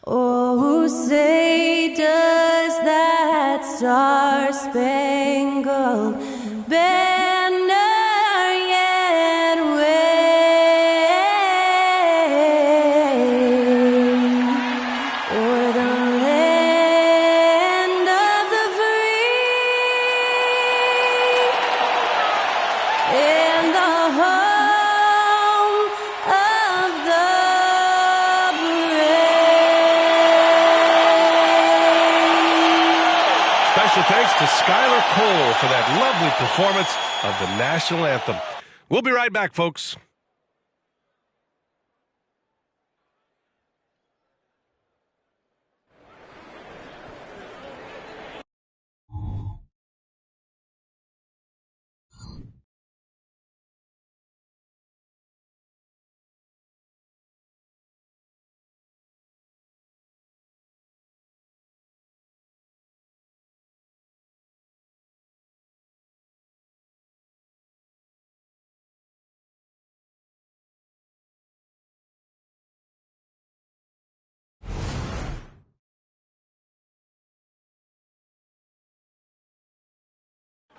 Oh, say does that star-spangled banner yet wave o'er the land of the free and the home of the Special thanks to Skylar Cole for that lovely performance of the national anthem. We'll be right back, folks.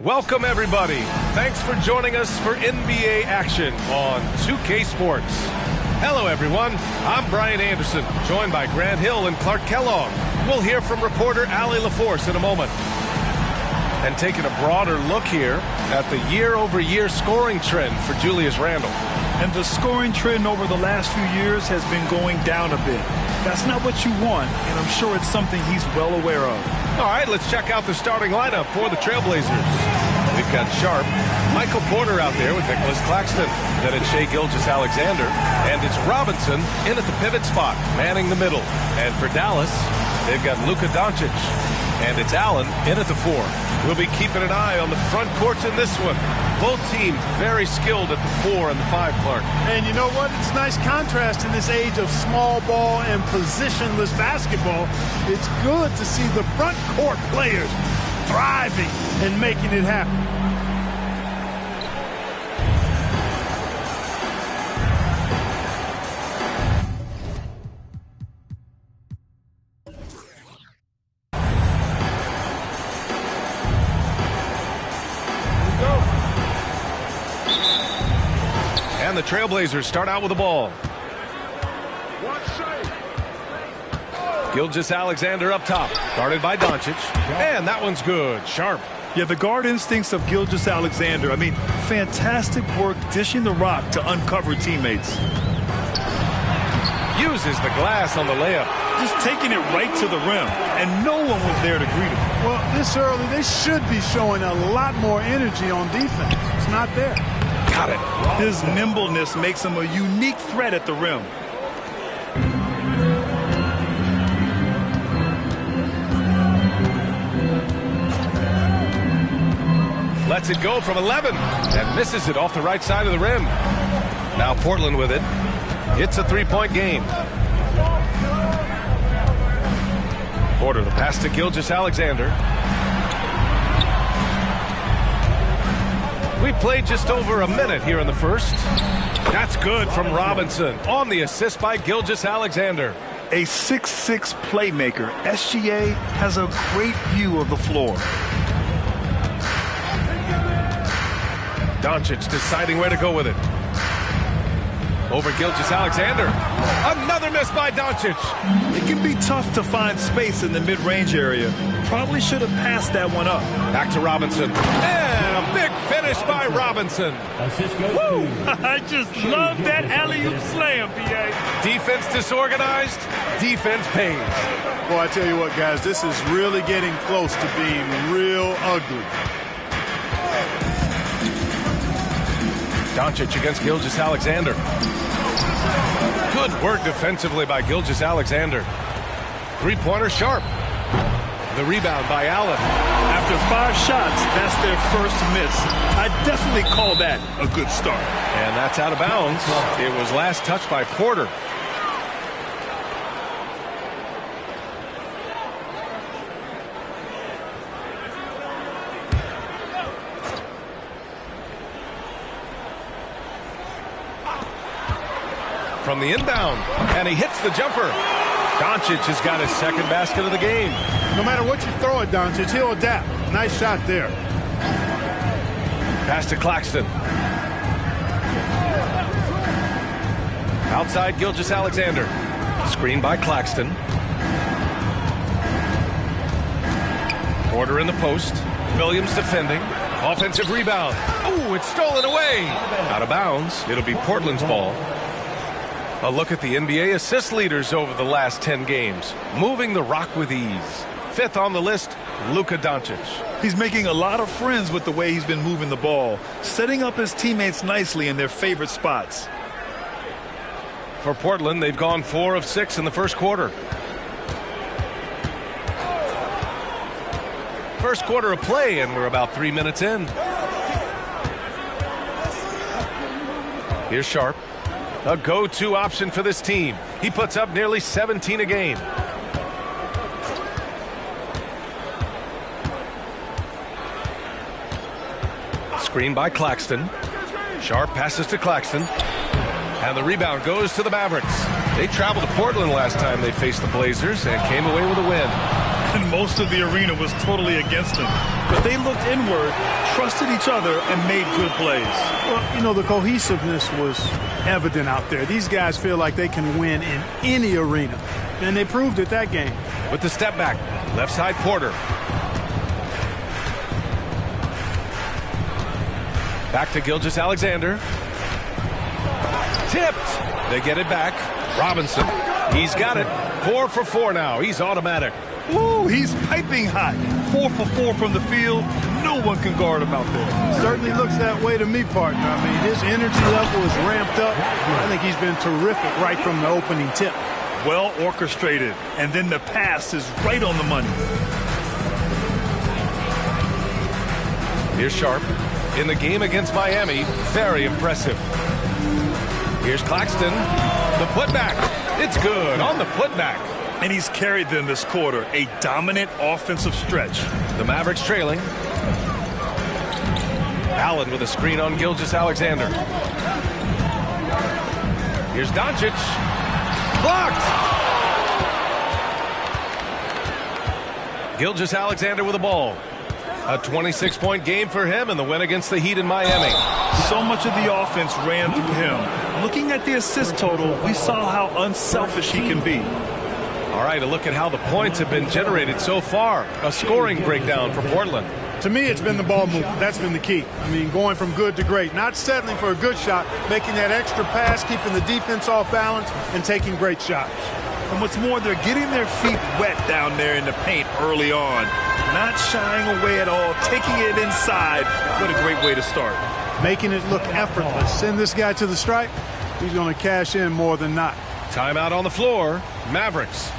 Welcome, everybody. Thanks for joining us for NBA action on 2K Sports. Hello, everyone. I'm Brian Anderson, joined by Grant Hill and Clark Kellogg. We'll hear from reporter Allie LaForce in a moment. And taking a broader look here at the year-over-year scoring trend for Julius Randle. And the scoring trend over the last few years has been going down a bit. That's not what you want, and I'm sure it's something he's well aware of. All right, let's check out the starting lineup for the Trailblazers. We've got Sharp, Michael Porter out there with Nicholas Claxton. Then it's Shai Gilgeous-Alexander, and it's Robinson in at the pivot spot, manning the middle. And for Dallas, they've got Luka Doncic, and it's Allen in at the 4. We'll be keeping an eye on the front courts in this one. Both teams very skilled at the 4 and the 5, Clark. And you know what? It's a nice contrast in this age of small ball and positionless basketball. It's good to see the front court players thriving and making it happen. And the Trailblazers start out with the ball. Gilgeous-Alexander up top, guarded by Doncic. And that one's good. Sharp. Yeah, the guard instincts of Gilgeous-Alexander. I mean, fantastic work dishing the rock to uncover teammates. Uses the glass on the layup. Just taking it right to the rim, and no one was there to greet him. Well, this early, they should be showing a lot more energy on defense. It's not there. Got it. His nimbleness makes him a unique threat at the rim. Lets it go from 11 and misses it off the right side of the rim. Now Portland with it. It's a three-point game. Porter, the pass to Gilgeous-Alexander. We played just over a minute here in the first. That's good from Robinson on the assist by Gilgeous-Alexander. A 6'6" playmaker, SGA has a great view of the floor. Doncic deciding where to go with it. Over Gilgeous-Alexander. Another miss by Doncic. It can be tough to find space in the mid-range area. Probably should have passed that one up. Back to Robinson. And a big finish by Robinson. Woo! I just love that alley-oop slam, B.A. Defense disorganized. Defense pays. Boy, I tell you what, guys, this is really getting close to being real ugly. Doncic against Gilgeous-Alexander. Good work defensively by Gilgeous-Alexander. Three-pointer Sharp. The rebound by Allen. After 5 shots, that's their first miss. I definitely call that a good start. And that's out of bounds. It was last touched by Porter. From the inbound, and he hits the jumper. Doncic has got his second basket of the game. No matter what you throw at Doncic, he'll adapt. Nice shot there. Pass to Claxton. Outside Gilgeous-Alexander. Screen by Claxton. Porter in the post. Williams defending. Offensive rebound. Oh, it's stolen away. Out of bounds. It'll be Portland's ball. A look at the NBA assist leaders over the last 10 games. Moving the rock with ease. Fifth on the list, Luka Doncic. He's making a lot of friends with the way he's been moving the ball, setting up his teammates nicely in their favorite spots. For Portland, they've gone 4 of 6 in the first quarter. First quarter of play, and we're about 3 minutes in. Here's Sharp. A go-to option for this team. He puts up nearly 17 a game. Screen by Claxton. Sharp passes to Claxton. And the rebound goes to the Mavericks. They traveled to Portland last time they faced the Blazers and came away with a win. And most of the arena was totally against them. But they looked inward, trusted each other, and made good plays. Well, you know, the cohesiveness was evident out there. These guys feel like they can win in any arena. And they proved it that game. With the step back, left side Porter. Back to Gilgeous-Alexander. Tipped. They get it back. Robinson. He's got it. 4 for 4 now. He's automatic. Ooh, he's piping hot. 4 for 4 from the field. No one can guard him out there. Certainly looks that way to me, partner. I mean, his energy level is ramped up. I think he's been terrific right from the opening tip. Well orchestrated. And then the pass is right on the money. Here's Sharp. In the game against Miami, very impressive. Here's Claxton. The putback. It's good on the putback. And he's carried them this quarter. A dominant offensive stretch. The Mavericks trailing. Allen with a screen on Gilgeous-Alexander. Here's Doncic. Blocked. Gilgeous-Alexander with the ball. A 26-point game for him in the win against the Heat in Miami. So much of the offense ran through him. Looking at the assist total, we saw how unselfish he can be. All right, a look at how the points have been generated so far. A scoring breakdown for Portland. To me, it's been the ball movement. That's been the key. I mean, going from good to great. Not settling for a good shot, making that extra pass, keeping the defense off balance, and taking great shots. And what's more, they're getting their feet wet down there in the paint early on. Not shying away at all, taking it inside. What a great way to start. Making it look effortless. Send this guy to the stripe. He's going to cash in more than not. Timeout on the floor. Mavericks.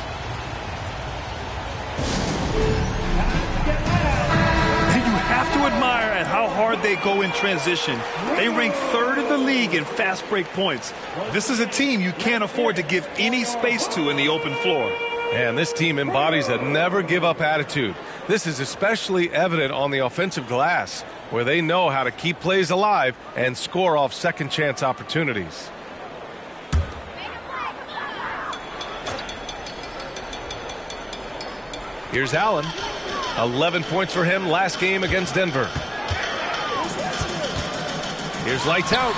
You have to admire at how hard they go in transition. They rank 3rd in the league in fast break points. This is a team you can't afford to give any space to in the open floor. And this team embodies a never-give-up attitude. This is especially evident on the offensive glass, where they know how to keep plays alive and score off second-chance opportunities. Here's Allen. 11 points for him last game against Denver. Here's lights out.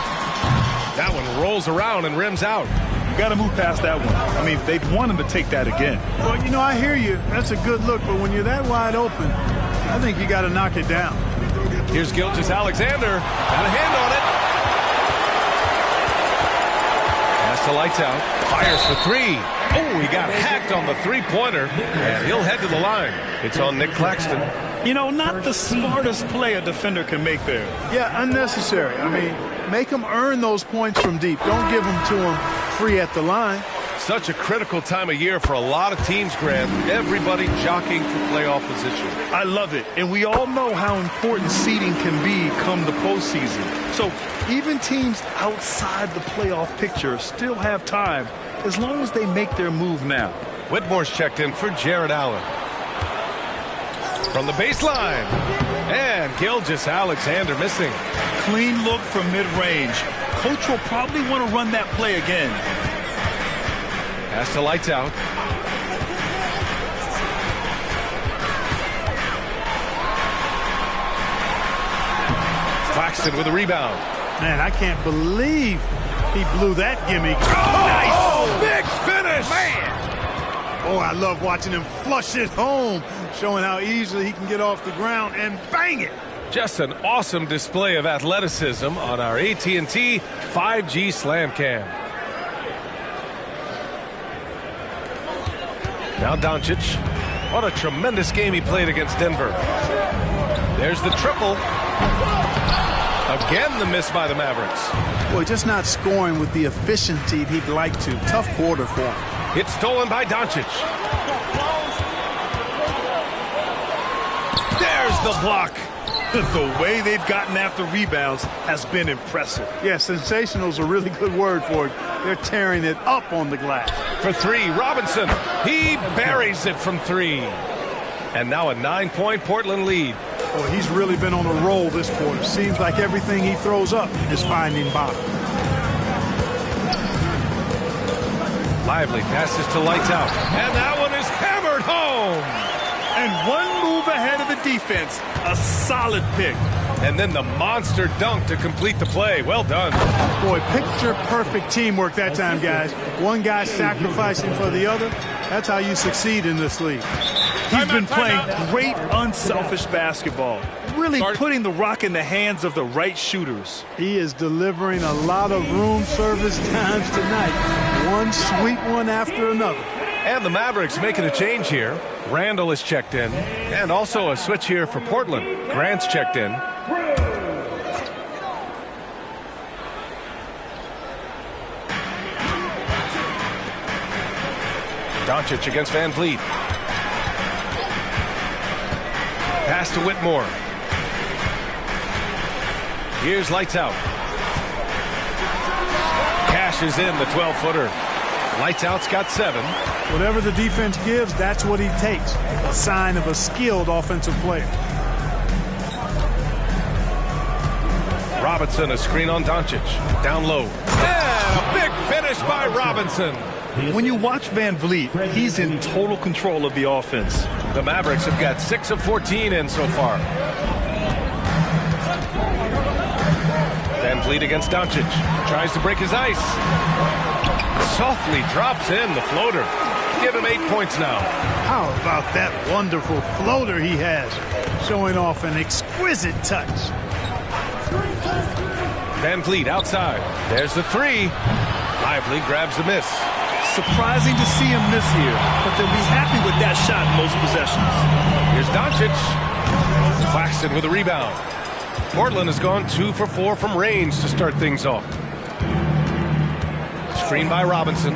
That one rolls around and rims out. You got to move past that one. I mean, they'd want him to take that again. Well, you know, I hear you. That's a good look, but when you're that wide open, I think you got to knock it down. Here's Gilgeous-Alexander. Got a hand on it. Pass to lights out. Fires for 3. Oh, he got hacked on the three-pointer, and he'll head to the line. It's on Nick Claxton. You know, not the smartest play a defender can make there. Yeah, unnecessary. I mean, make them earn those points from deep. Don't give them to them free at the line. Such a critical time of year for a lot of teams, Grant. Everybody jockeying for playoff position. I love it. And we all know how important seeding can be come the postseason. So even teams outside the playoff picture still have time as long as they make their move now. Whitmore's checked in for Jared Allen. From the baseline. And Gilgeous-Alexander missing. Clean look from mid-range. Coach will probably want to run that play again. Pass to lights out. Claxton with a rebound. Man, I can't believe he blew that gimme. Oh, nice! Big finish! Man! Oh, I love watching him flush it home, showing how easily he can get off the ground and bang it. Just an awesome display of athleticism on our AT&T 5G Slam Cam. Now Doncic. What a tremendous game he played against Denver. There's the triple. Again, the miss by the Mavericks. Boy, just not scoring with the efficiency he'd like to. Tough quarter for him. It's stolen by Doncic. There's the block. The way they've gotten after rebounds has been impressive. Yeah, sensational is a really good word for it. They're tearing it up on the glass. For three, Robinson. He buries it from three. And now a 9-point Portland lead. Boy, he's really been on a roll this quarter. Seems like everything he throws up is finding bottom. Lively passes to Lights Out. And that one is hammered home. And one move ahead of the defense. A solid pick. And then the monster dunk to complete the play. Well done. Boy, picture-perfect teamwork that time, guys. One guy sacrificing for the other. That's how you succeed in this league. He's been playing great, unselfish basketball. Really putting the rock in the hands of the right shooters. He is delivering a lot of room service times tonight. One sweet one after another. And the Mavericks making a change here. Randall is checked in. And also a switch here for Portland. Grant's checked in. Doncic against Van Vliet. Pass to Whitmore. Here's Lights Out. Cashes in the 12-footer. Lights Out's got 7. Whatever the defense gives, that's what he takes. A sign of a skilled offensive player. Robinson, a screen on Doncic. Down low. And a big finish by Robinson. When you watch Van Vliet, he's in total control of the offense. The Mavericks have got 6 of 14 in so far. Van Vliet against Doncic. Tries to break his ice. Softly drops in the floater. Give him 8 points now. How about that wonderful floater he has? Showing off an exquisite touch. Van Vliet outside. There's the 3. Lively grabs the miss. Surprising to see him miss here, but they'll be happy with that shot most possessions. Here's Doncic. Claxton with a rebound. Portland has gone 2 for 4 from range to start things off. Screen by Robinson.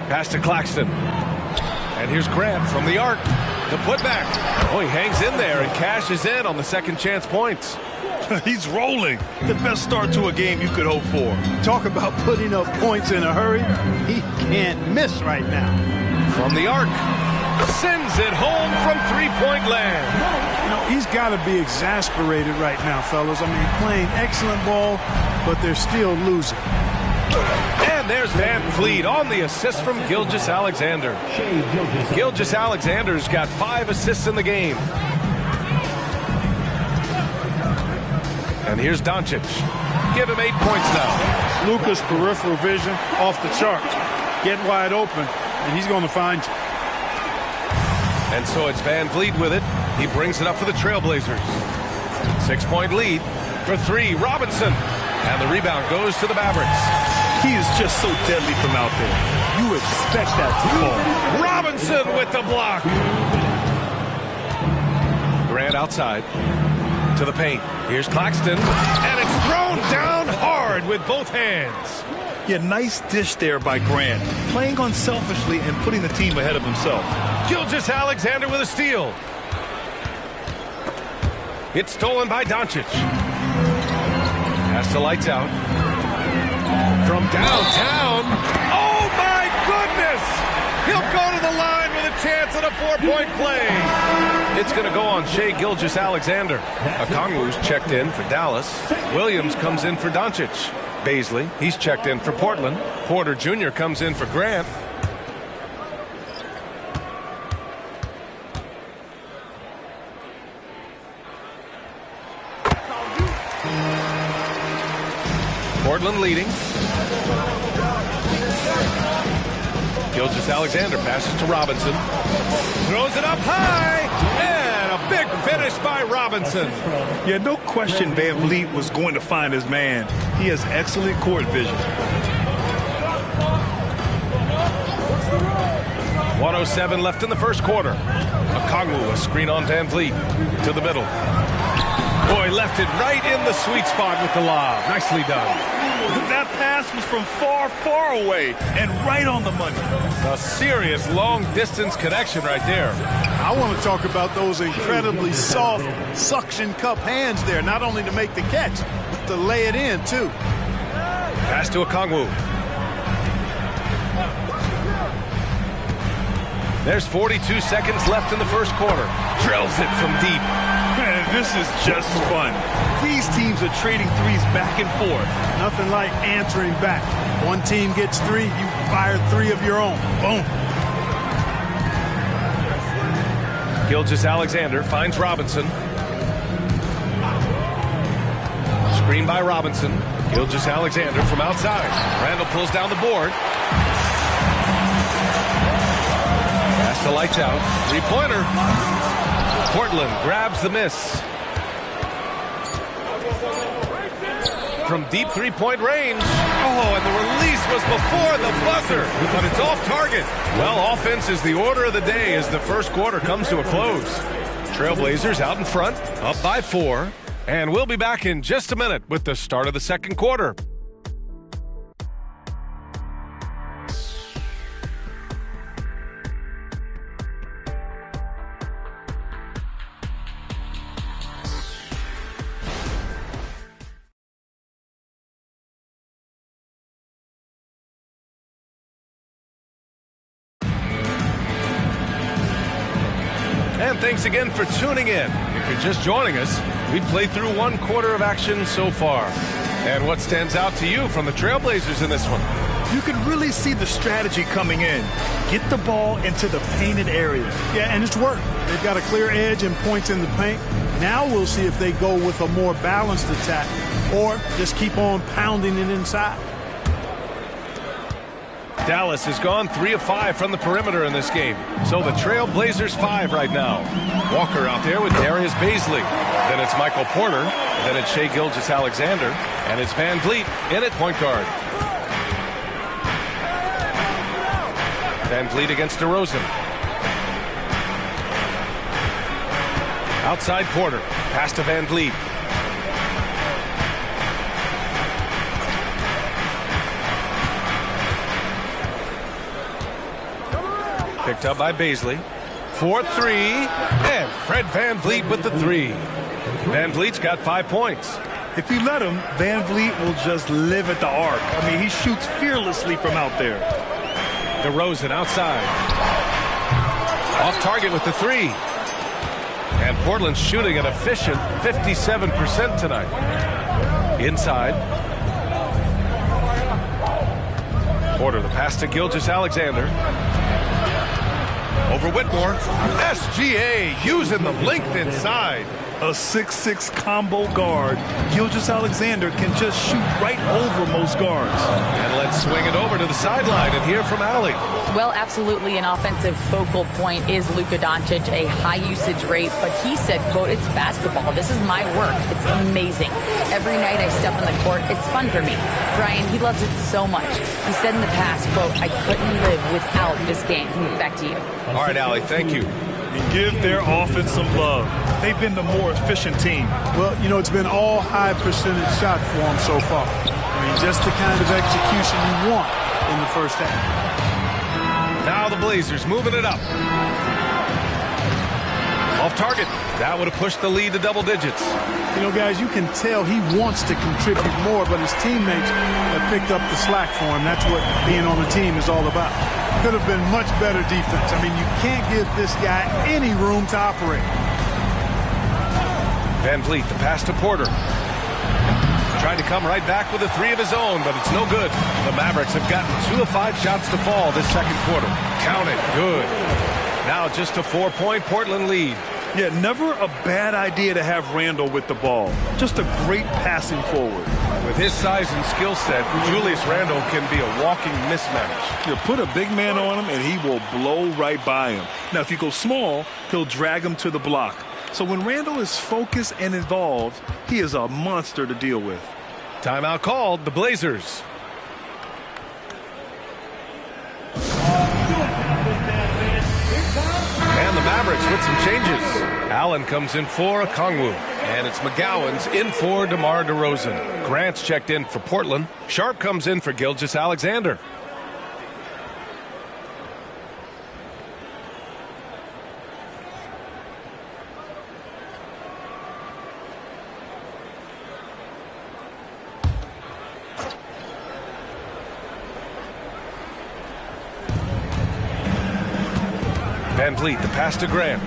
Pass to Claxton. And here's Grant from the arc. The putback. Oh, he hangs in there and cashes in on the second chance points. He's rolling. The best start to a game you could hope for. Talk about putting up points in a hurry. He can't miss right now. From the arc. Sends it home from three-point land. You know, he's got to be exasperated right now, fellas. I mean, playing excellent ball, but they're still losing. And there's Van Vliet on the assist from Gilgeous-Alexander. Gilgeous-Alexander's got 5 assists in the game. And here's Doncic. Give him 8 points now. Luka's peripheral vision off the chart. Getting wide open, and he's going to find you. And so it's Van Vliet with it. He brings it up for the Trailblazers. 6-point lead for 3. Robinson. And the rebound goes to the Mavericks. He is just so deadly from out there. You expect that to fall. Robinson with the block. Grant outside to the paint. Here's Claxton. And it's thrown down hard with both hands. Yeah, nice dish there by Grant. Playing unselfishly and putting the team ahead of himself. Gilgeous-Alexander with a steal. It's stolen by Doncic. Pass to Lights Out. From downtown. Oh, my goodness! He'll go to the line with a chance at a 4-point play. It's going to go on Shai Gilgeous-Alexander. Okongwu's checked in for Dallas. Williams comes in for Doncic. Baisley, he's checked in for Portland. Porter Jr. comes in for Grant. Portland leading. Gilgeous-Alexander passes to Robinson. Throws it up high. And a big finish by Robinson. Yeah, no question Van Vliet was going to find his man. He has excellent court vision. 1:07 left in the first quarter. Okongwu, a screen on Van Vliet. To the middle. Boy, left it right in the sweet spot with the lob. Nicely done. That pass was from far, far away and right on the money. A serious long-distance connection right there. I want to talk about those incredibly soft suction cup hands there, not only to make the catch, but to lay it in, too. Pass to Okongwu. There's 42 seconds left in the first quarter. Drills it from deep. Man, this is just fun. These teams are trading threes back and forth. Nothing like answering back. One team gets three, you fire three of your own. Boom. Gilgeous-Alexander finds Robinson. Screen by Robinson. Gilgeous-Alexander from outside. Randall pulls down the board. Pass the lights out. Three-pointer. Portland grabs the miss. From deep three-point range. Oh, and the release was before the buzzer, but it's off target. Well, offense is the order of the day as the first quarter comes to a close. Trailblazers out in front, up by 4, and we'll be back in just a minute with the start of the second quarter. And thanks again for tuning in. If you're just joining us, we've played through one quarter of action so far. And what stands out to you from the Trailblazers in this one? You can really see the strategy coming in. Get the ball into the painted area. Yeah, and it's worked. They've got a clear edge and points in the paint. Now we'll see if they go with a more balanced attack or just keep on pounding it inside. Dallas has gone 3 of 5 from the perimeter in this game. So the Trailblazers 5 right now. Walker out there with Darius Bazley. Then it's Michael Porter. Then it's Shai Gilgeous-Alexander. And it's Van Vliet in at point guard. Van Vliet against DeRozan. Outside Porter. Pass to Van Vliet. Picked up by Bazley. 4-3. And Fred Van Vliet with the 3. Van Vliet's got 5 points. If you let him, Van Vliet will just live at the arc. I mean, he shoots fearlessly from out there. DeRozan outside. Off target with the 3. And Portland's shooting an efficient 57% tonight. Inside. Porter, the pass to Gilgeous-Alexander. Over Whitmore. SGA using the length inside. A 6'6" combo guard. Gilgeous-Alexander can just shoot right over most guards. And let's swing it over to the sideline and hear from Allie. Well, absolutely an offensive focal point is Luka Doncic, a high usage rate, but he said, quote, it's basketball. This is my work. It's amazing. Every night I step on the court, it's fun for me. Brian, he loves it so much. He said in the past, quote, I couldn't live without this game. Back to you. All right, Allie, thank you. And give their offense some love. They've been the more efficient team. Well, you know, it's been all high percentage shot for them so far. I mean, just the kind of execution you want in the first half. Now the Blazers moving it up. Off target. That would have pushed the lead to double digits. You know, guys, you can tell he wants to contribute more, but his teammates have picked up the slack for him. That's what being on the team is all about. Could have been much better defense. I mean, you can't give this guy any room to operate. Van Vliet, the pass to Porter. Tried to come right back with a 3 of his own, but it's no good. The Mavericks have gotten 2 of 5 shots to fall this second quarter. Count it. Good. Now just a 4-point Portland lead. Yeah, never a bad idea to have Randall with the ball. Just a great passing forward. With his size and skill set, Julius Randle can be a walking mismatch. You put a big man on him, and he will blow right by him. Now, if you go small, he'll drag him to the block. So when Randall is focused and involved, he is a monster to deal with. Timeout called, the Blazers. And the Mavericks with some changes. Allen comes in for Okongwu. And it's McGowan's in for DeMar DeRozan. Grant's checked in for Portland. Sharp comes in for Gilgeous-Alexander. Van Vliet, the pass to Grant.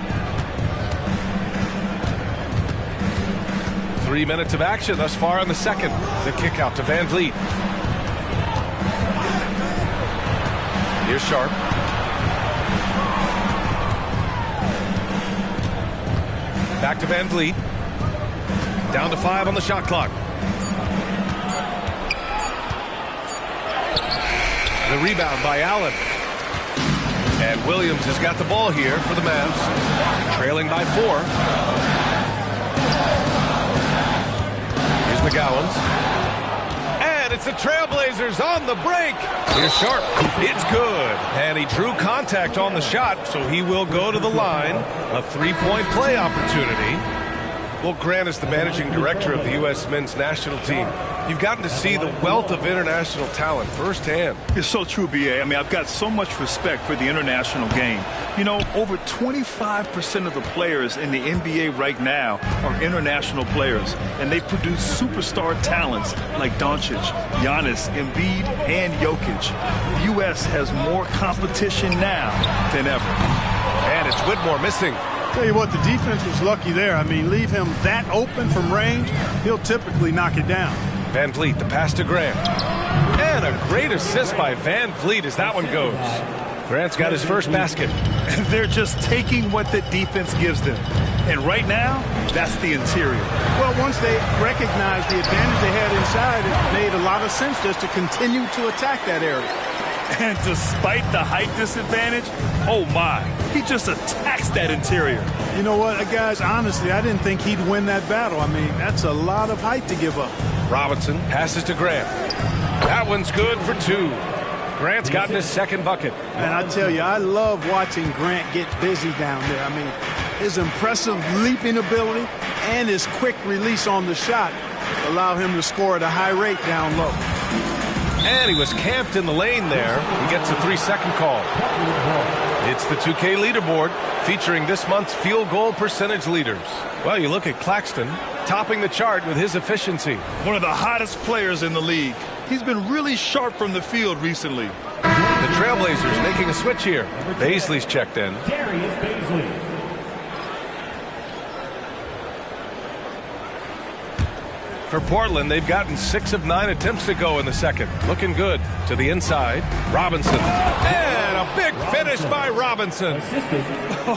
3 minutes of action thus far in the second. The kick out to Van Vliet. Here's Sharp. Back to Van Vliet. Down to 5 on the shot clock. The rebound by Allen. And Williams has got the ball here for the Mavs. Trailing by 4. Here's McGowan's. And it's the Trailblazers on the break. Here's Sharp. It's good. And he drew contact on the shot, so he will go to the line. A 3-point play opportunity. Well, Grant is the managing director of the U.S. men's national team. You've gotten to see the wealth of international talent firsthand. It's so true, B.A. I mean, I've got so much respect for the international game. You know, over 25% of the players in the NBA right now are international players, and they produce superstar talents like Doncic, Giannis, Embiid, and Jokic. The U.S. has more competition now than ever. And it's Whitmore missing. Tell you what, the defense was lucky there. I mean, leave him that open from range, he'll typically knock it down. Van Vliet, the pass to Grant. And a great assist by Van Vliet as that one goes. Grant's got his first basket. They're just taking what the defense gives them. And right now, that's the interior. Well, once they recognized the advantage they had inside, it made a lot of sense just to continue to attack that area. And despite the height disadvantage, oh my, he just attacks that interior. You know what, guys, honestly, I didn't think he'd win that battle. I mean, that's a lot of height to give up. Robinson passes to Grant. That one's good for 2. Grant's gotten his second bucket. And I tell you, I love watching Grant get busy down there. I mean, his impressive leaping ability and his quick release on the shot allow him to score at a high rate down low. And he was camped in the lane there. He gets a 3-second call. It's the 2K leaderboard featuring this month's field goal percentage leaders. Well, you look at Claxton topping the chart with his efficiency. One of the hottest players in the league. He's been really sharp from the field recently. The Trailblazers making a switch here. Baisley's checked in. For Portland, they've gotten 6 of 9 attempts to go in the second. Looking good. To the inside, Robinson. And a big finish by Robinson.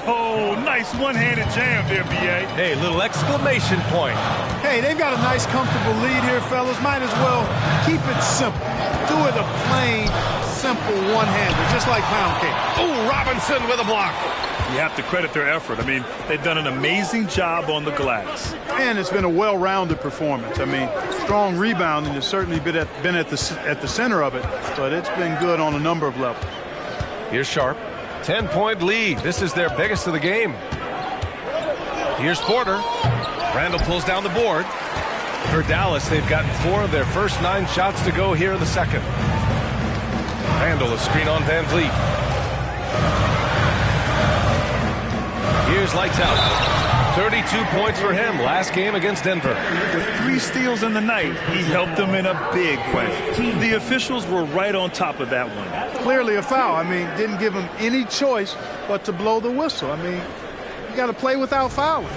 Oh, nice one-handed jam there, B.A. Hey, little exclamation point. Hey, they've got a nice, comfortable lead here, fellas. Might as well keep it simple. Do it a plain, simple one-hander, just like pound cake. Oh, Robinson with a block. You have to credit their effort. I mean, they've done an amazing job on the glass. And it's been a well-rounded performance. I mean, strong rebounding has certainly been at the center of it, but it's been good on a number of levels. Here's Sharp. 10-point lead. This is their biggest of the game. Here's Porter. Randall pulls down the board. For Dallas, they've gotten 4 of their first 9 shots to go here in the second. Randall, a screen on Van Vliet. Here's lights out. 32 points for him last game against Denver. With 3 steals in the night, he helped them in a big way. The officials were right on top of that one. Clearly a foul. I mean, didn't give him any choice but to blow the whistle. I mean, you got to play without fouling.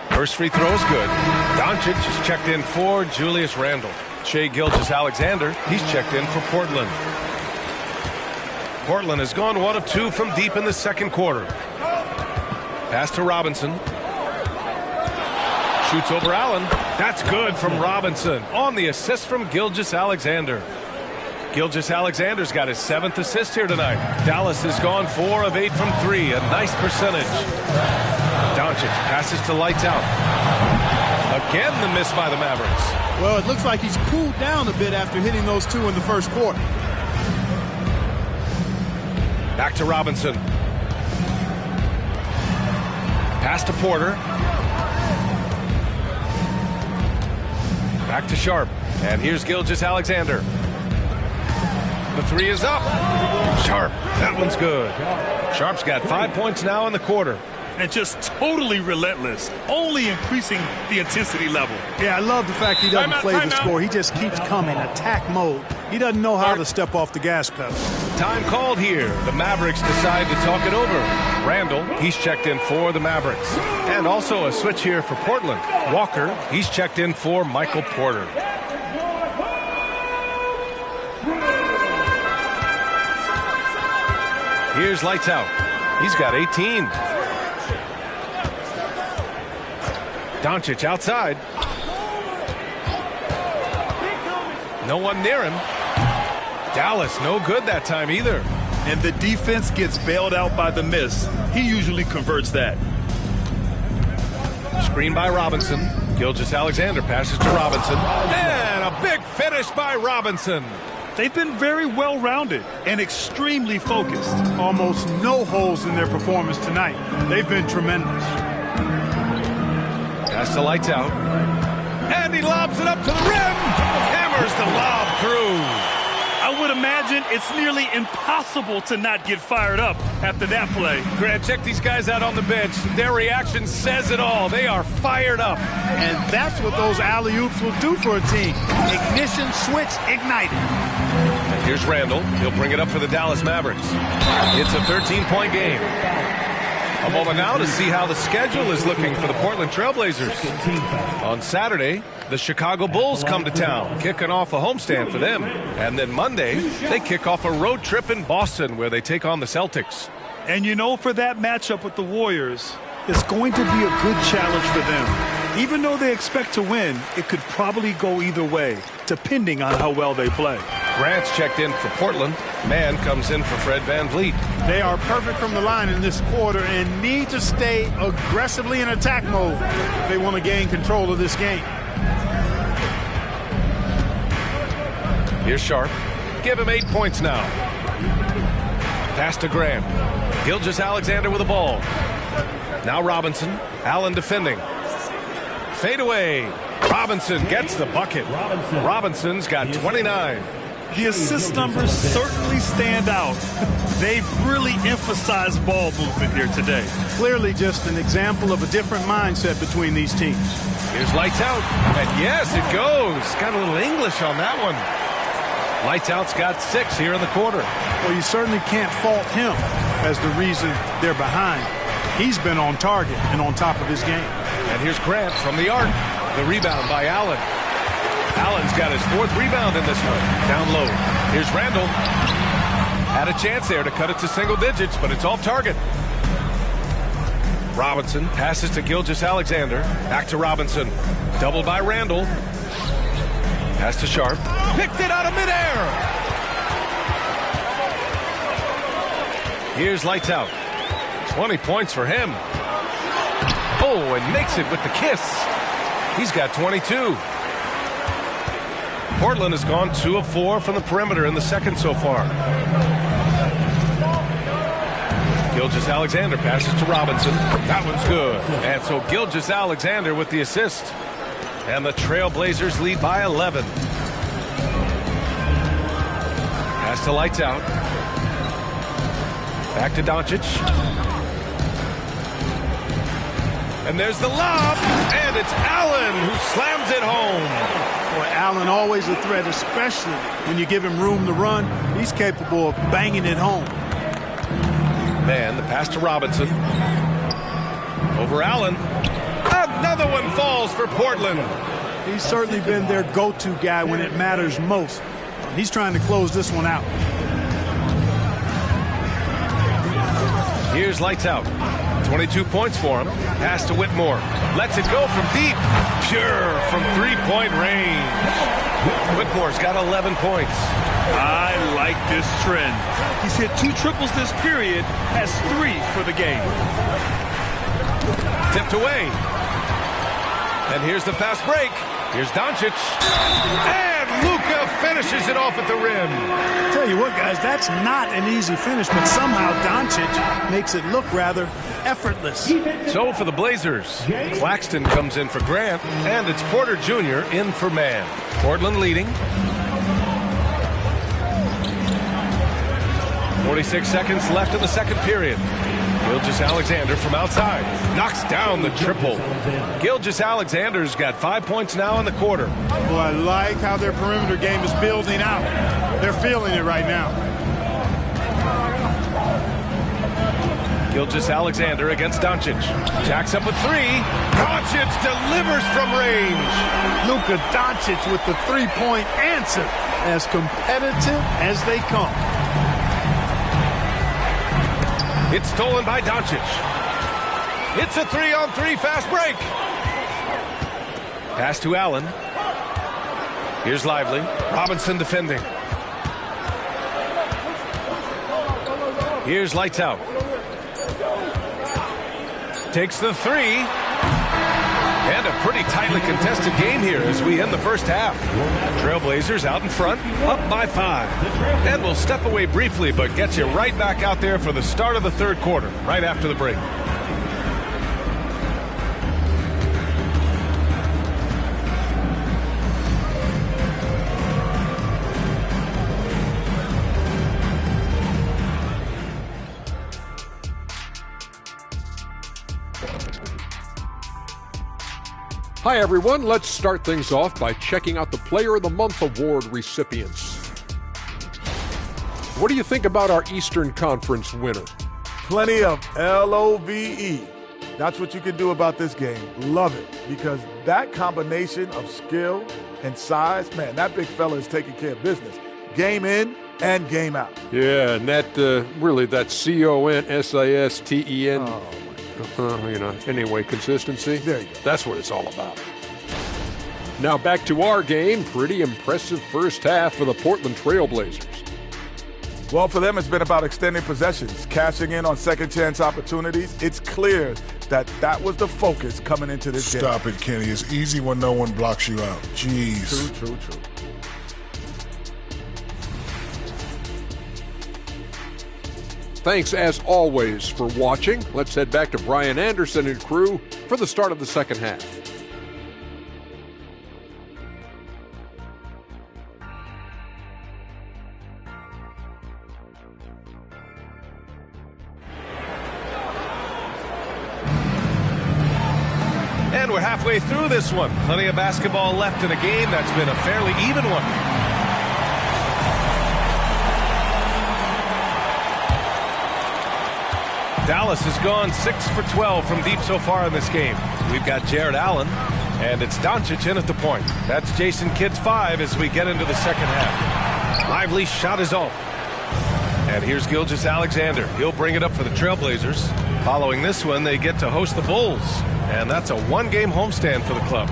First free throw is good. Doncic is checked in for Julius Randle. Shai Gilgeous-Alexander, he's checked in for Portland. Portland has gone 1 of 2 from deep in the second quarter. Pass to Robinson. Shoots over Allen. That's good from Robinson on the assist from Gilgeous-Alexander. Gilgeous-Alexander's got his 7th assist here tonight. Dallas has gone 4 of 8 from 3, a nice percentage. Doncic passes to Lights Out. Again, the miss by the Mavericks. Well, it looks like he's cooled down a bit after hitting those 2 in the first quarter. Back to Robinson. Pass to Porter. Back to Sharp. And here's Gilgeous-Alexander. The 3 is up. Sharp. That one's good. Sharp's got 5 points now in the quarter. And just totally relentless, only increasing the intensity level. Yeah, I love the fact he doesn't play the score. He just keeps coming, attack mode. He doesn't know how to step off the gas pedal. Time called here. The Mavericks decide to talk it over. Randall, he's checked in for the Mavericks. And also a switch here for Portland. Walker, he's checked in for Michael Porter. Here's Lights Out. He's got 18. Doncic outside. No one near him. Dallas no good that time either. And the defense gets bailed out by the miss. He usually converts that. Screen by Robinson. Gilgeous-Alexander passes to Robinson. And a big finish by Robinson. They've been very well-rounded and extremely focused. Almost no holes in their performance tonight. They've been tremendous. Pass to Lights Out. And he lobs it up to the rim. Hammers the lob through. I would imagine it's nearly impossible to not get fired up after that play. Grant, check these guys out on the bench. Their reaction says it all. They are fired up. And that's what those alley-oops will do for a team. Ignition switch ignited. And here's Randall. He'll bring it up for the Dallas Mavericks. It's a 13-point game. A moment now to see how the schedule is looking for the Portland Trailblazers. On Saturday, the Chicago Bulls come to town, kicking off a homestand for them. And then Monday, they kick off a road trip in Boston where they take on the Celtics. And you know, for that matchup with the Warriors, it's going to be a good challenge for them. Even though they expect to win, it could probably go either way, depending on how well they play. Grant's checked in for Portland. Mann comes in for Fred VanVleet. They are perfect from the line in this quarter and need to stay aggressively in attack mode if they want to gain control of this game. Here's Sharp. Give him 8 points now. Pass to Grant. Gilgeous-Alexander with the ball. Now Robinson. Allen defending. Fade away. Robinson gets the bucket. Robinson's got 29. The assist numbers certainly stand out. They've really emphasized ball movement here today. Clearly just an example of a different mindset between these teams. Here's Lights Out. And yes, it goes. Got a little English on that one. Lights Out's got 6 here in the quarter. Well, you certainly can't fault him as the reason they're behind. He's been on target and on top of his game. And here's Grant from the arc. The rebound by Allen. Allen's got his 4th rebound in this one. Down low. Here's Randall. Had a chance there to cut it to single digits, but it's off target. Robinson passes to Gilgeous-Alexander. Back to Robinson. Doubled by Randall. Pass to Sharp. Picked it out of midair. Here's Lights Out. 20 points for him. Oh, and makes it with the kiss. He's got 22. Portland has gone 2 of 4 from the perimeter in the second so far. Gilgeous-Alexander passes to Robinson. That one's good. And so Gilgeous-Alexander with the assist. And the Trailblazers lead by 11. Pass to Lights Out. Back to Doncic. And there's the lob, and it's Allen who slams it home. Boy, Allen always a threat, especially when you give him room to run. He's capable of banging it home. Man, the pass to Robinson. Over Allen. Another one falls for Portland. He's certainly been their go-to guy when it matters most. He's trying to close this one out. Here's Lights Out. 22 points for him. Pass to Whitmore. Lets it go from deep. Pure from three-point range. Whitmore's got 11 points. I like this trend. He's hit 2 triples this period, has 3 for the game. Tipped away. And here's the fast break. Here's Doncic. And Luka finishes it off at the rim. Tell you what, guys, that's not an easy finish, but somehow Doncic makes it look rather effortless. So for the Blazers, Claxton comes in for Grant, and it's Porter Jr. in for Mann. Portland leading. 46 seconds left in the second period. Gilgeous-Alexander from outside knocks down the triple. Gilgeous-Alexander's got 5 points now in the quarter. Well, I like how their perimeter game is building out. They're feeling it right now. Gilgeous-Alexander against Doncic. Jacks up a 3. Doncic delivers from range. Luka Doncic with the three-point answer. As competitive as they come. It's stolen by Doncic. It's a 3-on-3 fast break. Pass to Allen. Here's Lively. Robinson defending. Here's Lights Out. Takes the 3. And a pretty tightly contested game here as we end the first half. Trailblazers out in front, up by 5. And we'll step away briefly, but get you right back out there for the start of the third quarter, right after the break. Hi, everyone. Let's start things off by checking out the Player of the Month award recipients. What do you think about our Eastern Conference winner? Plenty of LOVE. That's what you can do about this game. Love it. Because that combination of skill and size, man, that big fella is taking care of business. Game in and game out. Yeah, and that really, that CONSISTEN. Anyway, consistency. There you go. That's what it's all about. Now back to our game. Pretty impressive first half for the Portland Trailblazers. Well, for them, it's been about extending possessions, cashing in on second chance opportunities. It's clear that that was the focus coming into this game. Stop it, Kenny. It's easy when no one blocks you out. Jeez. True. Thanks, as always, for watching. Let's head back to Brian Anderson and crew for the start of the second half. And we're halfway through this one. Plenty of basketball left in a game that's been a fairly even one. Dallas has gone 6 for 12 from deep so far in this game. We've got Jared Allen, and it's Doncic in at the point. That's Jason Kidd's 5 as we get into the second half. Lively shot is off. And here's Gilgeous-Alexander. He'll bring it up for the Trailblazers. Following this one, they get to host the Bulls, and that's a one-game homestand for the club.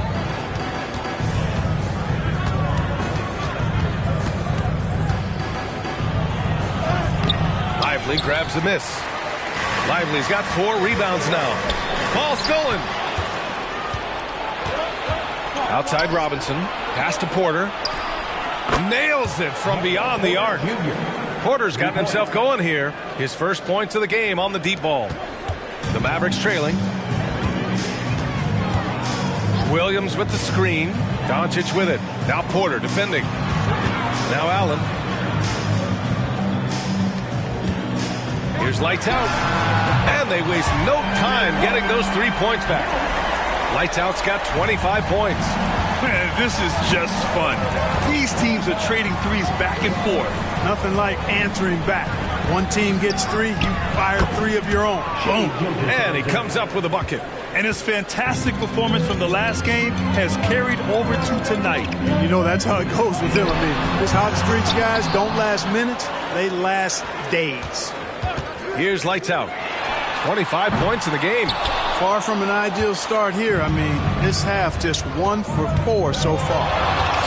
Lively grabs the miss. Lively's got 4 rebounds now. Ball stolen. Outside Robinson. Pass to Porter. Nails it from beyond the arc. Porter's gotten himself going here. His first points of the game on the deep ball. The Mavericks trailing. Williams with the screen. Doncic with it. Now Porter defending. Now Allen. Here's Lights Out. And they waste no time getting those 3 points back. Lights Out's got 25 points. Man, this is just fun. These teams are trading threes back and forth. Nothing like answering back. One team gets 3, you fire 3 of your own. Boom. And he comes up with a bucket. And his fantastic performance from the last game has carried over to tonight. You know, that's how it goes with him. I mean, these hot streaks guys don't last minutes, they last days. Here's Lights Out. 25 points in the game. Far from an ideal start here. I mean, this half just 1 for 4 so far.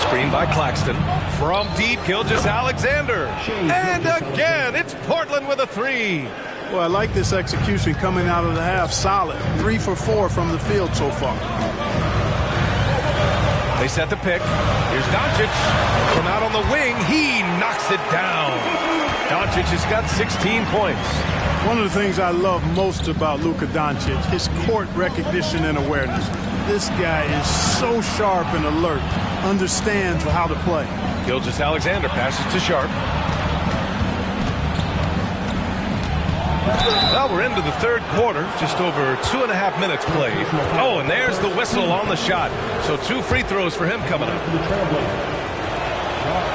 Screen by Claxton. From deep, Gilgeous-Alexander. And again, it's Portland with a 3. Well, I like this execution coming out of the half. Solid. 3 for 4 from the field so far. They set the pick. Here's Doncic. From out on the wing, he knocks it down. Doncic has got 16 points. One of the things I love most about Luka Doncic, his court recognition and awareness. This guy is so sharp and alert, understands how to play. Gilgeous-Alexander passes to Sharp. Well, we're into the third quarter, just over 2.5 minutes played. Oh, and there's the whistle on the shot. So 2 free throws for him coming up.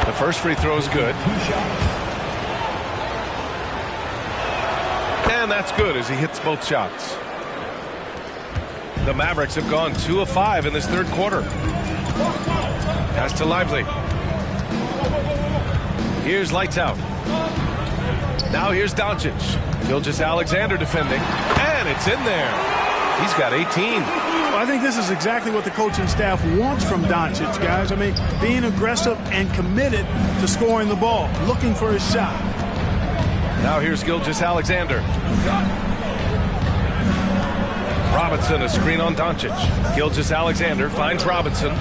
The first free throw is good. And that's good as he hits both shots. The Mavericks have gone 2 of 5 in this third quarter. Pass to Lively. Here's Lights Out. Now here's Doncic. Gilgeous-Alexander defending. And it's in there. He's got 18. Well, I think this is exactly what the coaching staff wants from Doncic, guys. I mean, being aggressive and committed to scoring the ball, looking for his shot. Now here's Gilgeous-Alexander. Robinson, a screen on Doncic. Gilgeous-Alexander finds Robinson.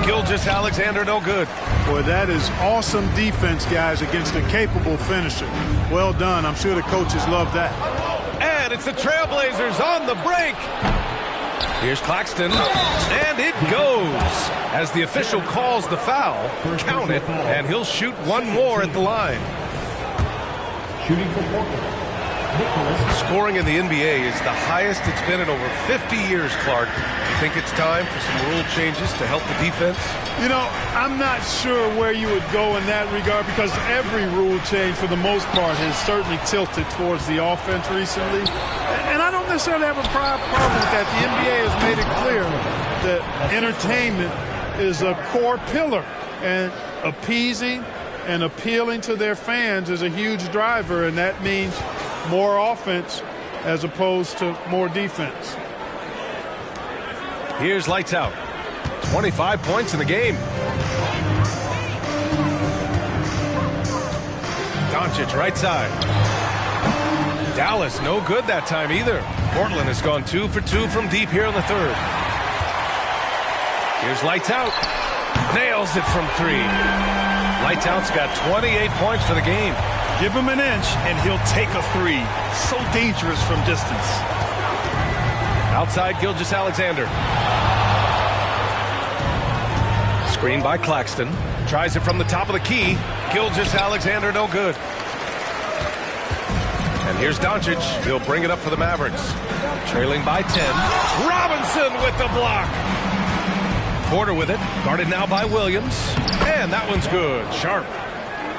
Gilgeous-Alexander, no good. Boy, that is awesome defense, guys, against a capable finisher. Well done. I'm sure the coaches love that. And it's the Trailblazers on the break. Here's Claxton, and it goes. As the official calls the foul, count it, and he'll shoot one more at the line. Shooting for Portland. Scoring in the NBA is the highest it's been in over 50 years, Clark. You think it's time for some rule changes to help the defense? You know, I'm not sure where you would go in that regard because every rule change, for the most part, has certainly tilted towards the offense recently. And I don't necessarily have a problem with that. The NBA has made it clear that entertainment is a core pillar, and appeasing and appealing to their fans is a huge driver, and that means more offense as opposed to more defense. Here's Lights Out. 25 points in the game. Doncic right side. Dallas no good that time either. Portland has gone 2 for 2 from deep here in the third. Here's Lights Out. Nails it from 3. Lights Out's got 28 points for the game. Give him an inch, and he'll take a 3. So dangerous from distance. Outside, Gilgeous-Alexander. Screen by Claxton. Tries it from the top of the key. Gilgeous-Alexander, no good. And here's Doncic. He'll bring it up for the Mavericks. Trailing by 10. Robinson with the block. Porter with it. Guarded now by Williams. And that one's good. Sharp.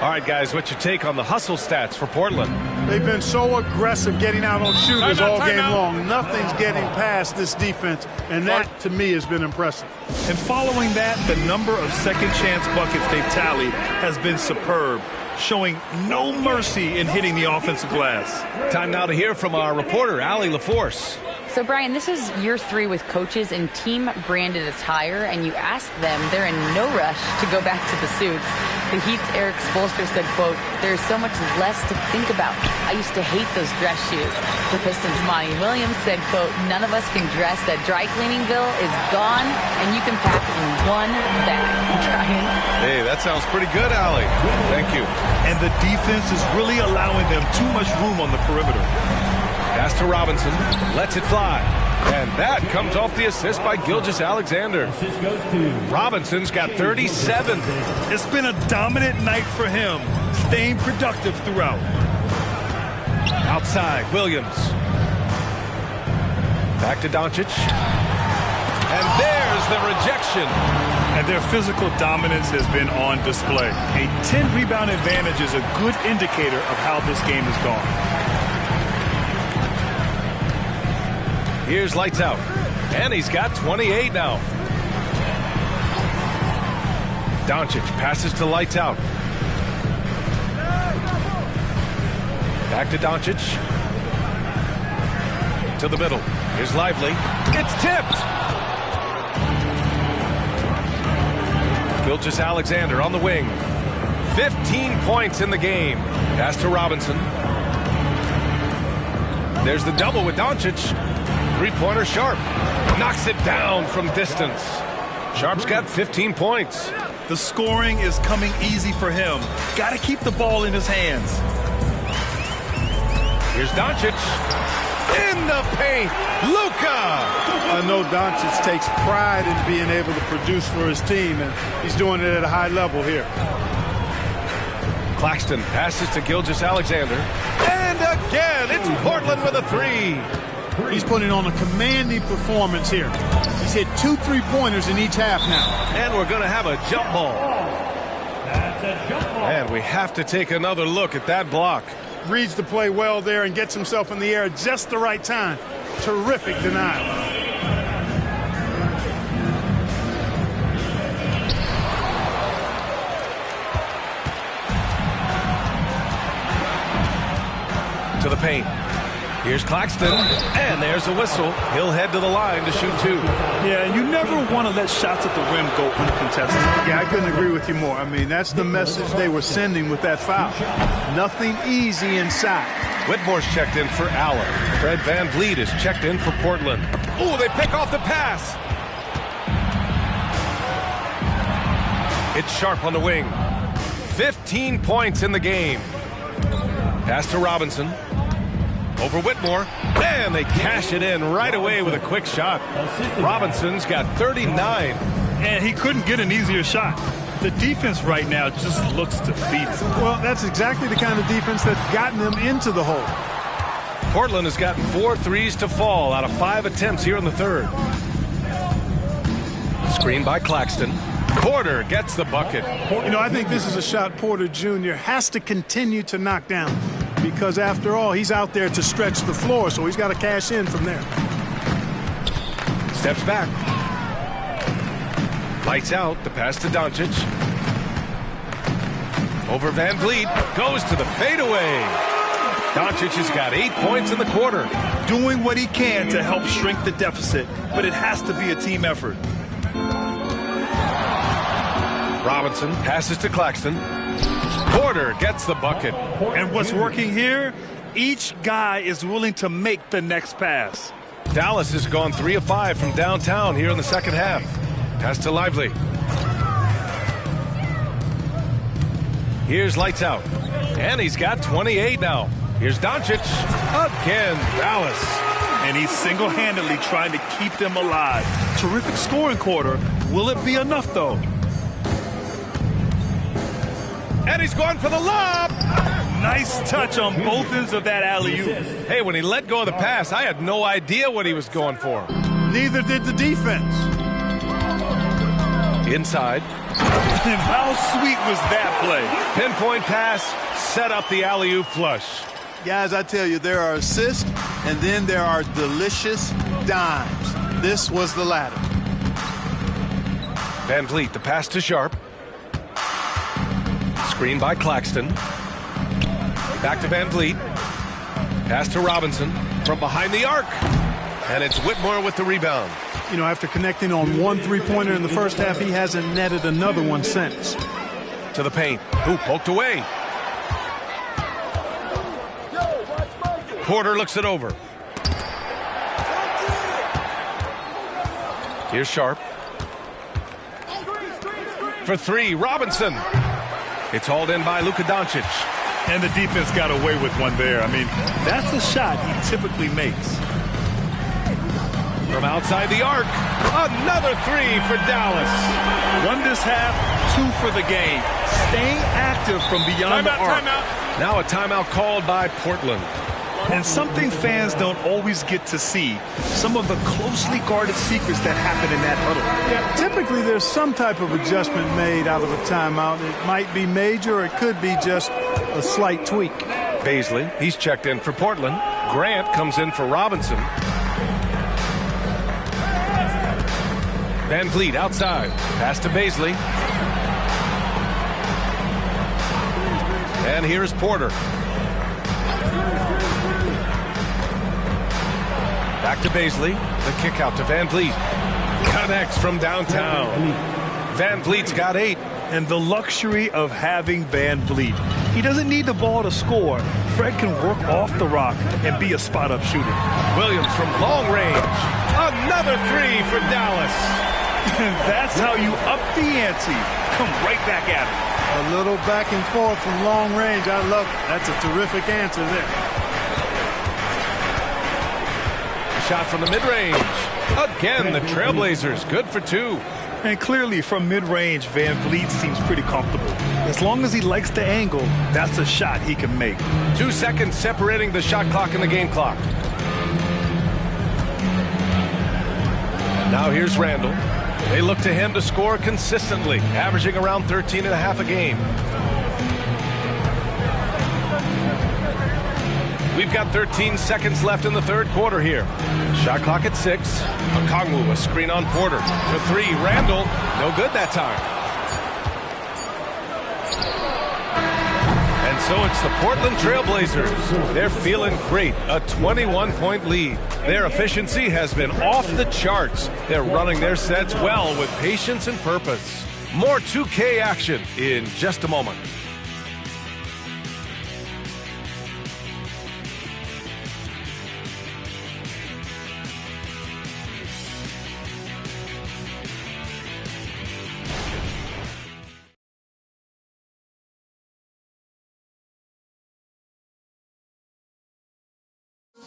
All right, guys, what's your take on the hustle stats for Portland? They've been so aggressive getting out on shooters all game long. Nothing's getting past this defense, and that, to me, has been impressive. And following that, the number of second-chance buckets they've tallied has been superb, showing no mercy in hitting the offensive glass. Time now to hear from our reporter, Allie LaForce. So, Brian, this is year 3 with coaches in team-branded attire, and you ask them, they're in no rush to go back to the suits. The Heat's Eric Spoelstra said, quote, "There's so much less to think about. I used to hate those dress shoes." The Pistons' Monty Williams said, quote, "None of us can dress. That dry cleaning bill is gone, and you can pack in one bag." Brian? Hey, that sounds pretty good, Allie. Thank you. And the defense is really allowing them too much room on the perimeter. Pass to Robinson. Lets it fly. And that comes off the assist by Gilgeous-Alexander. Robinson's got 37. It's been a dominant night for him, staying productive throughout. Outside, Williams. Back to Doncic. And there's the rejection. And their physical dominance has been on display. A 10-rebound advantage is a good indicator of how this game has gone. Here's Lights Out. And he's got 28 now. Doncic passes to Lights Out. Back to Doncic. To the middle. Here's Lively. It's tipped. Gilgeous-Alexander on the wing. 15 points in the game. Pass to Robinson. There's the double with Doncic. Three-pointer Sharp. Knocks it down from distance. Sharp's got 15 points. The scoring is coming easy for him. Got to keep the ball in his hands. Here's Doncic. In the paint. Luka. I know Doncic takes pride in being able to produce for his team, and he's doing it at a high level here. Claxton passes to Gilgeous-Alexander. And again, it's Portland with a three. He's putting on a commanding performance here. He's hit 2 3-pointers in each half now. And we're going to have a jump ball. That's a jump ball. And we have to take another look at that block. Reads the play well there and gets himself in the air at just the right time. Terrific denial. To the paint. Here's Claxton, and there's a whistle. He'll head to the line to shoot 2. Yeah, you never want to let shots at the rim go uncontested. Yeah, I couldn't agree with you more. I mean, that's the message they were sending with that foul. Nothing easy inside. Whitmore's checked in for Allen. Fred VanVleet is checked in for Portland. Oh, they pick off the pass. It's Sharp on the wing. 15 points in the game. Pass to Robinson. Over Whitmore. And they cash it in right away with a quick shot. Robinson's got 39. And he couldn't get an easier shot. The defense right now just looks defeated. Well, that's exactly the kind of defense that's gotten them into the hole. Portland has gotten 4 threes to fall out of 5 attempts here in the third. Screen by Claxton. Porter gets the bucket. You know, I think this is a shot Porter Jr. has to continue to knock down, because after all, he's out there to stretch the floor, so he's got to cash in from there. Steps back. Lights out. The pass to Doncic. Over VanVleet. Goes to the fadeaway. Doncic has got 8 points in the quarter. Doing what he can to help shrink the deficit, but it has to be a team effort. Robinson passes to Claxton. Porter gets the bucket. And what's working here? Each guy is willing to make the next pass. Dallas has gone 3 of 5 from downtown here in the second half. Pass to Lively. Here's Lights Out. And he's got 28 now. Here's Doncic. Again, Dallas. And he's single-handedly trying to keep them alive. Terrific scoring quarter. Will it be enough, though? And he's going for the lob. Nice touch on both ends of that alley-oop. Hey, when he let go of the pass, I had no idea what he was going for. Neither did the defense. Inside. And how sweet was that play? Pinpoint pass, set up the alley-oop flush. Guys, I tell you, there are assists, and then there are delicious dimes. This was the latter. VanVleet, the pass to Sharp. Screen by Claxton. Back to VanVleet. Pass to Robinson from behind the arc. And it's Whitmore with the rebound. You know, after connecting on 1 3-pointer in the first half, he hasn't netted another one since. To the paint. Ooh, poked away. Porter looks it over. Here's Sharp. For 3, Robinson. It's hauled in by Luka Doncic. And the defense got away with one there. I mean, that's a shot he typically makes. From outside the arc, another 3 for Dallas. 1 this half, 2 for the game. Staying active from beyond the arc. Timeout. Now a timeout called by Portland. And something fans don't always get to see, some of the closely guarded secrets that happen in that huddle. Yeah, typically there's some type of adjustment made out of a timeout. It might be major, or it could be just a slight tweak. Baisley, he's checked in for Portland. Grant comes in for Robinson. VanVleet outside. Pass to Baisley. And here's Porter. Back to Baisley. The kick out to Van Vliet. Connects from downtown. Van Vliet's got 8. And the luxury of having Van Vliet. He doesn't need the ball to score. Fred can work off the rock and be a spot-up shooter. Williams from long range. Another 3 for Dallas. And that's how you up the ante. Come right back at it. A little back and forth from long range. I love it. That's a terrific answer there. Shot from the mid-range. Again, the Trailblazers good for 2. And clearly from mid-range, Van Vliet seems pretty comfortable. As long as he likes the angle, that's a shot he can make. 2 seconds separating the shot clock and the game clock. Now here's Randall. They look to him to score consistently, averaging around 13.5 a game. We've got 13 seconds left in the third quarter here. Shot clock at 6. Okongwu, a screen on Porter. For 3, Randall. No good that time. And so it's the Portland Trailblazers. They're feeling great. A 21-point lead. Their efficiency has been off the charts. They're running their sets well with patience and purpose. More 2K action in just a moment.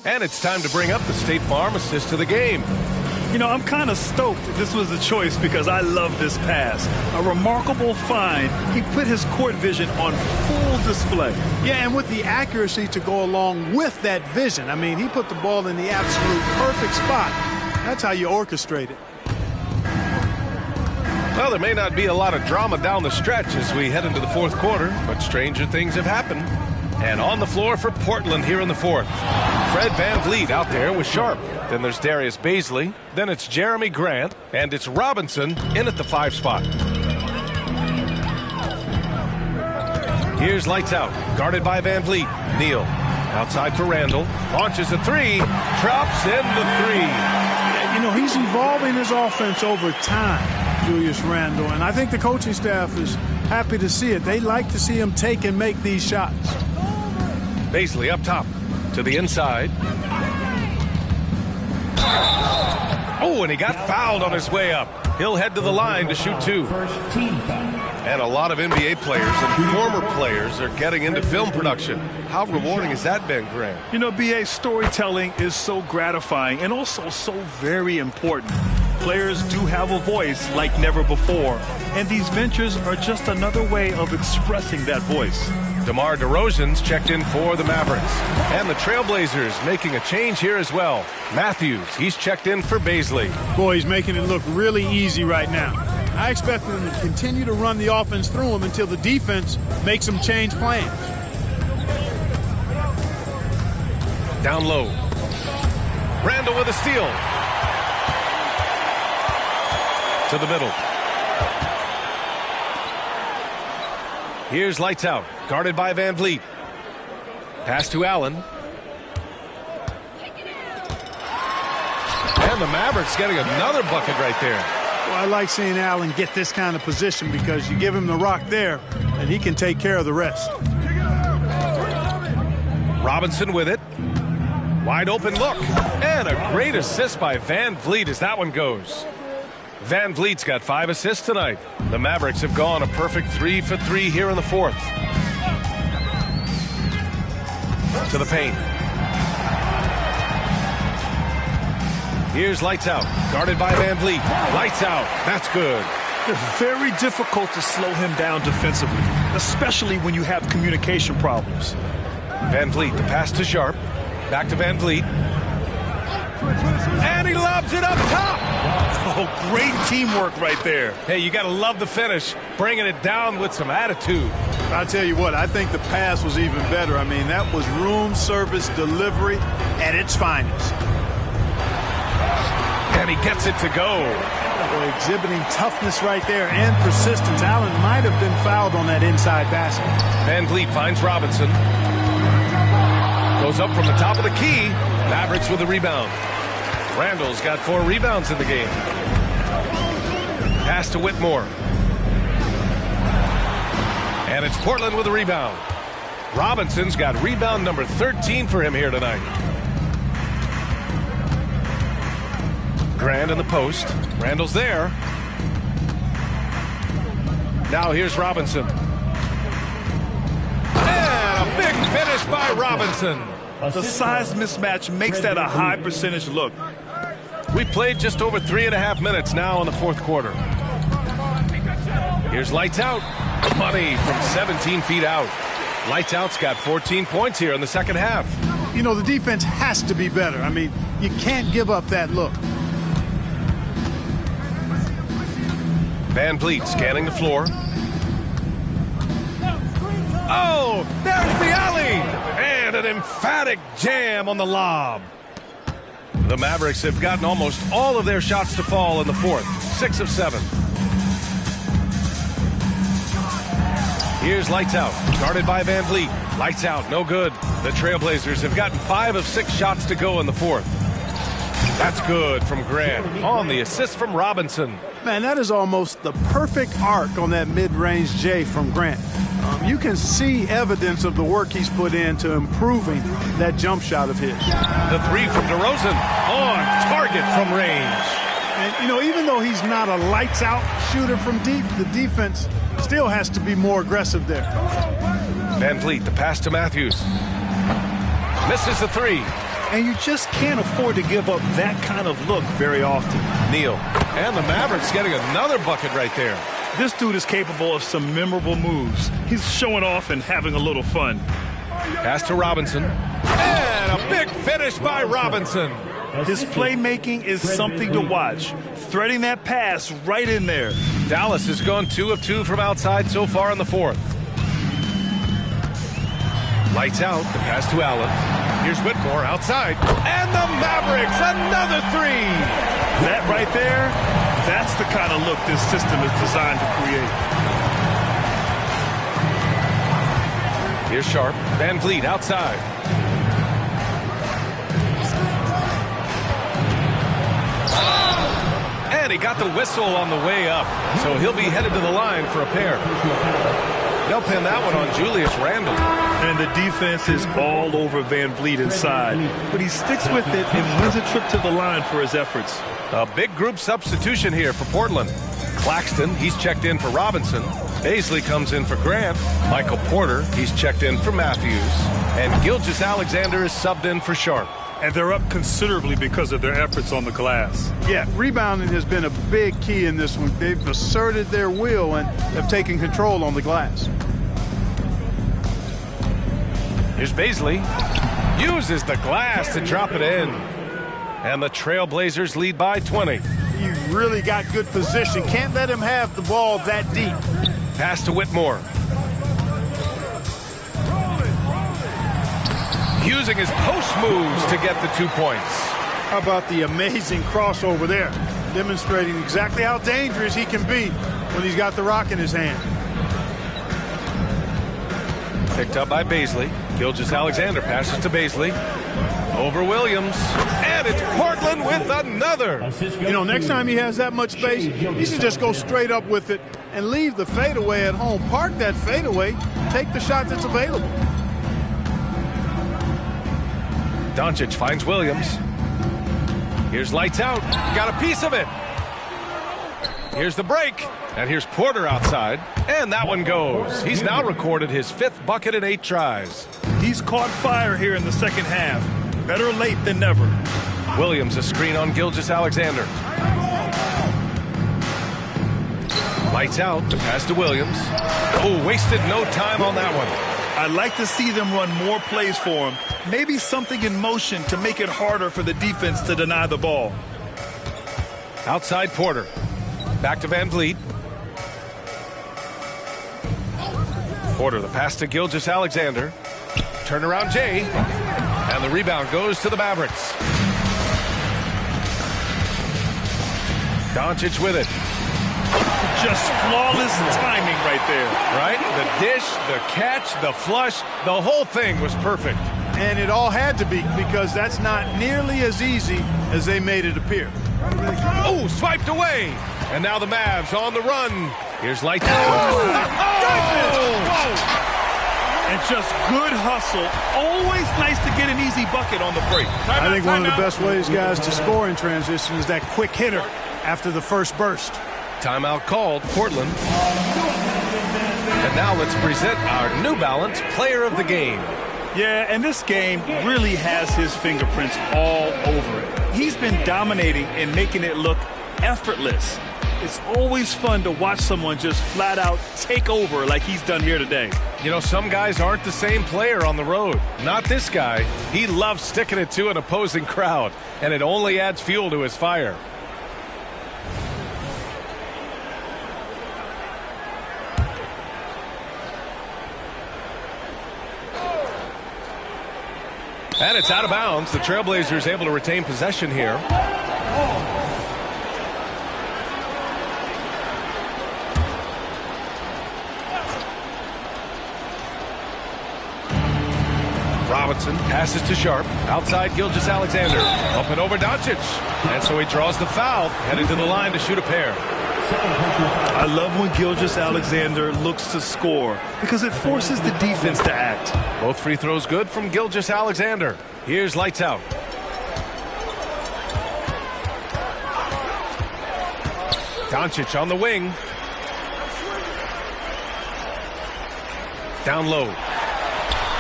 And it's time to bring up the State Farm assist to the game. You know, I'm kind of stoked this was a choice because I love this pass. A remarkable find. He put his court vision on full display. Yeah, and with the accuracy to go along with that vision. I mean, he put the ball in the absolute perfect spot. That's how you orchestrate it. Well, there may not be a lot of drama down the stretch as we head into the fourth quarter, but stranger things have happened. And on the floor for Portland here in the fourth. Fred Van Vliet out there with Sharp. Then there's Darius Baisley. Then it's Jeremy Grant. And it's Robinson in at the 5 spot. Here's lights out. Guarded by Van Vliet. Neal. Outside for Randall. Launches a 3. Drops in the 3. You know, he's evolving his offense over time, Julius Randall. And I think the coaching staff is happy to see it. They like to see him take and make these shots. Baisley up top to the inside. Oh, and he got fouled on his way up. He'll head to the line to shoot 2. And a lot of NBA players and former players are getting into film production. How rewarding has that been, Grant? You know, BA, storytelling is so gratifying and also so very important. Players do have a voice like never before, and these ventures are just another way of expressing that voice. DeMar DeRozan's checked in for the Mavericks. And the Trailblazers making a change here as well. Matthews, he's checked in for Baisley. Boy, he's making it look really easy right now. I expect them to continue to run the offense through him until the defense makes them change plans. Down low. Randall with a steal. To the middle. Here's lights out. Guarded by Van Vliet. Pass to Allen. And the Mavericks getting another bucket right there. Well, I like seeing Allen get this kind of position because you give him the rock there, and he can take care of the rest. Robinson with it. Wide open look. And a great assist by Van Vliet as that one goes. Van Vliet's got 5 assists tonight. The Mavericks have gone a perfect 3 for 3 here in the fourth. To the paint. Here's lights out. Guarded by Van Vliet. Lights out. That's good. It's very difficult to slow him down defensively, especially when you have communication problems. Van Vliet, the pass to Sharp. Back to Van Vliet. And he lobs it up top. Oh, great teamwork right there. Hey, you got to love the finish. Bringing it down with some attitude. I'll tell you what, I think the pass was even better. I mean, that was room service delivery at its finest. And he gets it to go. Well, exhibiting toughness right there and persistence. Allen might have been fouled on that inside basket. Van Vliet finds Robinson. Goes up from the top of the key. Mavericks with the rebound. Randall's got 4 rebounds in the game. Pass to Whitmore. And it's Portland with a rebound. Robinson's got rebound number 13 for him here tonight. Grant in the post. Randall's there. Now here's Robinson. And a big finish by Robinson. The size mismatch makes that a high percentage look. We played just over 3.5 minutes now in the fourth quarter. Here's Lights Out. Money from 17 feet out. Lights Out's got 14 points here in the second half. You know, the defense has to be better. I mean, you can't give up that look. Van Vliet scanning the floor. Oh, there's the alley! And an emphatic jam on the lob. The Mavericks have gotten almost all of their shots to fall in the fourth. 6 of 7. Here's Lights Out, guarded by Van Vliet. Lights Out, no good. The Trailblazers have gotten 5 of 6 shots to go in the fourth. That's good from Grant on the assist from Robinson. Man, that is almost the perfect arc on that mid-range J from Grant. You can see evidence of the work he's put into improving that jump shot of his. The 3 from DeRozan on target from range. And, you know, even though he's not a lights-out shooter from deep, the defense still has to be more aggressive there. Van Vliet, the pass to Matthews. Misses the 3. And you just can't afford to give up that kind of look very often. Neal. And the Mavericks getting another bucket right there. This dude is capable of some memorable moves. He's showing off and having a little fun. Pass to Robinson. And a big finish by Robinson. His playmaking is something to watch. Threading that pass right in there. Dallas has gone 2 of 2 from outside so far in the fourth. Lights Out, the pass to Allen. Here's Whitmore outside. And the Mavericks, another 3. That right there, that's the kind of look this system is designed to create. Here's Sharp. Van Vliet outside. And he got the whistle on the way up, so he'll be headed to the line for a pair. They'll pin that one on Julius Randle. And the defense is all over Van Vliet inside, but he sticks with it and wins a trip to the line for his efforts. A big group substitution here for Portland. Claxton, he's checked in for Robinson. Baisley comes in for Grant. Michael Porter, he's checked in for Matthews. And Gilgeous-Alexander is subbed in for Sharp. And they're up considerably because of their efforts on the glass. Yeah, rebounding has been a big key in this one. They've asserted their will and have taken control on the glass. Here's Baisley. Uses the glass to drop it in. And the Trailblazers lead by 20. You really got good position. Can't let him have the ball that deep. Pass to Whitmore. Using his post moves to get the 2 points. How about the amazing crossover there? Demonstrating exactly how dangerous he can be when he's got the rock in his hand. Picked up by Baisley. Gilgeous-Alexander passes to Baisley. Over Williams. And it's Portland with another. You know, next time he has that much space, he should just go straight up with it and leave the fadeaway at home. Park that fadeaway. Take the shot that's available. Doncic finds Williams. Here's Lights Out. Got a piece of it. Here's the break. And here's Porter outside. And that one goes. He's now recorded his 5th bucket in 8 tries. He's caught fire here in the second half. Better late than never. Williams a screen on Gilgeous-Alexander. Lights Out. The pass to Williams. Oh, wasted no time on that one. I'd like to see them run more plays for him. Maybe something in motion to make it harder for the defense to deny the ball. Outside Porter. Back to Van Vliet. Porter, the pass to Gilgeous-Alexander. Turnaround Jay. And the rebound goes to the Mavericks. Doncic with it. Just flawless timing right there. Right? The dish, the catch, the flush, the whole thing was perfect. And it all had to be, because that's not nearly as easy as they made it appear. Oh, swiped away. And now the Mavs on the run. Here's Light. And just good hustle. Always nice to get an easy bucket on the break. I think one of the best ways, guys, to score in transition is that quick hitter after the first burst. Timeout called, Portland. And now let's present our New Balance Player of the Game. Yeah, and this game really has his fingerprints all over it. He's been dominating and making it look effortless. It's always fun to watch someone just flat out take over like he's done here today. You know, some guys aren't the same player on the road. Not this guy. He loves sticking it to an opposing crowd, and it only adds fuel to his fire. And it's out of bounds. The Trailblazers able to retain possession here. Robinson passes to Sharp. Outside Gilgeous-Alexander. Up and over Doncic. And so he draws the foul. Headed to the line to shoot a pair. I love when Gilgeous-Alexander looks to score because it forces the defense to act. Both free throws good from Gilgeous-Alexander. Here's Lights Out. Doncic on the wing. Down low.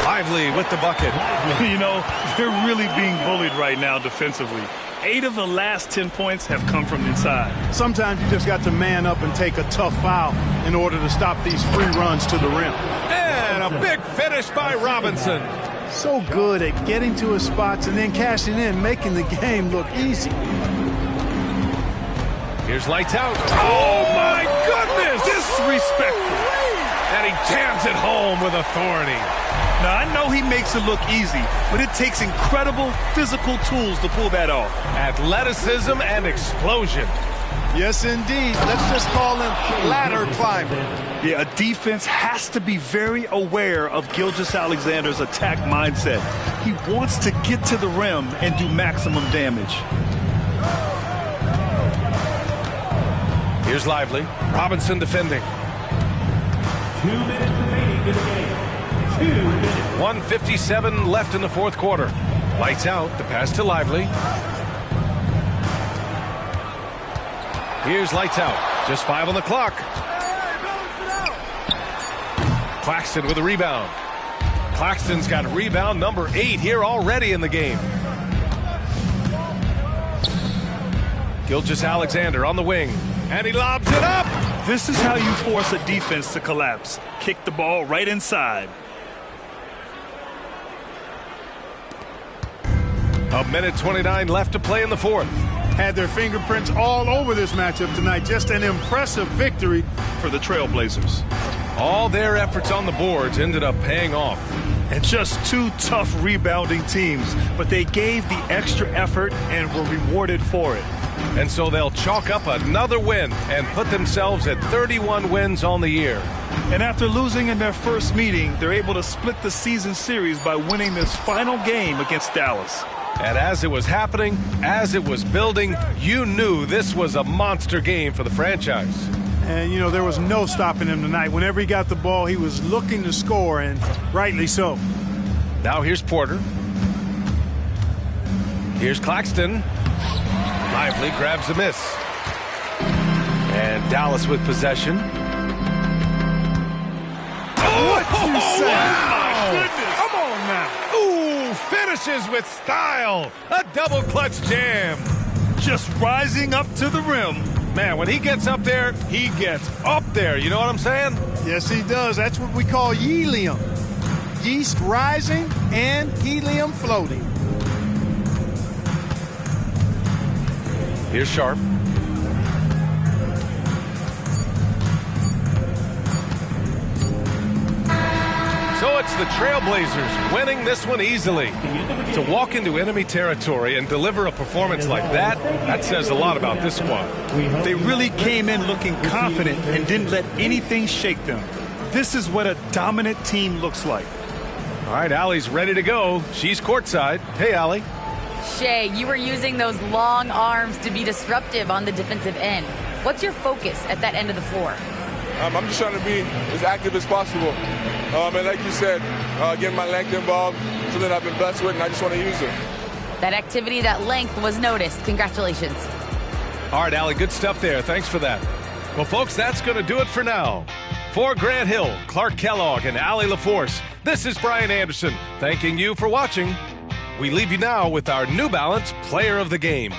Lively with the bucket. You know, they're really being bullied right now defensively. 8 of the last 10 points have come from inside. Sometimes you just got to man up and take a tough foul in order to stop these free runs to the rim. And a big finish by Robinson. So good at getting to his spots and then cashing in, making the game look easy. Here's Lights Out. Oh, my goodness! Disrespectful. And he jams it home with authority. Now, I know he makes it look easy, but it takes incredible physical tools to pull that off. Athleticism and explosion. Yes, indeed. Let's just call him ladder climbing. Yeah, a defense has to be very aware of Gilgeous-Alexander's attack mindset. He wants to get to the rim and do maximum damage. Here's Lively. Robinson defending. 2 minutes remaining in the game. 2 minutes. 1:57 left in the fourth quarter. Lights Out. The pass to Lively. Here's Lights Out. Just 5 on the clock. Claxton with a rebound. Claxton's got rebound number 8 here already in the game. Gilgeous-Alexander on the wing. And he lobs it up. This is how you force a defense to collapse. Kick the ball right inside. A minute 29 left to play in the fourth. Had their fingerprints all over this matchup tonight. Just an impressive victory For the Trailblazers. All their efforts on the boards ended up paying off. And just 2 tough rebounding teams, but they gave the extra effort and were rewarded for it. And so they'll chalk up another win and put themselves at 31 wins on the year. And after losing in their first meeting, they're able to split the season series by winning this final game against Dallas. And as it was happening, as it was building, you knew this was a monster game for the franchise. And, you know, there was no stopping him tonight. Whenever he got the ball, he was looking to score, and rightly so. Now here's Porter. Here's Claxton. Lively grabs a miss. And Dallas with possession. What you say? Wow! Goodness. Come on now. Ooh, finishes with style. A double clutch jam. Just rising up to the rim. Man, when he gets up there, he gets up there. You know what I'm saying? Yes, he does. That's what we call helium. Yeast rising and helium floating. Here's Sharp. So it's the Trailblazers winning this one easily. To walk into enemy territory and deliver a performance like that, that says a lot about this squad. They really came in looking confident and didn't let anything shake them. This is what a dominant team looks like. All right, Allie's ready to go. She's courtside. Hey, Allie. Shea, you were using those long arms to be disruptive on the defensive end. What's your focus at that end of the floor? I'm just trying to be as active as possible. And like you said, getting my length involved, something I've been blessed with, and I just want to use it. That activity, that length was noticed. Congratulations. All right, Allie, good stuff there. Thanks for that. Well, folks, that's going to do it for now. For Grant Hill, Clark Kellogg, and Allie LaForce, this is Brian Anderson, thanking you for watching. We leave you now with our New Balance Player of the Game.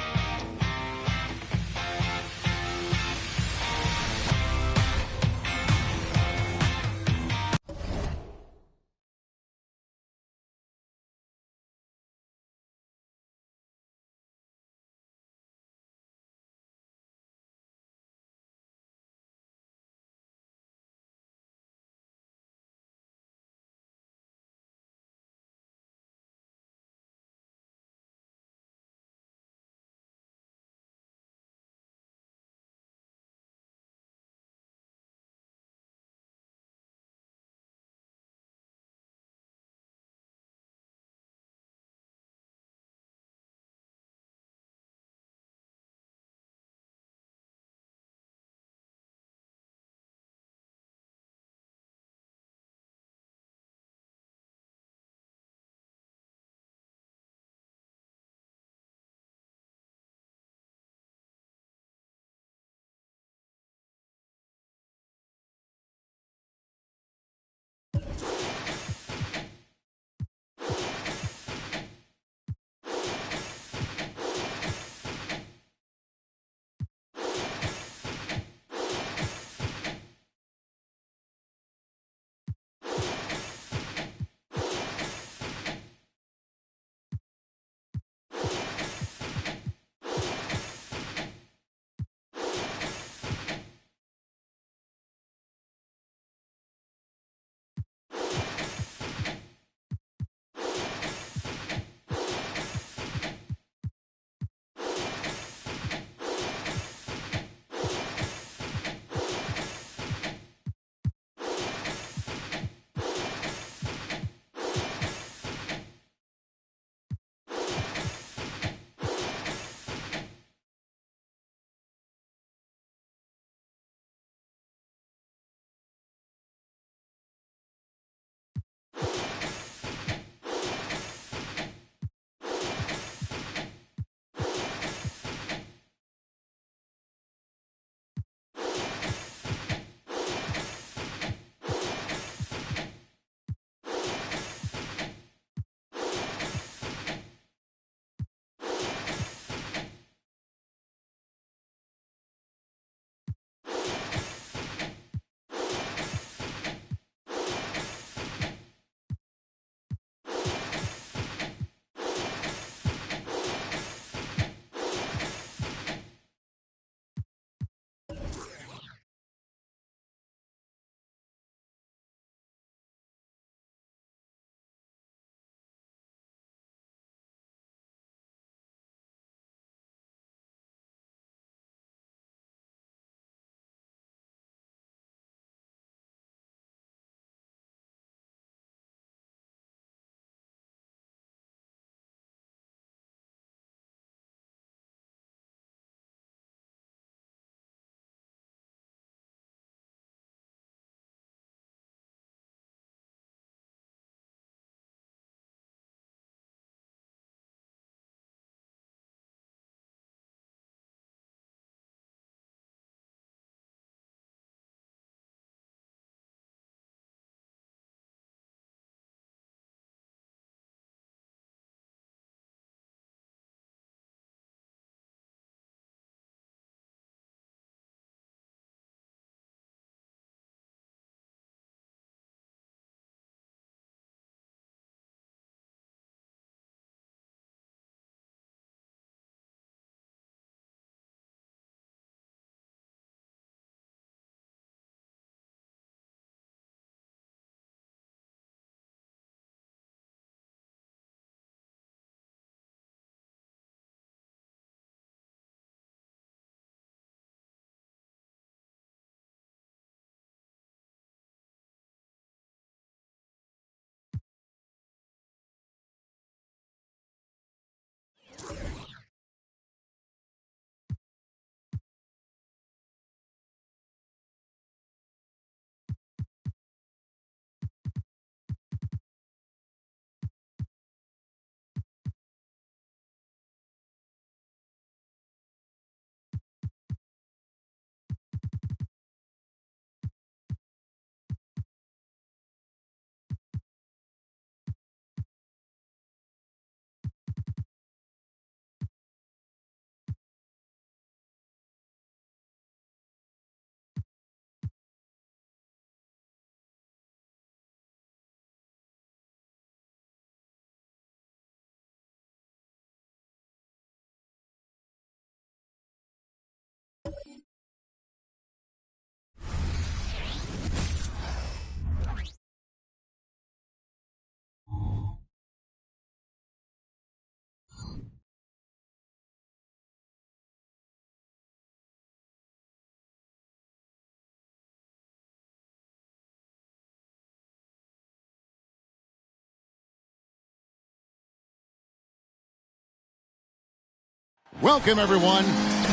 Welcome, everyone.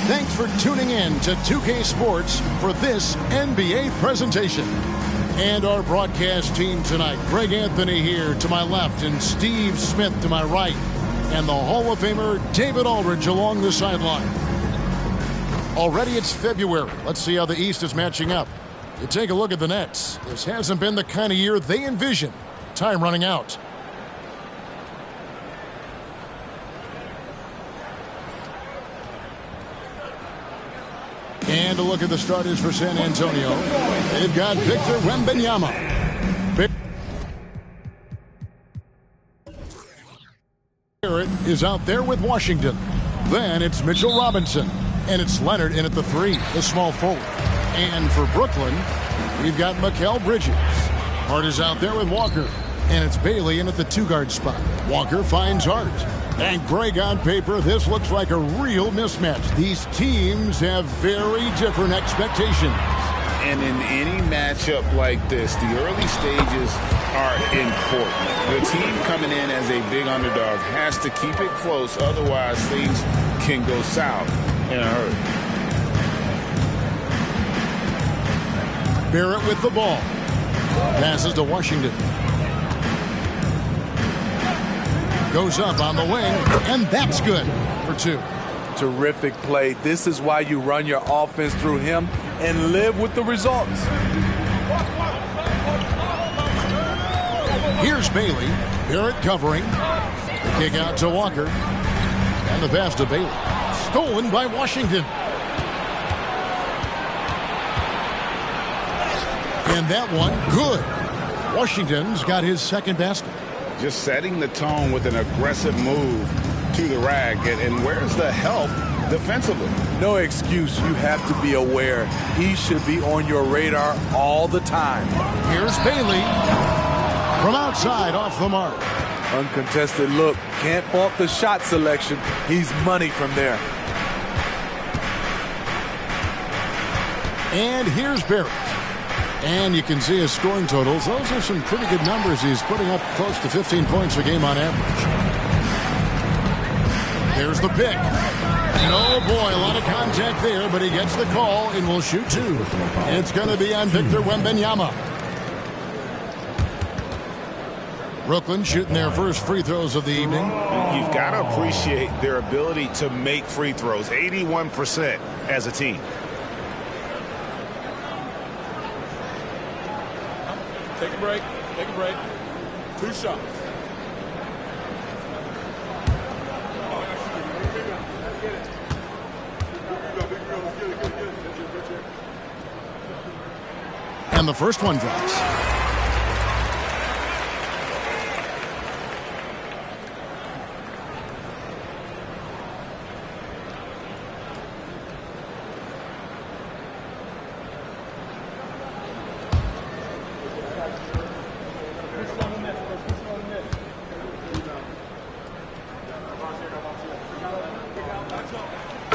Thanks for tuning in to 2K Sports for this NBA presentation. And our broadcast team tonight, Greg Anthony here to my left and Steve Smith to my right. And the Hall of Famer David Aldridge along the sideline. Already it's February. Let's see how the East is matching up. You take a look at the Nets. This hasn't been the kind of year they envisioned. Time running out. And a look at the starters for San Antonio. They've got Victor Wembanyama. Barrett is out there with Washington. Then it's Mitchell Robinson. And it's Leonard in at the 3, the small forward. And for Brooklyn, we've got Mikal Bridges. Hart is out there with Walker. And it's Bailey in at the 2-guard spot. Walker finds Hart. And Greg, on paper, this looks like a real mismatch. These teams have very different expectations. And in any matchup like this, the early stages are important. The team coming in as a big underdog has to keep it close, otherwise things can go south in a hurry. Barrett with the ball. Passes to Washington. Goes up on the wing, and that's good for 2. Terrific play. This is why you run your offense through him and live with the results. Here's Bailey. Barrett covering. The kick out to Walker. And the pass to Bailey. Stolen by Washington. And that one, good. Washington's got his second basket. Just setting the tone with an aggressive move to the rack. And where's the help defensively? No excuse. You have to be aware. He should be on your radar all the time. Here's Bailey. From outside, off the mark. Uncontested look. Can't fault the shot selection. He's money from there. And here's Barrett. And you can see his scoring totals. Those are some pretty good numbers. He's putting up close to 15 points a game on average. There's the pick. And oh boy, a lot of contact there, but he gets the call and will shoot 2. It's going to be on Victor Wembanyama. Brooklyn shooting their first free throws of the evening. You've got to appreciate their ability to make free throws. 81% as a team. Take a break. Take a break. 2 shots. And the first one drops.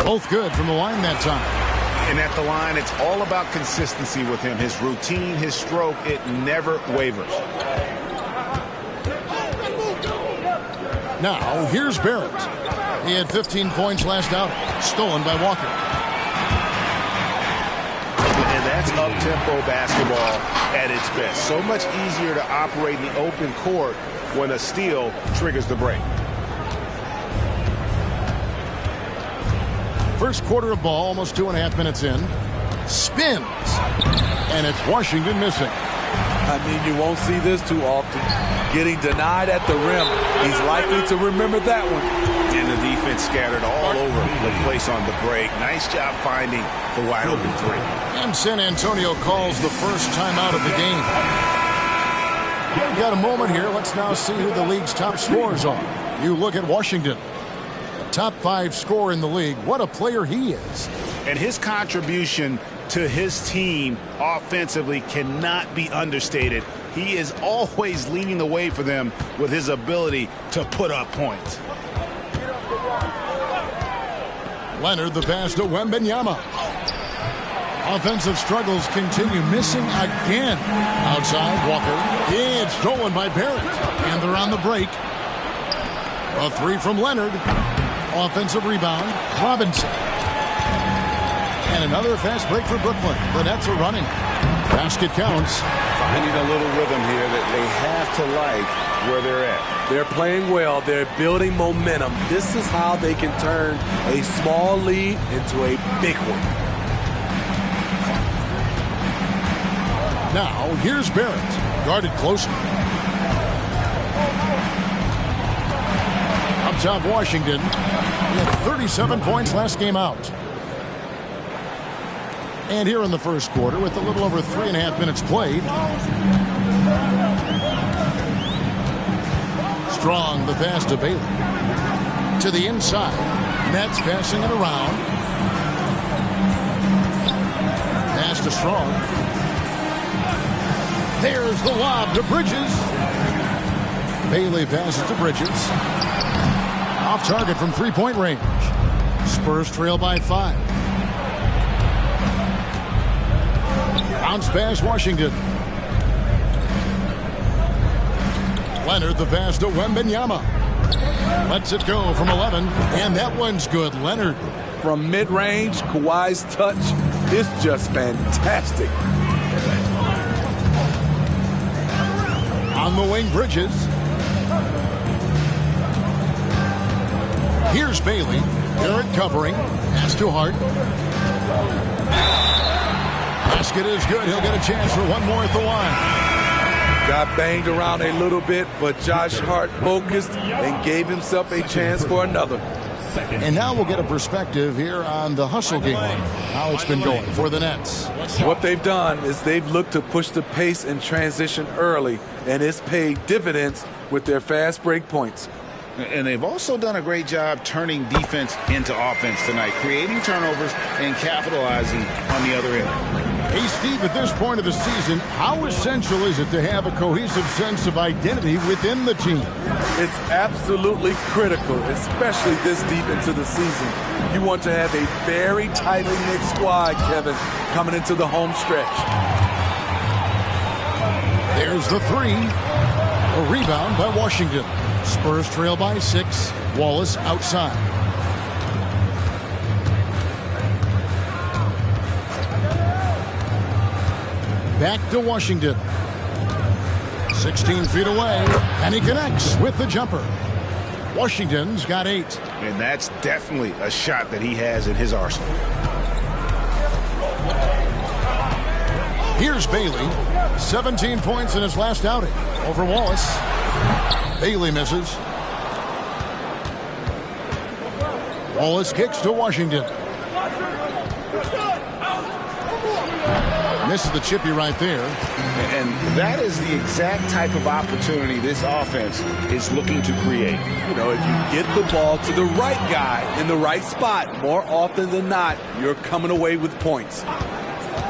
Both good from the line that time. And at the line, it's all about consistency with him. His routine, his stroke, it never wavers. Now, here's Barrett. He had 15 points last outing. Stolen by Walker. And that's up-tempo basketball at its best. So much easier to operate in the open court when a steal triggers the break. First quarter of ball, almost 2.5 minutes in. Spins. And it's Washington missing. I mean, you won't see this too often. Getting denied at the rim. He's likely to remember that one. And the defense scattered all over the place on the break. Nice job finding the wide open 3. And San Antonio calls the first timeout of the game. We've got a moment here. Let's now see who the league's top scorers are. You look at Washington. Top 5 scorer in the league. What a player he is. And his contribution to his team offensively cannot be understated. He is always leading the way for them with his ability to put up points. Leonard, the pass to Wembanyama. Offensive struggles continue, missing again. Outside, Walker. It's stolen by Barrett. And they're on the break. A 3 from Leonard. Offensive rebound, Robinson. And another fast break for Brooklyn. The Nets are running. Basket counts. Finding a little rhythm here that they have to like where they're at. They're playing well. They're building momentum. This is how they can turn a small lead into a big one. Now, here's Barrett. Guarded closely. Up top, Washington. He had 37 points last game out. And here in the first quarter, with a little over 3.5 minutes played. Strong, the pass to Bailey. To the inside. Nets passing it around. Pass to Strong. There's the lob to Bridges. Bailey passes to Bridges. Off target from three-point range. Spurs trail by 5. Bounce pass, Washington. Leonard, the pass to Wembanyama. Lets it go from 11, and that one's good. Leonard. From mid-range, Kawhi's touch is just fantastic. On the wing, Bridges. Here's Bailey. Barrett covering. Pass to Hart. Basket is good. He'll get a chance for one more at the line. Got banged around a little bit, but Josh Hart focused and gave himself a chance for another. And now we'll get a perspective here on the hustle game, how it's been going for the Nets. What they've done is they've looked to push the pace and transition early, and it's paid dividends with their fast break points. And they've also done a great job turning defense into offense tonight, creating turnovers and capitalizing on the other end. Hey, Steve, at this point of the season, how essential is it to have a cohesive sense of identity within the team? It's absolutely critical, especially this deep into the season. You want to have a very tightly knit squad, Kevin, coming into the home stretch. There's the three. A rebound by Washington. Spurs trail by 6. Wallace outside. Back to Washington. 16 feet away, and he connects with the jumper. Washington's got 8. And that's definitely a shot that he has in his arsenal. Here's Bailey. 17 points in his last outing over Wallace. Bailey misses. Wallace kicks to Washington. Misses the chippy right there. And that is the exact type of opportunity this offense is looking to create. You know, if you get the ball to the right guy in the right spot, more often than not, you're coming away with points.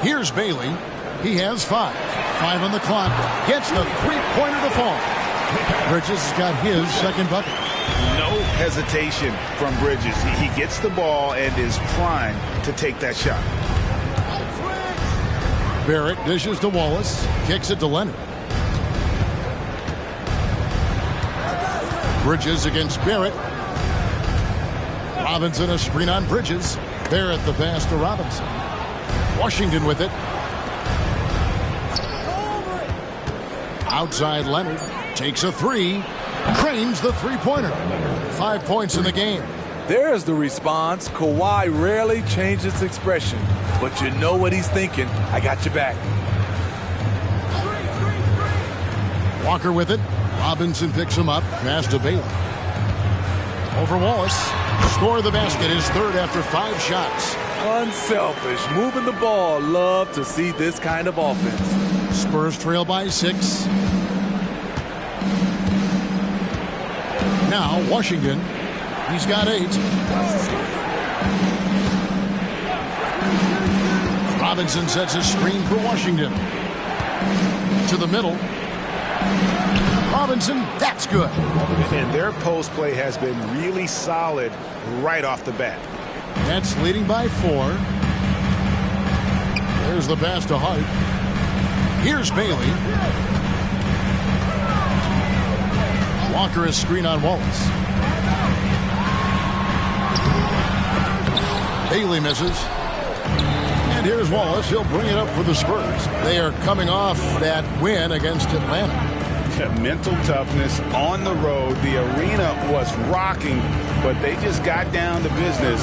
Here's Bailey. He has 5. 5 on the clock. Gets the three-pointer to fall. Bridges has got his second bucket. No hesitation from Bridges. He gets the ball and is primed to take that shot. Barrett dishes to Wallace. Kicks it to Leonard. Bridges against Barrett. Robinson a screen on Bridges. Barrett the pass to Robinson. Washington with it. Outside Leonard. Takes a 3. Cranes the three-pointer. 5 points in the game. There's the response. Kawhi rarely changes expression, but you know what he's thinking. I got your back. Walker with it. Robinson picks him up. Pass to Bailey. Over Wallace. Score the basket. His third after 5 shots. Unselfish. Moving the ball. Love to see this kind of offense. Spurs trail by 6. Now Washington. He's got 8. Robinson sets a screen for Washington. To the middle. Robinson, that's good. And their post play has been really solid right off the bat. Nets leading by 4. There's the pass to Hart. Here's Bailey. Walker is screen on Wallace. Bailey misses. And here's Wallace. He'll bring it up for the Spurs. They are coming off that win against Atlanta. Mental toughness on the road. The arena was rocking, but they just got down to business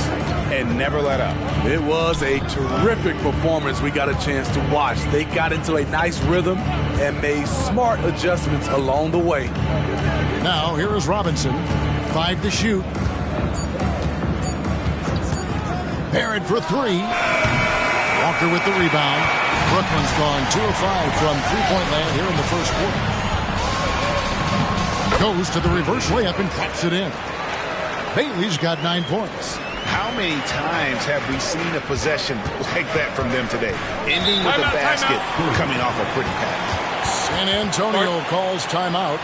and never let up. It was a terrific performance we got a chance to watch. They got into a nice rhythm and made smart adjustments along the way. Now here is Robinson. 5 to shoot. Barrett for 3. Walker with the rebound. Brooklyn's gone 2 of 5 from three-point land here in the first quarter. Goes to the reverse layup and pops it in. Bailey's got 9 points. How many times have we seen a possession like that from them today? Ending with a basket, coming off a pretty pass. San Antonio calls timeout.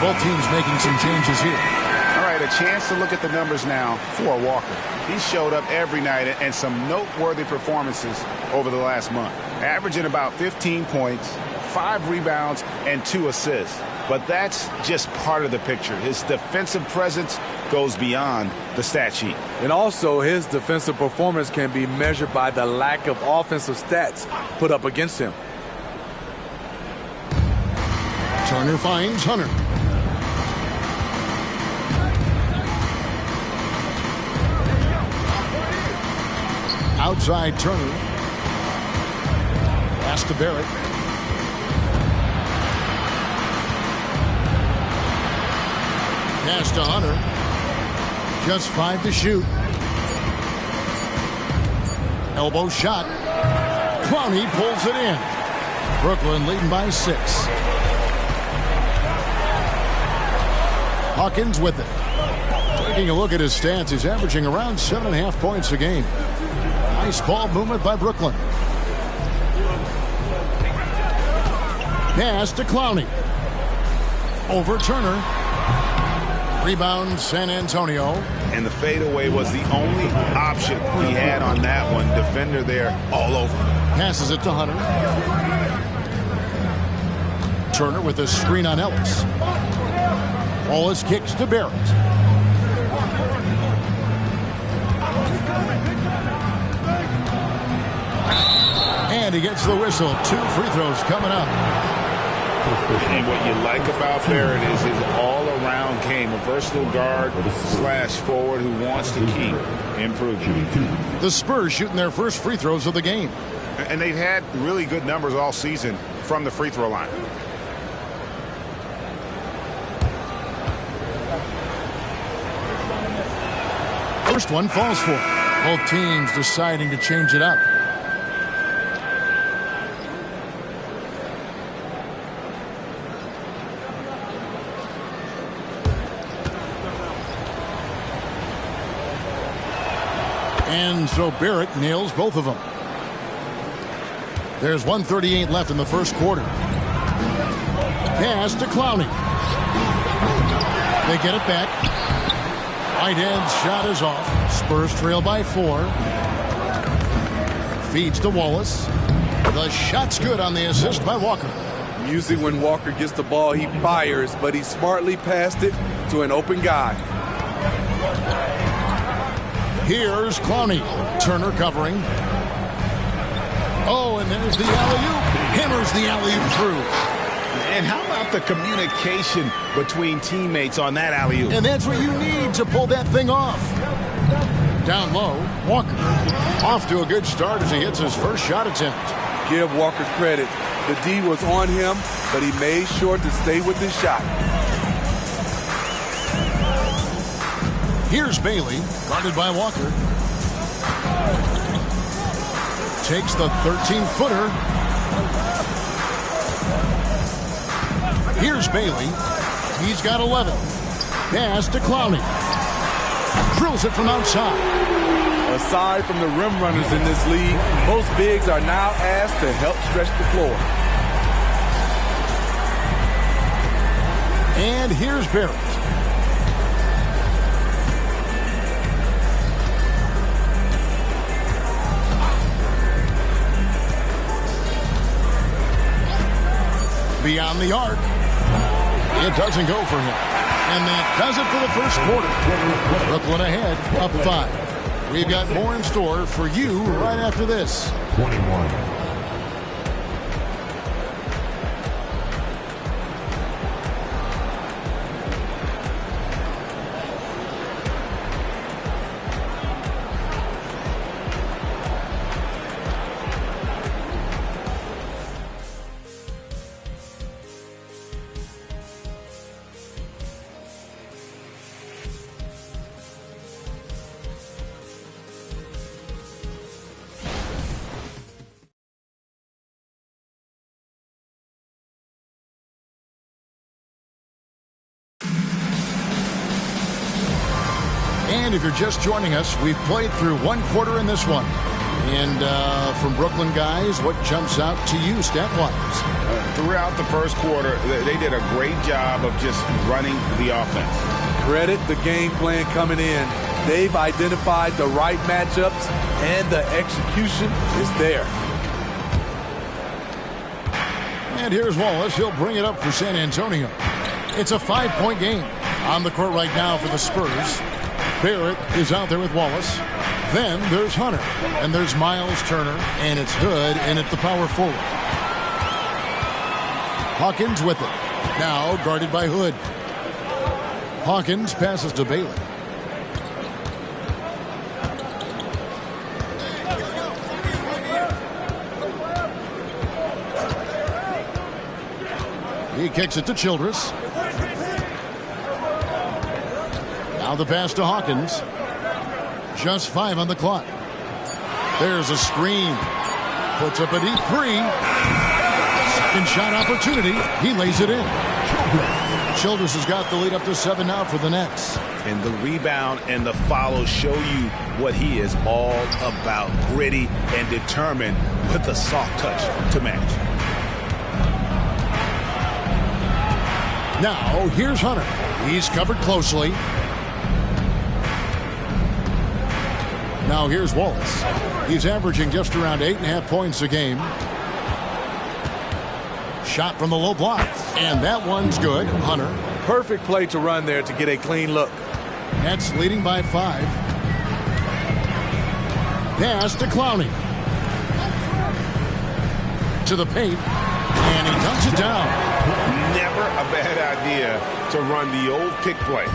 Both teams making some changes here. All right, a chance to look at the numbers now for Walker. He showed up every night and some noteworthy performances over the last month. Averaging about 15 points, 5 rebounds, and 2 assists. But that's just part of the picture. His defensive presence goes beyond the stat sheet. And also, his defensive performance can be measured by the lack of offensive stats put up against him. Turner finds Hunter. Outside Turner. Pass to Barrett. Pass to Hunter. Just 5 to shoot. Elbow shot. Clowney pulls it in. Brooklyn leading by 6. Hawkins with it. Taking a look at his stats, he's averaging around 7.5 points a game. Nice ball movement by Brooklyn. Pass to Clowney. Over Turner. Rebound San Antonio. And the fadeaway was the only option he had on that one. Defender there all over. Passes it to Hunter. Turner with a screen on Ellis. Wallace kicks to Barrett. And he gets the whistle. 2 free throws coming up. And what you like about Barrett is his all-around game. A versatile guard / forward who wants to keep improving. The Spurs shooting their first free throws of the game. And they've had really good numbers all season from the free throw line. First one falls for. Both teams deciding to change it up. And so Barrett nails both of them. There's 1:38 left in the first quarter. Pass to Clowney. They get it back. Right-hand shot is off. Spurs trail by 4. Feeds to Wallace. The shot's good on the assist by Walker. Usually when Walker gets the ball, he fires, but he smartly passed it to an open guy. Here's Clowney. Turner covering. Oh, and there's the alley-oop. Hammers the alley-oop through. And how about the communication between teammates on that alley-oop? And that's what you need to pull that thing off. Down low, Walker. Off to a good start as he hits his first shot attempt. Give Walker credit. The D was on him, but he made sure to stay with his shot. Here's Bailey, guarded by Walker. Takes the 13-footer. Here's Bailey. He's got 11. Pass to Clowney. Drills it from outside. Aside from the rim runners in this league, most bigs are now asked to help stretch the floor. And here's Barrett. Beyond the arc. It doesn't go for him. And that does it for the first quarter. Brooklyn ahead, up 5. We've got more in store for you right after this. 21. And if you're just joining us, we've played through one quarter in this one. And from Brooklyn guys, what jumps out to you stat-wise? Throughout the first quarter, they did a great job of just running the offense. Credit the game plan coming in. They've identified the right matchups, and the execution is there. And here's Wallace. He'll bring it up for San Antonio. It's a 5-point game. On the court right now for the Spurs. Barrett is out there with Wallace. Then there's Hunter. And there's Miles Turner. And it's Hood in at the power forward. Hawkins with it. Now guarded by Hood. Hawkins passes to Bailey. He kicks it to Childress. Now the pass to Hawkins. Just 5 on the clock. There's a screen. Puts up a deep 3. Second shot opportunity. He lays it in. Childress has got the lead up to 7 now for the Nets. And the rebound and the follow show you what he is all about. Gritty and determined with a soft touch to match. Now here's Hunter. He's covered closely. Now here's Wallace. He's averaging just around 8.5 points a game. Shot from the low block. And that one's good. Hunter. Perfect play to run there to get a clean look. Nets leading by 5. Pass to Clowney. To the paint. And he dumps it down. Never a bad idea to run the old pick play.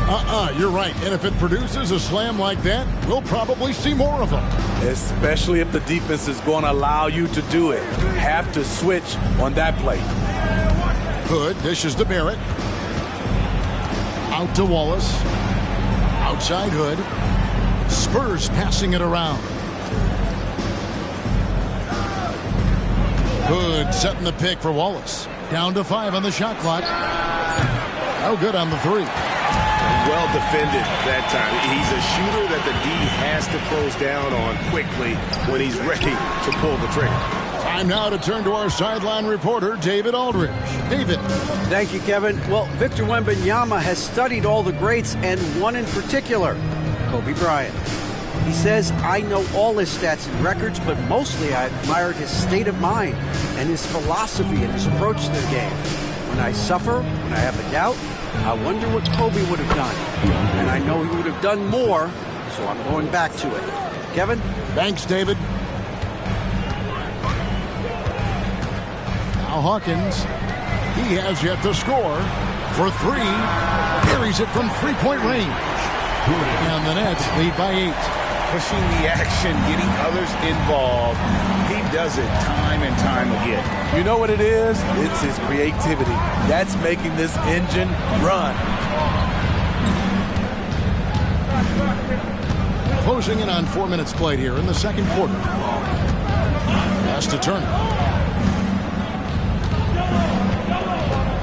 You're right. And if it produces a slam like that, we'll probably see more of them. Especially if the defense is going to allow you to do it. Have to switch on that play. Hood dishes to Barrett. Out to Wallace. Outside Hood. Spurs passing it around. Hood setting the pick for Wallace. Down to 5 on the shot clock. No good on the 3. Well defended that time. He's a shooter that the D has to close down on quickly when he's ready to pull the trigger. Time now to turn to our sideline reporter, David Aldridge. David. Thank you, Kevin. Well, Victor Wembanyama has studied all the greats and one in particular, Kobe Bryant. He says, I know all his stats and records, but mostly I admired his state of mind and his philosophy and his approach to the game. When I suffer, when I have a doubt, I wonder what Kobe would have done. And I know he would have done more, so I'm going back to it. Kevin? Thanks, David. Now Hawkins, he has yet to score for three. Carries it from three-point range. And the Nets lead by 8. Pushing the action, getting others involved. He does it time and time again. You know what it is? It's his creativity. That's making this engine run. Closing in on 4 minutes played here in the second quarter. Pass to Turner.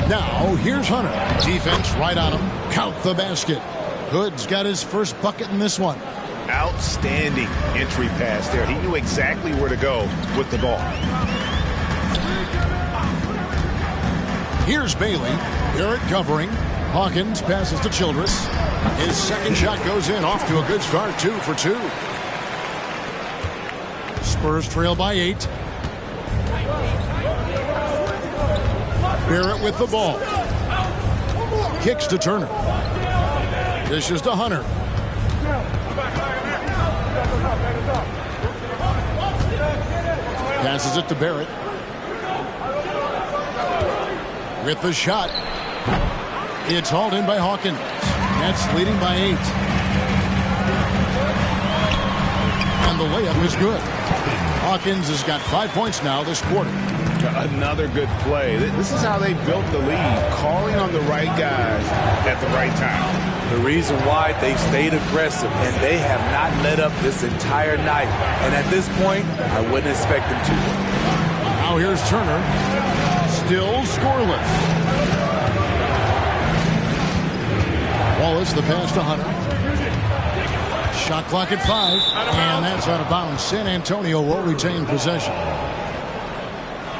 Now, here's Hunter. Defense right on him. Count the basket. Hood's got his first bucket in this one. Outstanding entry pass there. He knew exactly where to go with the ball. Here's Bailey. Barrett covering. Hawkins passes to Childress. His second shot goes in. Off to a good start. 2 for 2. Spurs trail by 8. Barrett with the ball. Kicks to Turner. Dishes to Hunter. Passes it to Barrett. With the shot. It's hauled in by Hawkins. Nets leading by 8. And the layup is good. Hawkins has got 5 points now this quarter. Another good play. This is how they built the lead. Calling on the right guys at the right time. The reason why they stayed aggressive, and they have not let up this entire night. And at this point, I wouldn't expect them to. Now here's Turner. Still scoreless. Wallace, the pass to Hunter. Shot clock at 5. And that's out of bounds. San Antonio will retain possession.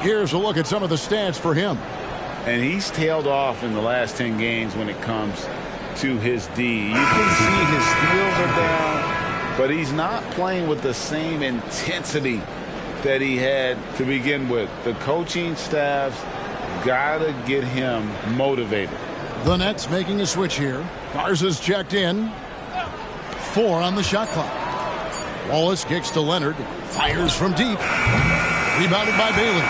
Here's a look at some of the stats for him. And he's tailed off in the last 10 games when it comes to his D. You can see his steals are down, but he's not playing with the same intensity that he had to begin with. The coaching staff's got to get him motivated. The Nets making a switch here. Garza's checked in. 4 on the shot clock. Wallace kicks to Leonard. Fires from deep. Rebounded by Bailey.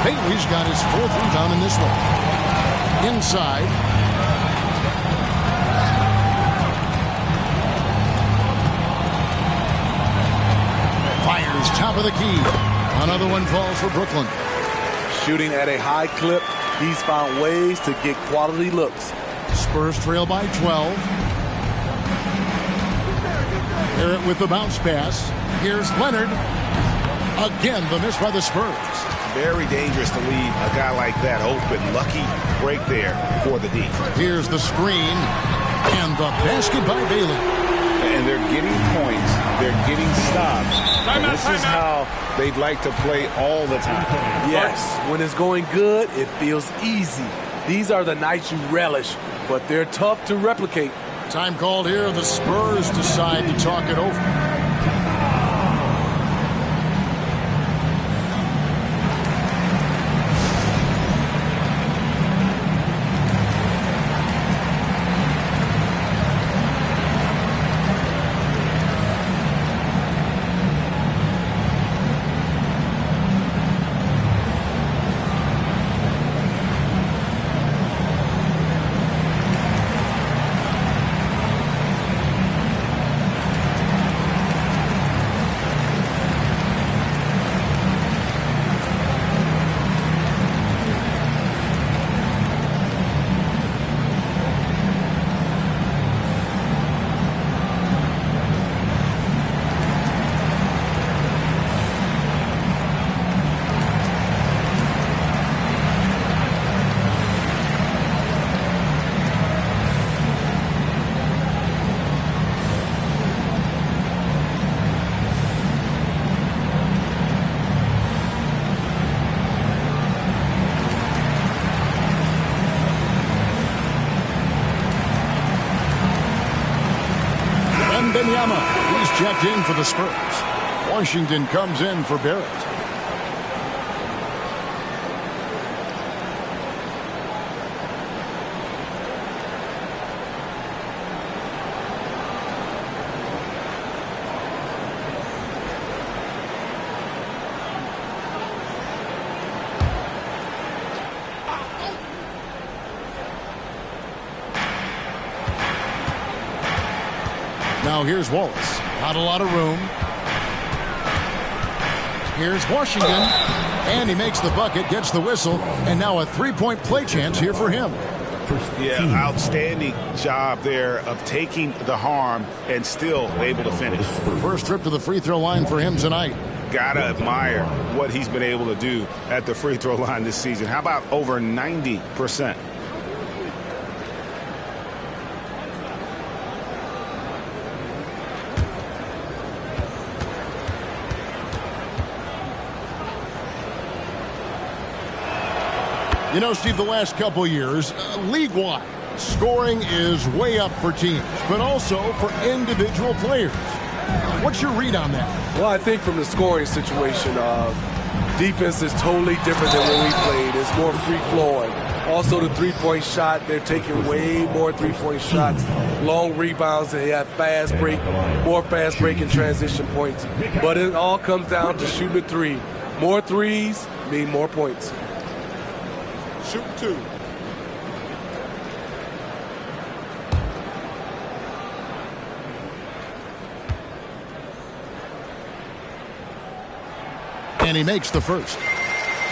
Bailey's got his 4th rebound in this one. Inside. Fires top of the key. Another one falls for Brooklyn. Shooting at a high clip, he's found ways to get quality looks. Spurs trail by 12. Barrett with the bounce pass. Here's Leonard. Again, the miss by the Spurs. Very dangerous to leave a guy like that open. Lucky break there for the D. Here's the screen. And the basket by Bailey. And they're getting points. They're getting stops. And this is how they'd like to play all the time. Yes, when it's going good, it feels easy. These are the nights you relish, but they're tough to replicate. Time called here. The Spurs decide to talk it over. checked in for the Spurs. Washington comes in for Barrett. Now here's Wallace. Not a lot of room. Here's Washington. And he makes the bucket, gets the whistle, and now a three-point play chance here for him. Yeah, outstanding job there of taking the harm and still able to finish. First trip to the free throw line for him tonight. Gotta admire what he's been able to do at the free throw line this season. How about over 90%? You know, Steve, the last couple years, league-wide, scoring is way up for teams, but also for individual players. What's your read on that? Well, I think from the scoring situation, defense is totally different than when we played. It's more free-flowing. Also, the three-point shot, they're taking way more three-point shots, long rebounds, and they have fast break, more fast break and transition points. But it all comes down to shooting the three. More threes mean more points. Shoot two. And he makes the first. So,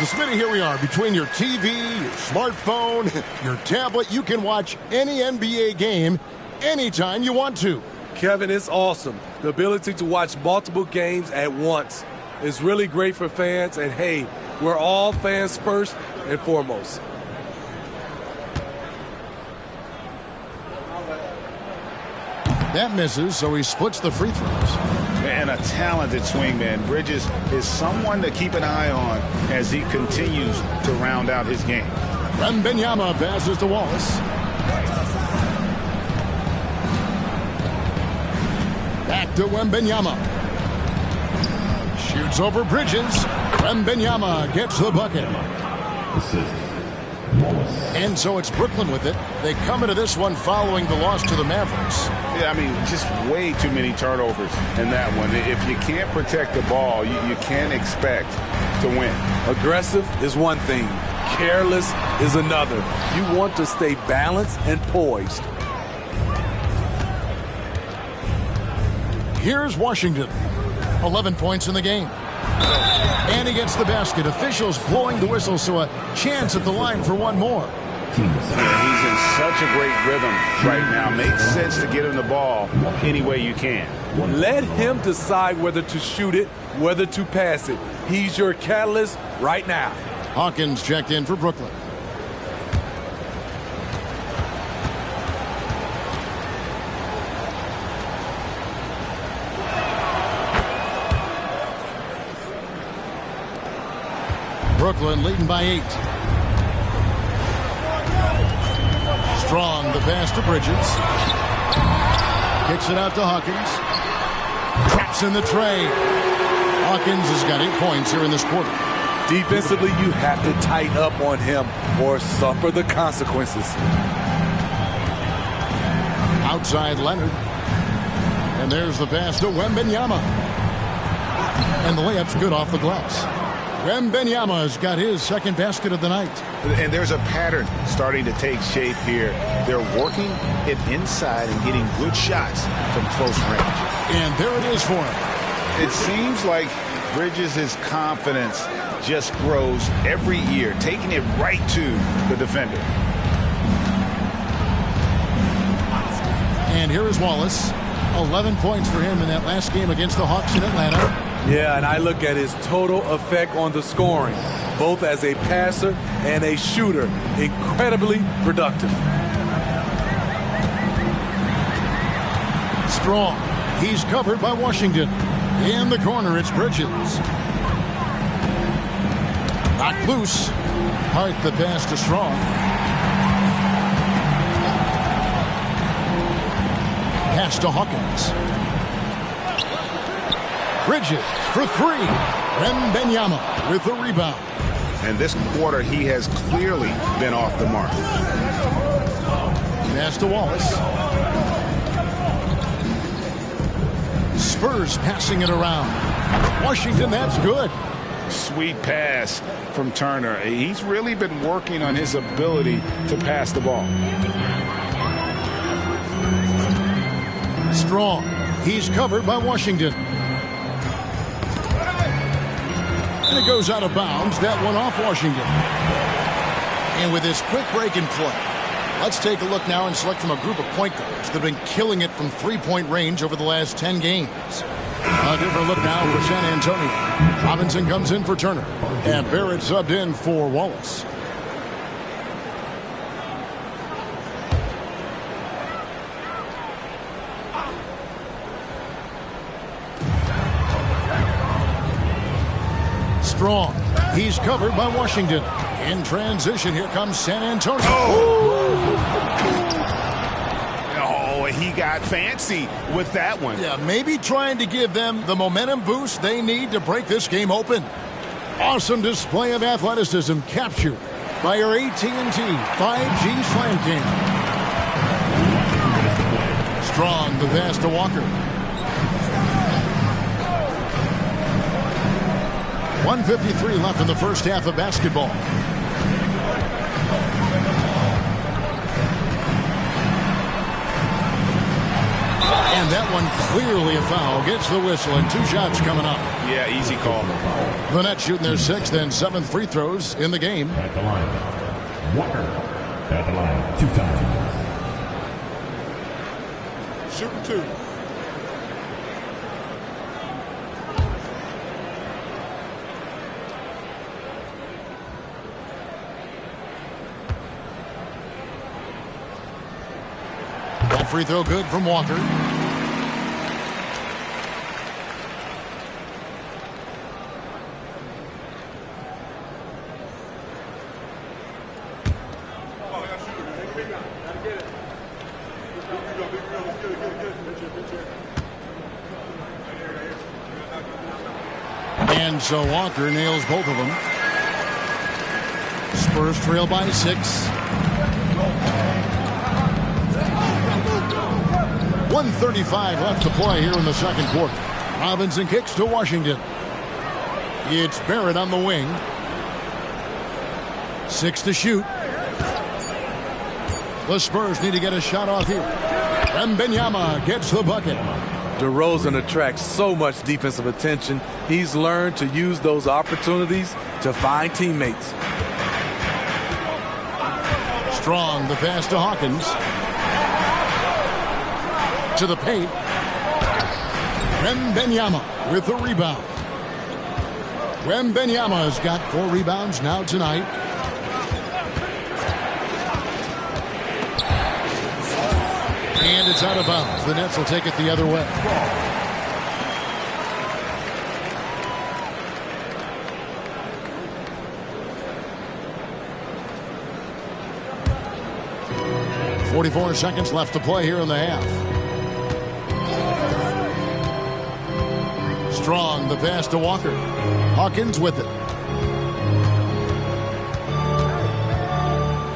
Smitty, here we are. Between your TV, your smartphone, your tablet, you can watch any NBA game anytime you want to. Kevin, it's awesome. The ability to watch multiple games at once is really great for fans. And, hey, we're all fans first and foremost. That misses, so he splits the free throws. And a talented swingman. Bridges is someone to keep an eye on as he continues to round out his game. Wembanyama passes to Wallace. Back to Wembanyama. Shoots over Bridges. Wembanyama gets the bucket. And so it's Brooklyn with it. They come into this one following the loss to the Mavericks. Yeah, I mean, just way too many turnovers in that one. If you can't protect the ball, you can't expect to win. Aggressive is one thing. Careless is another. You want to stay balanced and poised. Here's Washington. 11 points in the game. And he gets the basket. Officials blowing the whistle, so a chance at the line for one more. Yeah, he's in such a great rhythm right now. Makes sense to get him the ball any way you can. Let him decide whether to shoot it, whether to pass it. He's your catalyst right now. Hawkins checked in for Brooklyn. Brooklyn leading by 8. Strong, the pass to Bridges. Kicks it out to Hawkins. Traps in the tray. Hawkins has got 8 points here in this quarter. Defensively, you have to tighten up on him or suffer the consequences. Outside Leonard. And there's the pass to Wembanyama. And the layup's good off the glass. Wembanyama's got his second basket of the night. And there's a pattern starting to take shape here. They're working it inside and getting good shots from close range. And there it is for him. It seems like Bridges' confidence just grows every year, taking it right to the defender. And here is Wallace. 11 points for him in that last game against the Hawks in Atlanta. Yeah, and I look at his total effect on the scoring, both as a passer and a shooter. Incredibly productive. Strong. He's covered by Washington. In the corner, it's Bridges. Knocked loose. Hart the pass to Strong. Pass to Hawkins. Bridges for three. Wembanyama with the rebound. And this quarter, he has clearly been off the mark. Pass to Wallace. Spurs passing it around. Washington, that's good. Sweet pass from Turner. He's really been working on his ability to pass the ball. Strong. He's covered by Washington. And it goes out of bounds. That one off Washington. And with this quick break in play, let's take a look now and select from a group of point guards that have been killing it from three-point range over the last 10 games. A different look now for San Antonio. Robinson comes in for Turner. And Barrett subbed in for Wallace. Strong. He's covered by Washington. In transition, here comes San Antonio. Oh, he got fancy with that one. Yeah, maybe trying to give them the momentum boost they need to break this game open. Awesome display of athleticism captured by our AT&T 5G Slam Cam. Strong, the pass to Walker. 1:53 left in the first half of basketball. And that one clearly a foul. Gets the whistle and 2 shots coming up. Yeah, easy call. The Nets shooting their 6th and 7th free throws in the game. At the line. Walker. At the line. 2 times. Shooting 2. That free throw good from Walker. And so Walker nails both of them. Spurs trail by 6. 1:35 left to play here in the second quarter. Robinson kicks to Washington. It's Barrett on the wing. 6 to shoot. The Spurs need to get a shot off here. Wembanyama gets the bucket. DeRozan attracts so much defensive attention. He's learned to use those opportunities to find teammates. Strong, the pass to Hawkins. To the paint. Wembanyama with the rebound. Wembanyama has got 4 rebounds now tonight. And it's out of bounds. The Nets will take it the other way. .44 seconds left to play here in the half. Strong, the pass to Walker. Hawkins with it.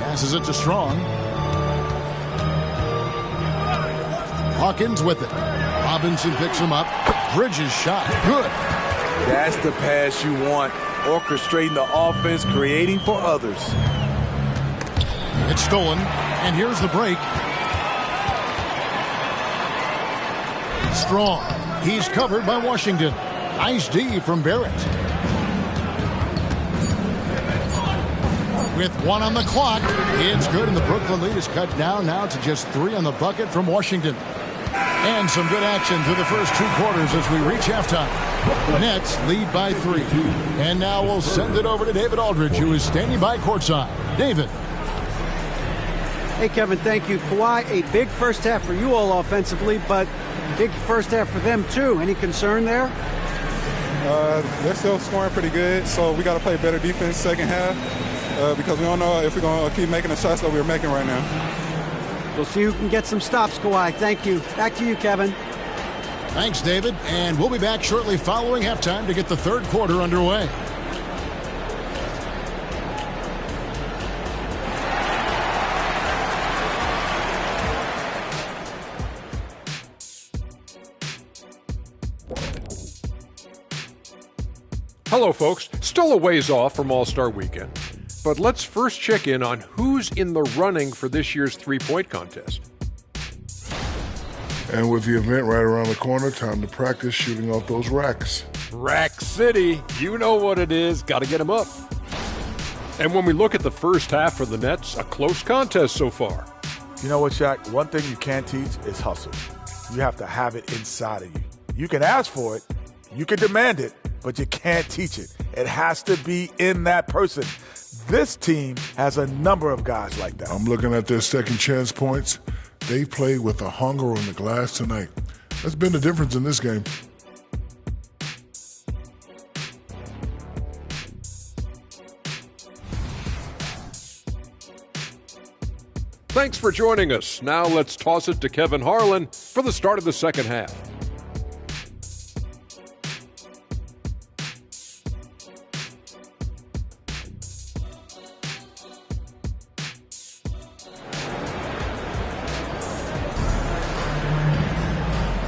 Passes it to Strong. Hawkins with it. Robinson picks him up. Bridges shot. Good. That's the pass you want. Orchestrating the offense, creating for others. It's stolen. And here's the break. Strong. He's covered by Washington. Nice D from Barrett. With 1 on the clock, it's good, and the Brooklyn lead is cut down now to just 3 on the bucket from Washington. And some good action through the first 2 quarters as we reach halftime. Nets lead by 3. And now we'll send it over to David Aldridge, who is standing by courtside. David. Hey, Kevin, thank you. Kawhi, a big first half for you all offensively, but big first half for them, too. Any concern there? They're still scoring pretty good, so we got to play better defense second half because we don't know if we're going to keep making the shots that we're making right now. We'll see who can get some stops, Kawhi. Thank you. Back to you, Kevin. Thanks, David. And we'll be back shortly following halftime to get the third quarter underway. Hello, folks. Still a ways off from All-Star Weekend. But let's first check in on who's in the running for this year's three-point contest. And with the event right around the corner, time to practice shooting off those racks. Rack City. You know what it is. Got to get them up. And when we look at the first half for the Nets, a close contest so far. You know what, Shaq? One thing you can't teach is hustle. You have to have it inside of you. You can ask for it. You can demand it. But you can't teach it. It has to be in that person. This team has a number of guys like that. I'm looking at their second chance points. They played with a hunger on the glass tonight. That's been the difference in this game. Thanks for joining us. Now let's toss it to Kevin Harlan for the start of the second half.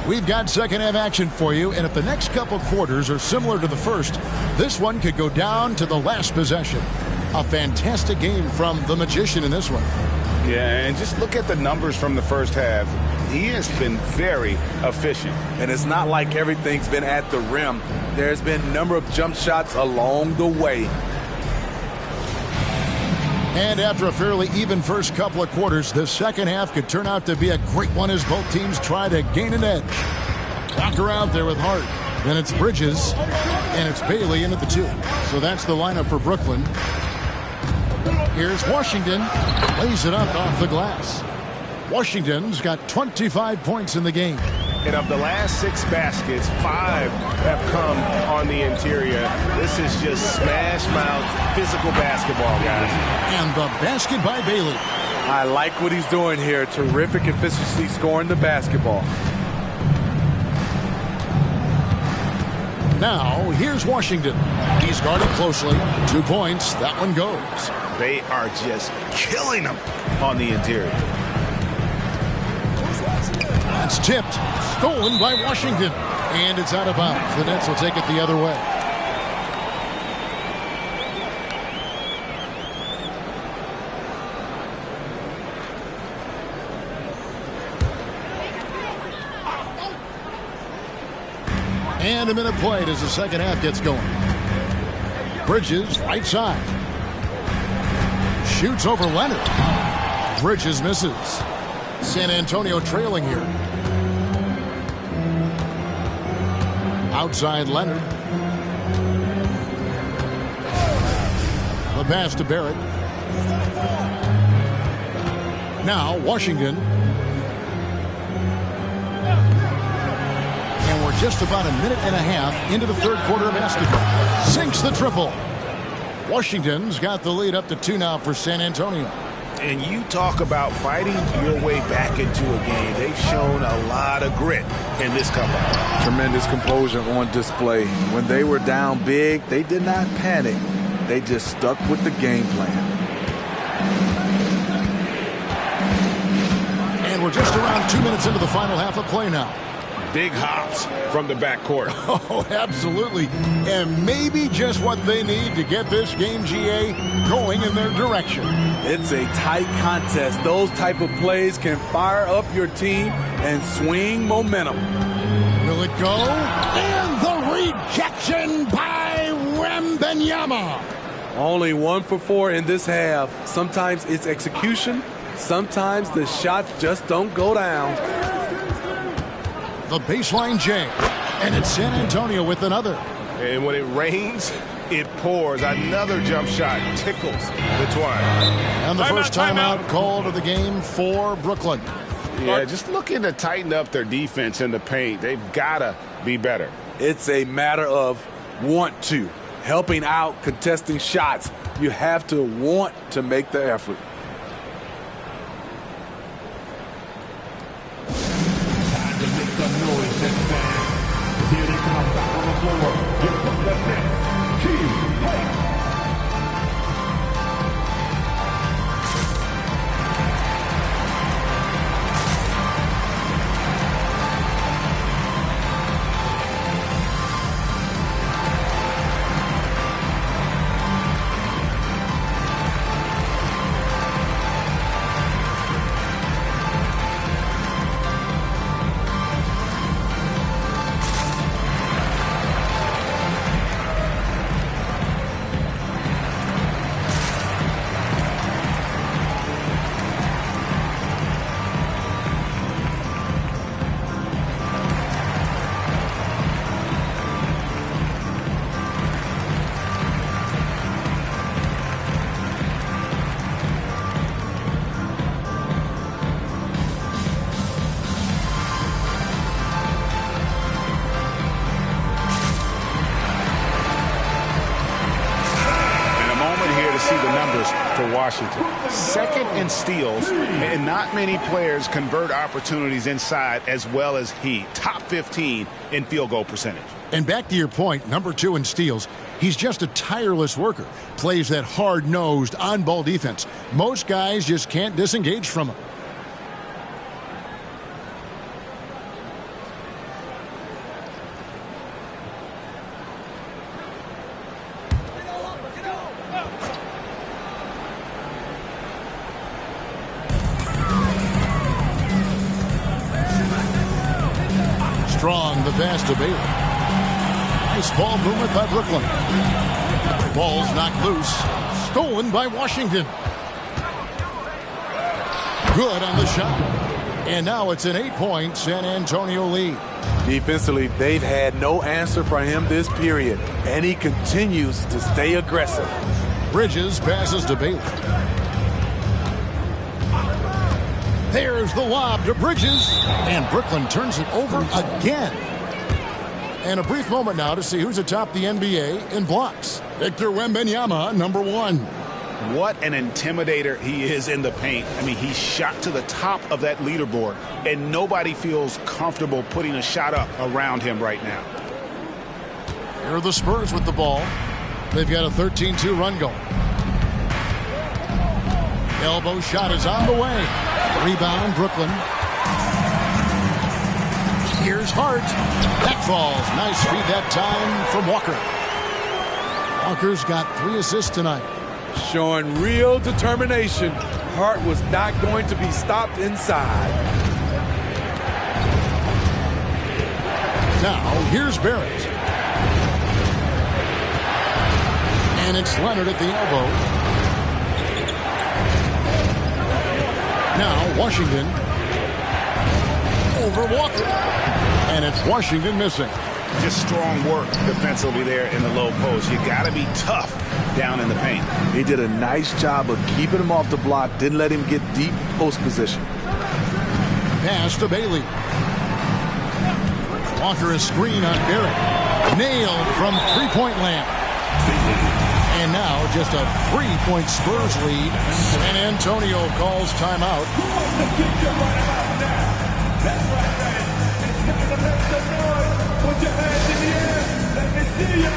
We've got second half action for you, and if the next couple quarters are similar to the first, this one could go down to the last possession. A fantastic game from the Magician in this one. Yeah, and just look at the numbers from the first half. He has been very efficient. And it's not like everything's been at the rim. There's been a number of jump shots along the way. And after a fairly even first couple of quarters, the second half could turn out to be a great one as both teams try to gain an edge. Walker out there with Hart. Then it's Bridges, and it's Bailey in at the 2. So that's the lineup for Brooklyn. Here's Washington. Lays it up off the glass. Washington's got 25 points in the game. And of the last 6 baskets, 5 have come on the interior. This is just smash mouth physical basketball, guys. And the basket by Bailey. I like what he's doing here. Terrific efficiency scoring the basketball. Now, here's Washington. He's guarded closely. 2 points. That one goes. They are just killing them on the interior. That's tipped. Stolen by Washington. And it's out of bounds. The Nets will take it the other way. And a minute played as the second half gets going. Bridges, right side. Shoots over Leonard. Bridges misses. San Antonio trailing here. Outside Leonard. The pass to Barrett. Now Washington. And we're just about a minute and a half into the third quarter of basketball. Sinks the triple. Washington's got the lead up to 2 now for San Antonio. And you talk about fighting your way back into a game. They've shown a lot of grit in this comeback. Tremendous composure on display. When they were down big, they did not panic. They just stuck with the game plan. And we're just around 2 minutes into the final half of play now. Big hops from the backcourt. Oh, absolutely. And maybe just what they need to get this game, GA, going in their direction. It's a tight contest. Those type of plays can fire up your team and swing momentum. Will it go? And the rejection by Wembanyama. Only 1 for 4 in this half. Sometimes it's execution. Sometimes the shots just don't go down. The baseline J. And it's San Antonio with another. And when it rains, it pours. Another jump shot tickles the twine. And the first timeout called of the game for Brooklyn. Yeah, just looking to tighten up their defense in the paint. They've got to be better. It's a matter of want to. Helping out, contesting shots. You have to want to make the effort. Time to make some noise, Nets fans. Here they come back on the floor. Here comes the next team fight. Washington. Second in steals, and not many players convert opportunities inside as well as he. Top 15 in field goal percentage. And back to your point, number 2 in steals, he's just a tireless worker. Plays that hard-nosed, on-ball defense. Most guys just can't disengage from him. Strong, the pass to Bailey. Nice ball movement by Brooklyn. Ball's knocked loose. Stolen by Washington. Good on the shot. And now it's an 8-point San Antonio lead. Defensively, they've had no answer for him this period, and he continues to stay aggressive. Bridges passes to Bailey. There's the lob to Bridges, and Brooklyn turns it over again. And a brief moment now to see who's atop the NBA in blocks. Victor Wembanyama, number 1. What an intimidator he is in the paint. I mean, he shot to the top of that leaderboard, and nobody feels comfortable putting a shot up around him right now. Here are the Spurs with the ball. They've got a 13-2 run going. Elbow shot is on the way. Rebound, Brooklyn. Here's Hart. That falls. Nice feed that time from Walker. Walker's got 3 assists tonight. Showing real determination. Hart was not going to be stopped inside. Now, here's Barrett. And it's Leonard at the elbow. Now, Washington over Walker. And it's Washington missing. Just strong work defensively there in the low post. You got to be tough down in the paint. He did a nice job of keeping him off the block, didn't let him get deep post position. Pass to Bailey. Walker a screen on Barrett. Nailed from three-point land. And now just a 3-point Spurs lead. San Antonio calls timeout. Put your hands in the air. Let me see ya.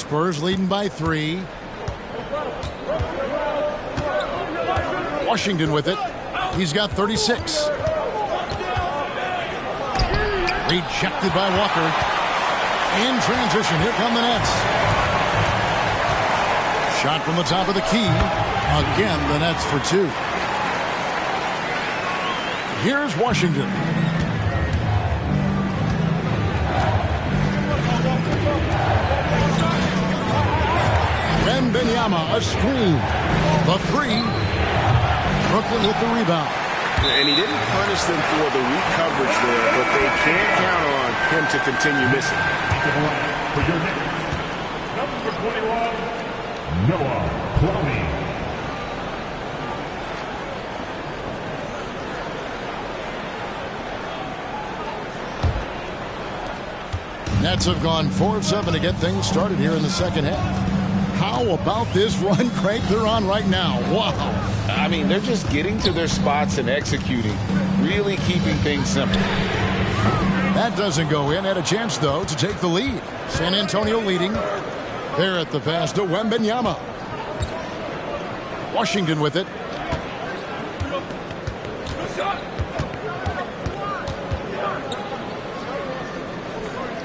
Spurs leading by 3. Washington with it. He's got 36. Rejected by Walker. In transition, here come the Nets. Shot from the top of the key. Again, the Nets for 2. Here's Washington. Wembanyama, a screen. The 3. Brooklyn with the rebound. And he didn't punish them for the weak coverage there, but they can't count on him to continue missing. For your Knicks, number 21, Noah Clowney. Nets have gone 4 of 7 to get things started here in the second half. How about this run crank they're on right now? Wow. I mean, they're just getting to their spots and executing, really keeping things simple. That doesn't go in. Had a chance, though, to take the lead. San Antonio leading. They're at the pass to Wembanyama. Washington with it.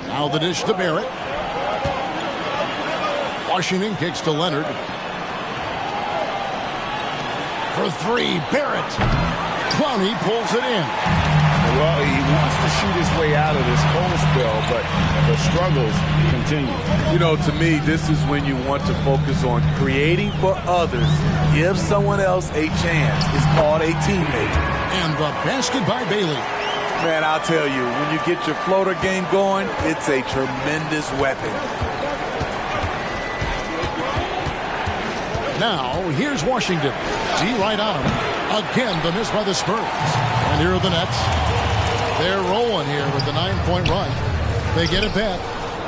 Now the dish to Barrett. Washington kicks to Leonard. For 3, Barrett. Clowney pulls it in. Well, he wants to shoot his way out of this cold spell, but the struggles continue. You know, to me, this is when you want to focus on creating for others. Give someone else a chance. It's called a teammate. And the basket by Bailey. Man, I'll tell you, when you get your floater game going, it's a tremendous weapon. Now, here's Washington. G right on him. Again, the miss by the Spurs. And here are the Nets. They're rolling here with the 9-point run. They get it back.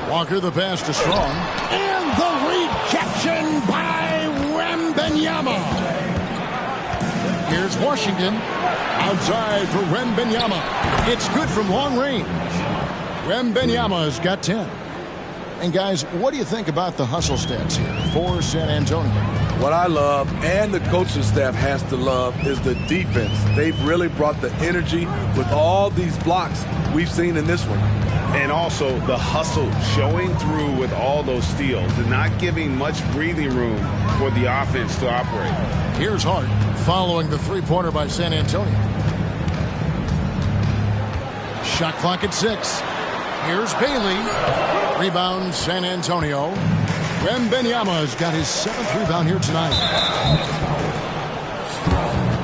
Walker the pass to Strong. And the rejection by Wembanyama. Here's Washington. Outside for Wembanyama. It's good from long range. Wembanyama's got 10. And guys, what do you think about the hustle stats here for San Antonio? What I love, and the coaching staff has to love, is the defense. They've really brought the energy with all these blocks we've seen in this one. And also the hustle showing through with all those steals and not giving much breathing room for the offense to operate. Here's Hart following the three-pointer by San Antonio. Shot clock at 6. Here's Bailey. Rebound San Antonio. Wembanyama's got his 7th rebound here tonight.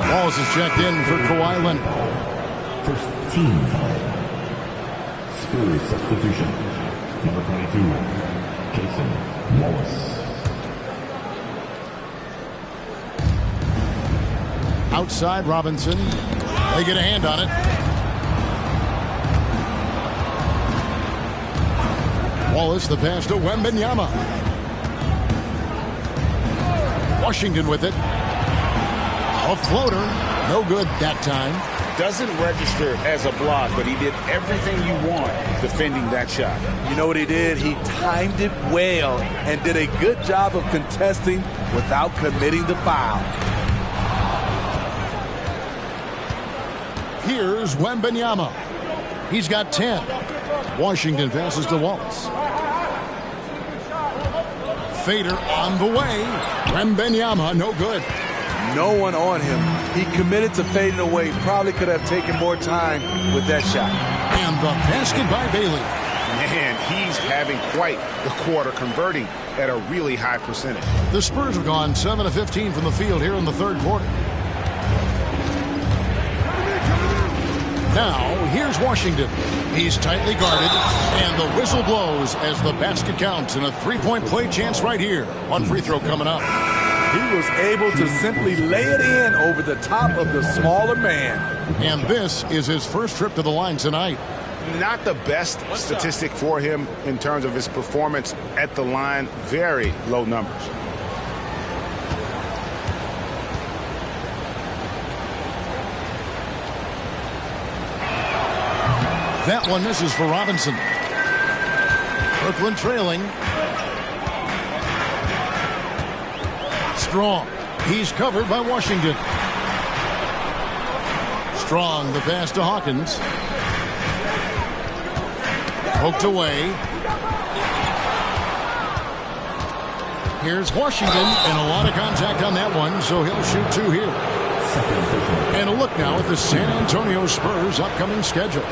Walls is checked in for Kawhi Leonard. First team. Spurs substitution. Number 22, Jason Wallace. Outside Robinson. They get a hand on it. Wallace the pass to Wembanyama. Washington with it. A floater. No good that time. Doesn't register as a block, but he did everything you want defending that shot. You know what he did? He timed it well and did a good job of contesting without committing the foul. Here's Wembanyama. He's got 10. Washington passes to Wallace. Fader on the way. Wembanyama, no good. No one on him. He committed to fading away. Probably could have taken more time with that shot. And the basket by Bailey. Man, he's having quite the quarter, converting at a really high percentage. The Spurs have gone 7 of 15 from the field here in the third quarter. Now, here's Washington. He's tightly guarded, and the whistle blows as the basket counts, and a three-point play chance right here. One free throw coming up. He was able to simply lay it in over the top of the smaller man. And this is his first trip to the line tonight. Not the best statistic for him in terms of his performance at the line. Very low numbers. That one misses for Robinson. Brooklyn trailing. Strong. He's covered by Washington. Strong, the pass to Hawkins. Poked away. Here's Washington, and a lot of contact on that one, so he'll shoot 2 here. And a look now at the San Antonio Spurs' upcoming schedule.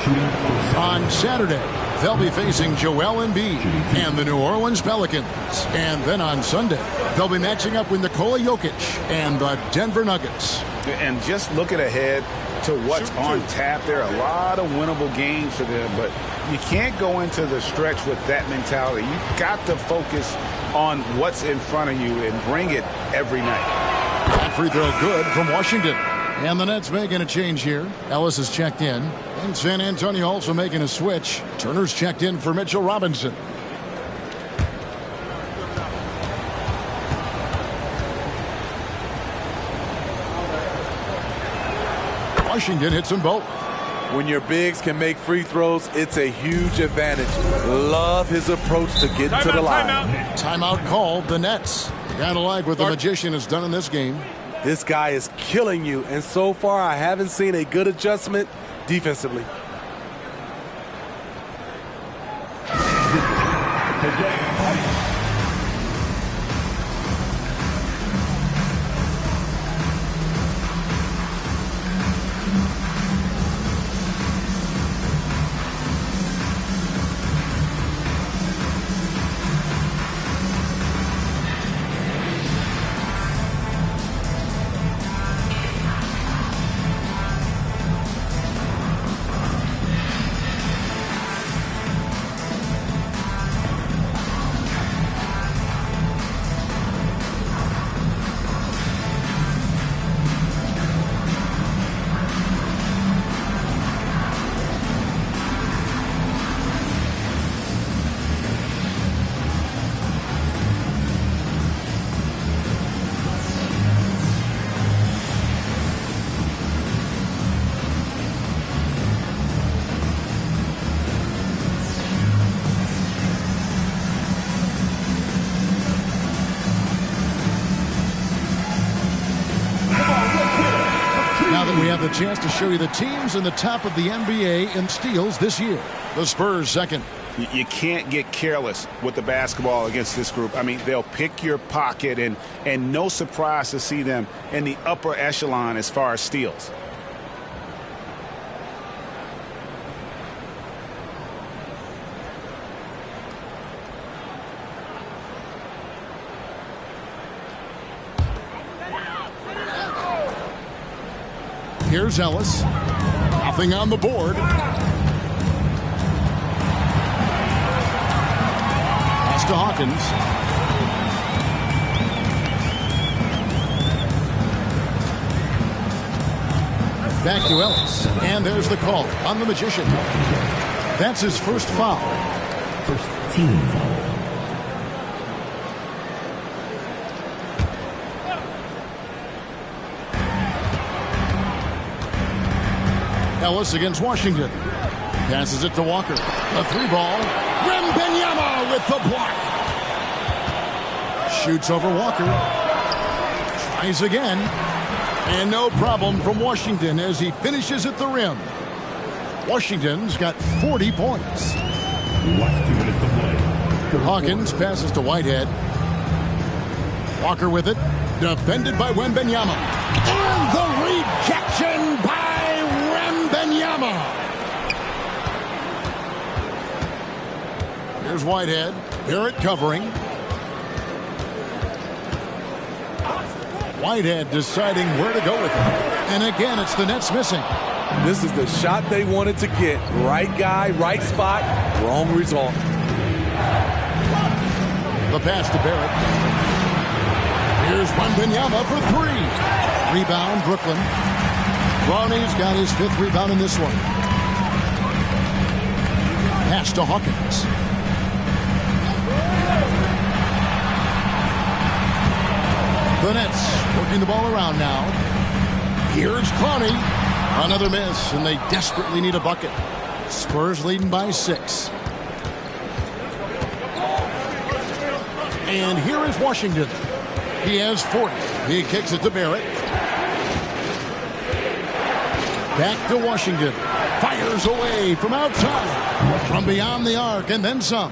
On Saturday, they'll be facing Joel Embiid and the New Orleans Pelicans. And then on Sunday, they'll be matching up with Nikola Jokic and the Denver Nuggets. And just looking ahead to what's on tap, there are a lot of winnable games for them, but you can't go into the stretch with that mentality. You've got to focus on what's in front of you and bring it every night. That free throw good from Washington. And the Nets making a change here. Ellis is checked in. And San Antonio also making a switch. Turner's checked in for Mitchell Robinson. Washington hits them both. When your bigs can make free throws, it's a huge advantage. Love his approach to get to the line. Timeout called, the Nets. Gotta like what the Magician has done in this game. This guy is killing you, and so far I haven't seen a good adjustment defensively. We have the chance to show you the teams in the top of the NBA in steals this year. The Spurs second. You can't get careless with the basketball against this group. I mean, they'll pick your pocket, and no surprise to see them in the upper echelon as far as steals. Here's Ellis. Nothing on the board. Pass to Hawkins. Back to Ellis. And there's the call on the Magician. That's his first foul. First team foul. Ellis against Washington. Passes it to Walker. A 3-ball. Wembanyama with the block. Shoots over Walker. Tries again. And no problem from Washington as he finishes at the rim. Washington's got 40 points. Hawkins passes to Whitehead. Walker with it. Defended by Wembanyama. And the rejection by Wembanyama. Here's Whitehead. Barrett covering. Whitehead deciding where to go with it. And again, it's the Nets missing. This is the shot they wanted to get. Right guy, right spot, wrong result. The pass to Barrett. Here's Wembanyama for 3. Rebound, Brooklyn. Ronnie's got his 5th rebound in this one. Pass to Hawkins. The Nets working the ball around now. Here's Clowney. Another miss, and they desperately need a bucket. Spurs leading by 6. And here is Washington. He has 40. He kicks it to Barrett. Back to Washington. Fires away from outside. From beyond the arc and then some.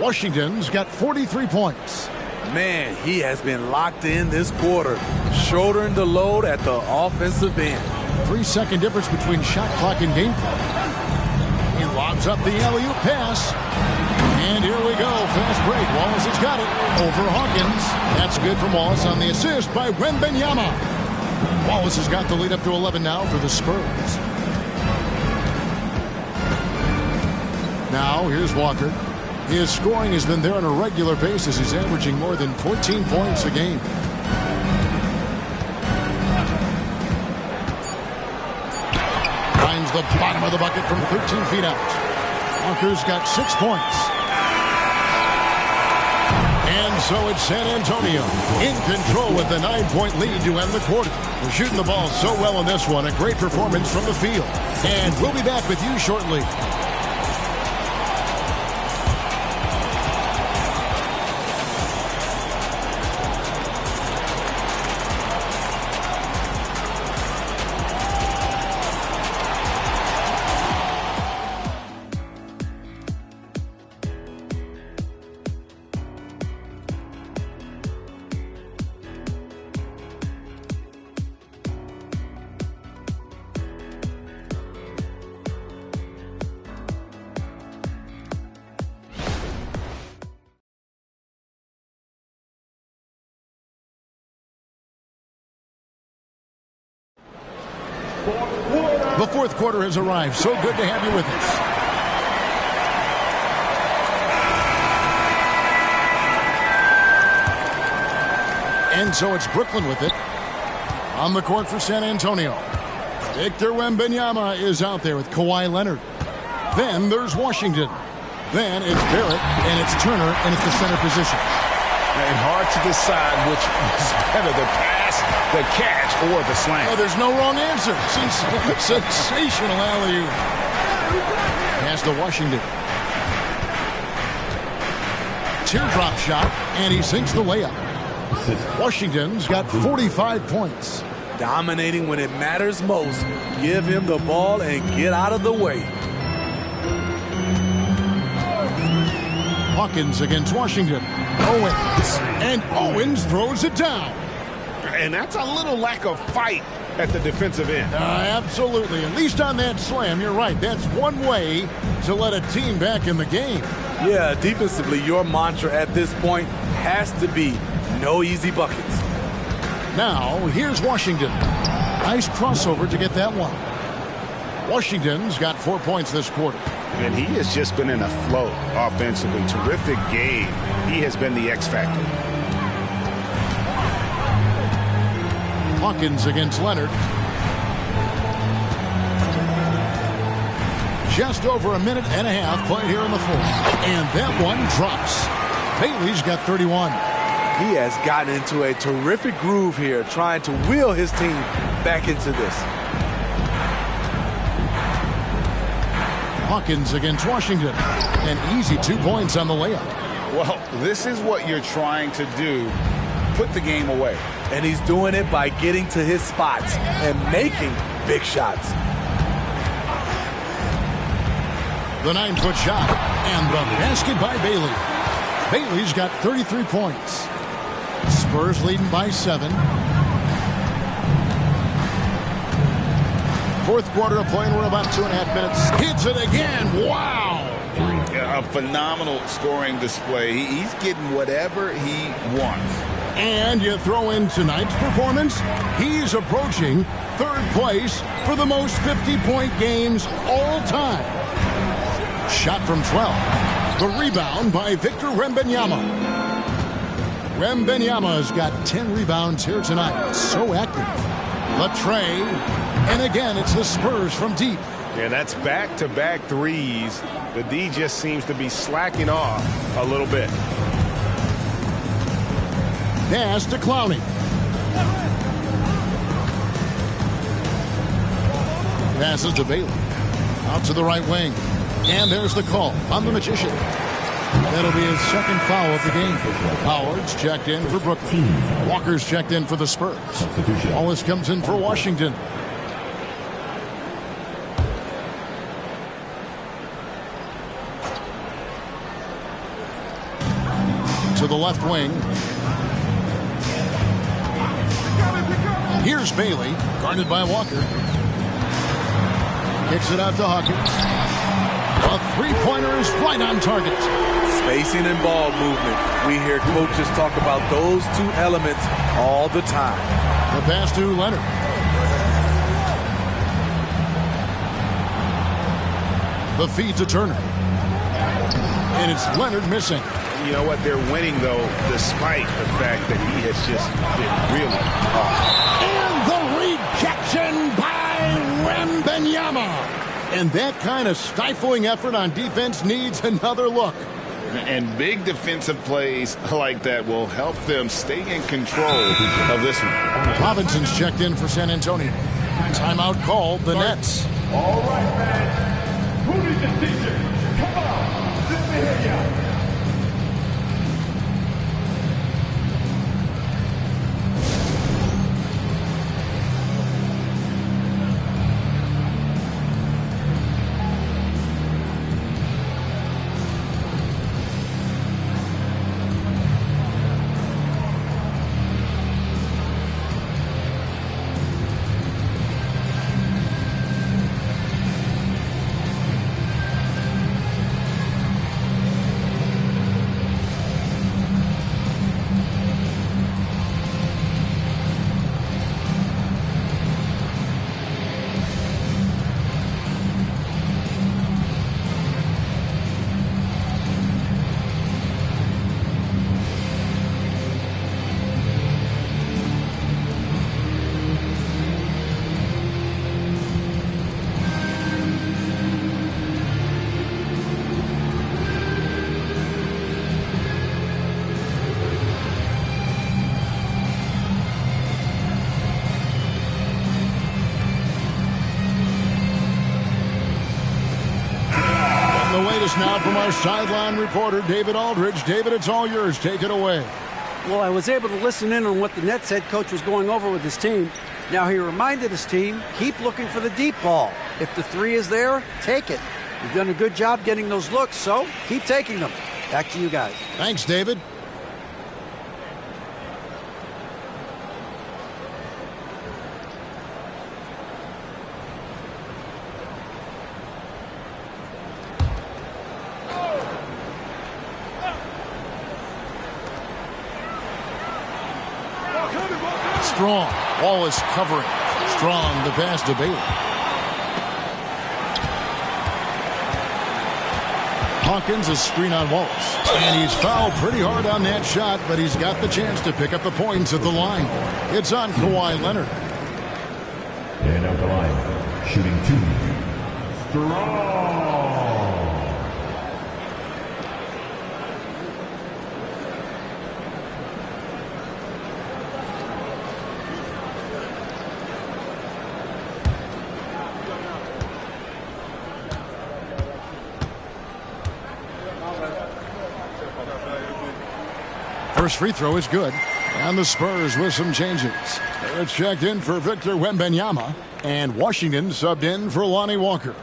Washington's got 43 points. Man, he has been locked in this quarter, shouldering the load at the offensive end. 3-second difference between shot clock and game clock. He lobs up the alley-oop pass. And here we go. Fast break. Wallace has got it. Over Hawkins. That's good from Wallace on the assist by Wembanyama. Wallace has got the lead up to 11 now for the Spurs. Now, here's Walker. His scoring has been there on a regular basis. He's averaging more than 14 points a game. Finds the bottom of the bucket from 13 feet out. Walker's got 6 points. And so it's San Antonio in control with the 9-point lead to end the quarter. They're shooting the ball so well in this one. A great performance from the field. And we'll be back with you shortly. The fourth quarter has arrived. So good to have you with us. And so it's Brooklyn with it. On the court for San Antonio. Victor Wembanyama is out there with Kawhi Leonard. Then there's Washington. Then it's Barrett, and it's Turner, and it's the center position. And hard to decide which is better, the pass, the catch, or the slam. Oh, there's no wrong answer. Sensational alley-oop. Pass to Washington. Teardrop shot, and he sinks the layup. Washington's got 45 points. Dominating when it matters most. Give him the ball and get out of the way. Hawkins against Washington. Owens. And Owens throws it down. And that's a little lack of fight at the defensive end. Absolutely. At least on that slam, you're right. That's one way to let a team back in the game. Yeah, defensively, your mantra at this point has to be no easy buckets. Now, here's Washington. Nice crossover to get that one. Washington's got 4 points this quarter. And he has just been in a flow offensively. Terrific game. He has been the X factor. Hawkins against Leonard. Just over a minute and a half played here in the fourth. And that one drops. Bailey's got 31. He has gotten into a terrific groove here, trying to wheel his team back into this. Hawkins against Washington. An easy 2 points on the layup. Well, this is what you're trying to do. Put the game away. And he's doing it by getting to his spots and making big shots. The 9-foot shot. And the basket by Bailey. Bailey's got 33 points. Spurs leading by 7. Fourth quarter of play, and we're about 2.5 minutes. Hits it again. Wow. A phenomenal scoring display. He's getting whatever he wants. And you throw in tonight's performance, he's approaching third place for the most 50-point games all time. Shot from 12. The rebound by Victor Wembanyama. Wembanyama's got 10 rebounds here tonight. So active. Latrey. And again, it's the Spurs from deep. And that's back-to-back threes. The D just seems to be slacking off a little bit. Pass to Clowney. Passes to Bailey. Out to the right wing. And there's the call on the Magician. That'll be his second foul of the game. Howard's checked in for Brooklyn. Walker's checked in for the Spurs. Wallace comes in for Washington. To the left wing. Here's Bailey, guarded by Walker. Kicks it out to Hawkins. A three-pointer is right on target. Spacing and ball movement. We hear coaches talk about those two elements all the time. The pass to Leonard. The feed to Turner. And it's Leonard missing. You know what? They're winning, though, despite the fact that he has just been really off. And the rejection by Wembanyama. And that kind of stifling effort on defense needs another look. And big defensive plays like that will help them stay in control of this one. Robinson's checked in for San Antonio. Timeout called the Nets. All right, fans. Who needs a t-shirt? Come on. Let me hear ya. Now from our sideline reporter, David Aldridge. David, it's all yours. Take it away. Well, I was able to listen in on what the Nets head coach was going over with his team. Now, he reminded his team, keep looking for the deep ball. If the three is there, take it. You've done a good job getting those looks, so keep taking them. Back to you guys. Thanks, David. Strong. Wallace covering. Strong the pass to Bailey. Hawkins a screen on Wallace. And he's fouled pretty hard on that shot, but he's got the chance to pick up the points at the line. It's on Kawhi Leonard. And at the line, shooting two. Strong. First free throw is good. And the Spurs with some changes. They're checked in for Victor Wembanyama. And Washington subbed in for Lonnie Walker.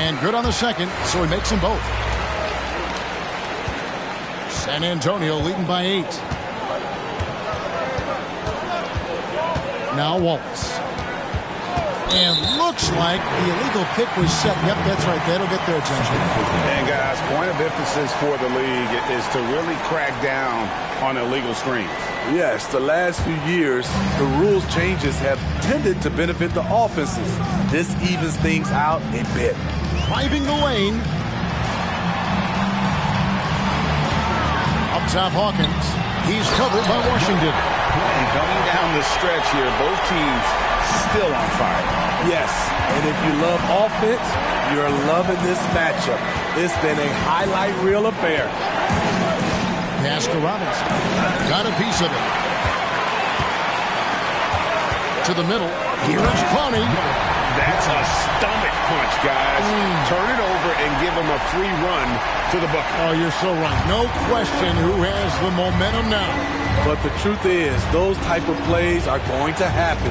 And good on the second, so he makes them both. San Antonio leading by 8. Now Wallace. And looks like the illegal pick was set. Yep, that's right. That'll get their attention. And guys, point of emphasis for the league is to really crack down on illegal screens. Yes, the last few years, the rules changes have tended to benefit the offenses. This evens things out a bit. Driving the lane. Up top, Hawkins. He's covered by Washington. And coming down the stretch here, both teams still on fire. Yes, and if you love offense, you're loving this matchup. It's been a highlight reel affair. Pass to Robinson. Got a piece of it. To the middle. Here's Clowney. That's a stomach punch, guys. Turn it over and give him a free run to the bucket. Oh, you're so right. No question who has the momentum now. But the truth is, those type of plays are going to happen.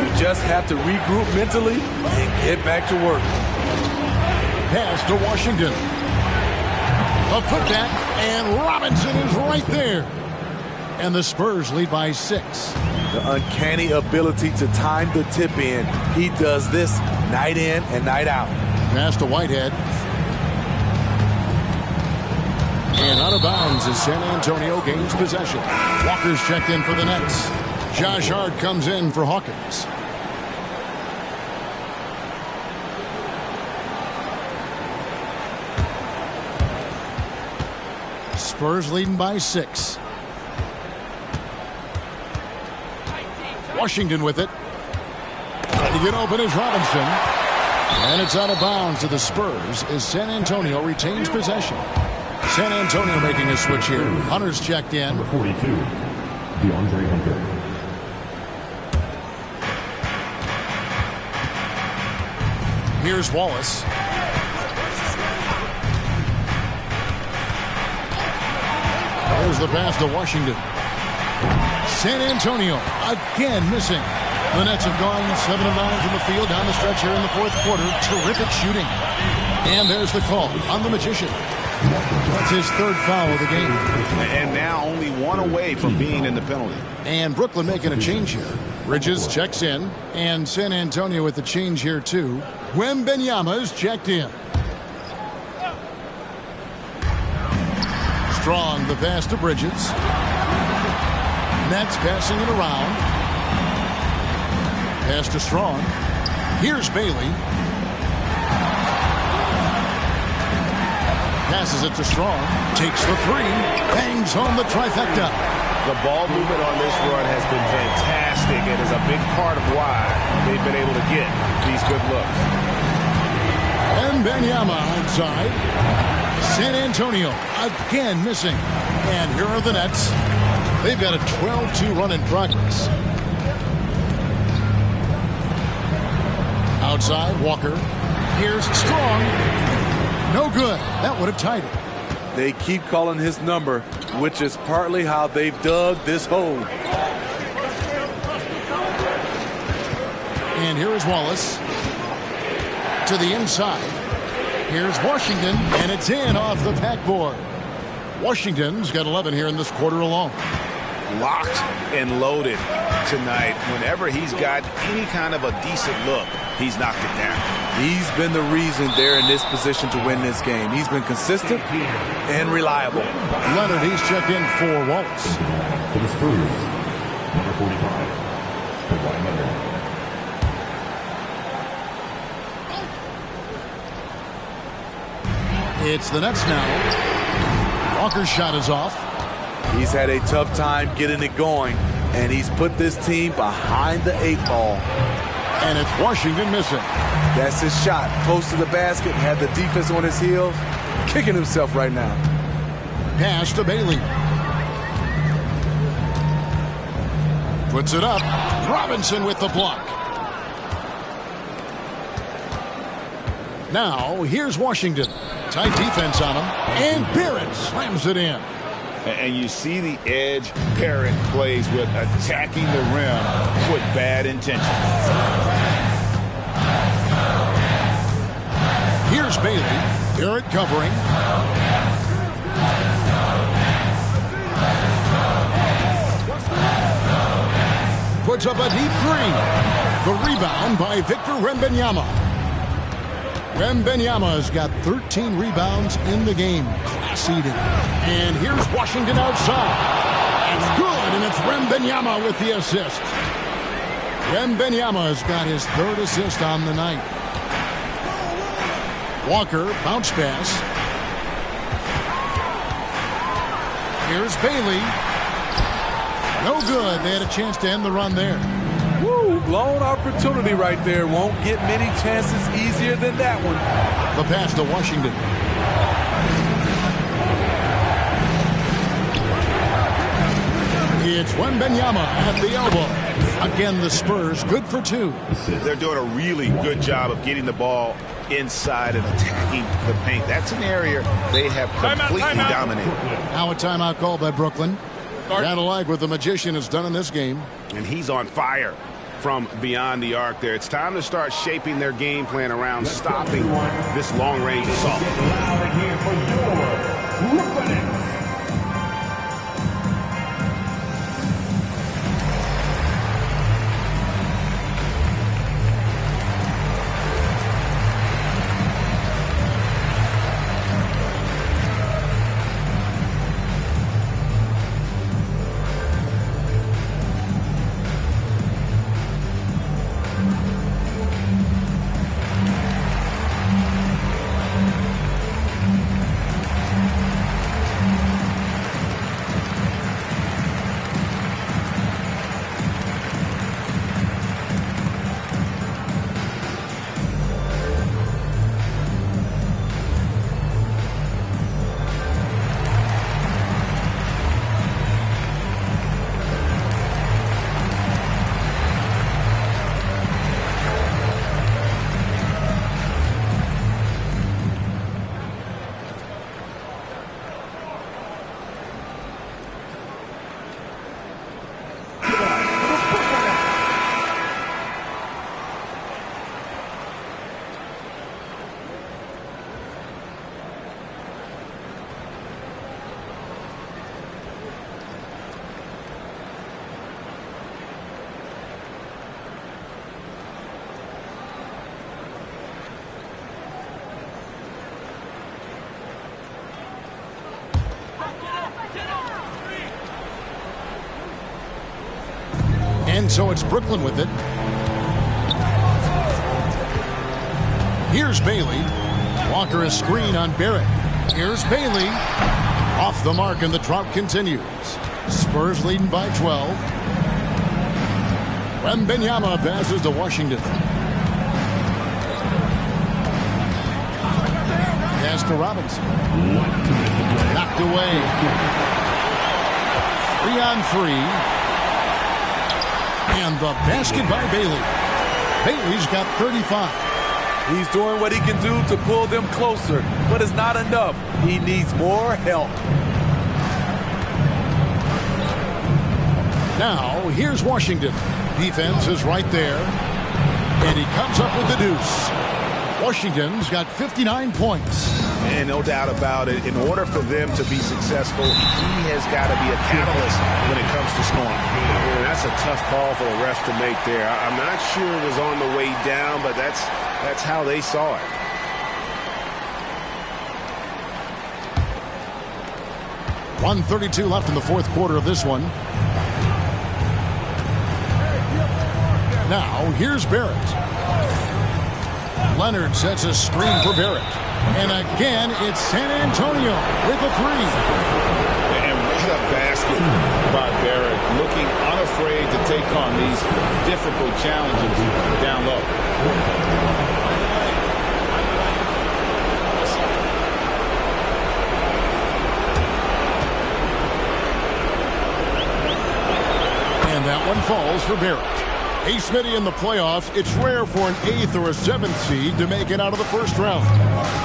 You just have to regroup mentally and get back to work. Pass to Washington. A putback, and Robinson is right there. And the Spurs lead by 6. The uncanny ability to time the tip in. He does this night in and night out. Pass to Whitehead. And out of bounds as San Antonio gains possession. Walker's checked in for the Nets. Josh Hart comes in for Hawkins. Spurs leading by 6. Washington with it. Trying to get open is Robinson. And it's out of bounds to the Spurs as San Antonio retains possession. San Antonio making a switch here. Hunter's checked in. Number 42, DeAndre Hunter. Here's Wallace. There's the pass to Washington. San Antonio again missing. The Nets have gone 7 of 9 from the field down the stretch here in the fourth quarter. Terrific shooting. And there's the call on the Magician. That's his 3rd foul of the game. And now only 1 away from being in the penalty. And Brooklyn making a change here. Bridges checks in. And San Antonio with the change here too. Wembanyama's checked in. Strong the pass to Bridges. Nets passing it around. Pass to Strong. Here's Bailey. Passes it to Strong. Takes the 3. Bangs home the trifecta. The ball movement on this run has been fantastic and is a big part of why they've been able to get these good looks. And Wembanyama outside. San Antonio again missing. And here are the Nets. They've got a 12-2 run in progress. Outside, Walker. Here's Strong. No good. That would have tied it. They keep calling his number, which is partly how they've dug this hole. And here is Wallace. To the inside. Here's Washington, and it's in off the backboard. Washington's got 11 here in this quarter alone. Locked and loaded tonight. Whenever he's got any kind of a decent look, he's knocked it down. He's been the reason they're in this position to win this game. He's been consistent and reliable. Leonard, he's checked in for Wallace. For the Spurs, number 45, Kawhi Leonard. It's the Nets now. Walker's shot is off. He's had a tough time getting it going, and he's put this team behind the 8 ball. And it's Washington missing. That's his shot. Close to the basket, had the defense on his heels, kicking himself right now. Pass to Bailey. Puts it up. Robinson with the block. Now, here's Washington. Tight defense on him. And Barrett slams it in. And you see the edge Barrett plays with, attacking the rim with bad intentions. Here's Bailey. Barrett covering. Puts up a deep 3. The rebound by Victor Wembanyama. Wembanyama's got 13 rebounds in the game. Class-eating. And here's Washington outside. It's good, and it's Wembanyama with the assist. Wembanyama's got his 3rd assist on the night. Walker, bounce pass. Here's Bailey. No good. They had a chance to end the run there. Woo, blown opportunity right there. Won't get many chances easier than that one. The pass to Washington. It's Wembanyama at the elbow. Again, the Spurs good for 2. They're doing a really good job of getting the ball inside and attacking the paint. That's an area they have completely dominated. Now a timeout called by Brooklyn. Gotta like what the Magician has done in this game. And he's on fire from beyond the arc there. It's time to start shaping their game plan around stopping this long-range assault. And so it's Brooklyn with it. Here's Bailey. Walker a screen on Barrett. Here's Bailey. Off the mark, and the drought continues. Spurs leading by 12. Wembanyama passes to Washington. Pass to Robinson. Knocked away. 3-on-3. And the basket by Bailey. Bailey's got 35. He's doing what he can do to pull them closer, but it's not enough. He needs more help. Now, here's Washington. Defense is right there. And he comes up with the deuce. Washington's got 59 points. And no doubt about it, in order for them to be successful, he has got to be a catalyst when it comes to scoring. Yeah, that's a tough call for the refs to make there. I'm not sure it was on the way down, but that's how they saw it. .132 left in the fourth quarter of this one. Now, here's Barrett. Leonard sets a screen for Barrett. And again, it's San Antonio with a three. And what a basket by Barrett, looking unafraid to take on these difficult challenges down low. And that one falls for Barrett. Hey, Smitty, in the playoffs, it's rare for an 8th or a 7th seed to make it out of the first round.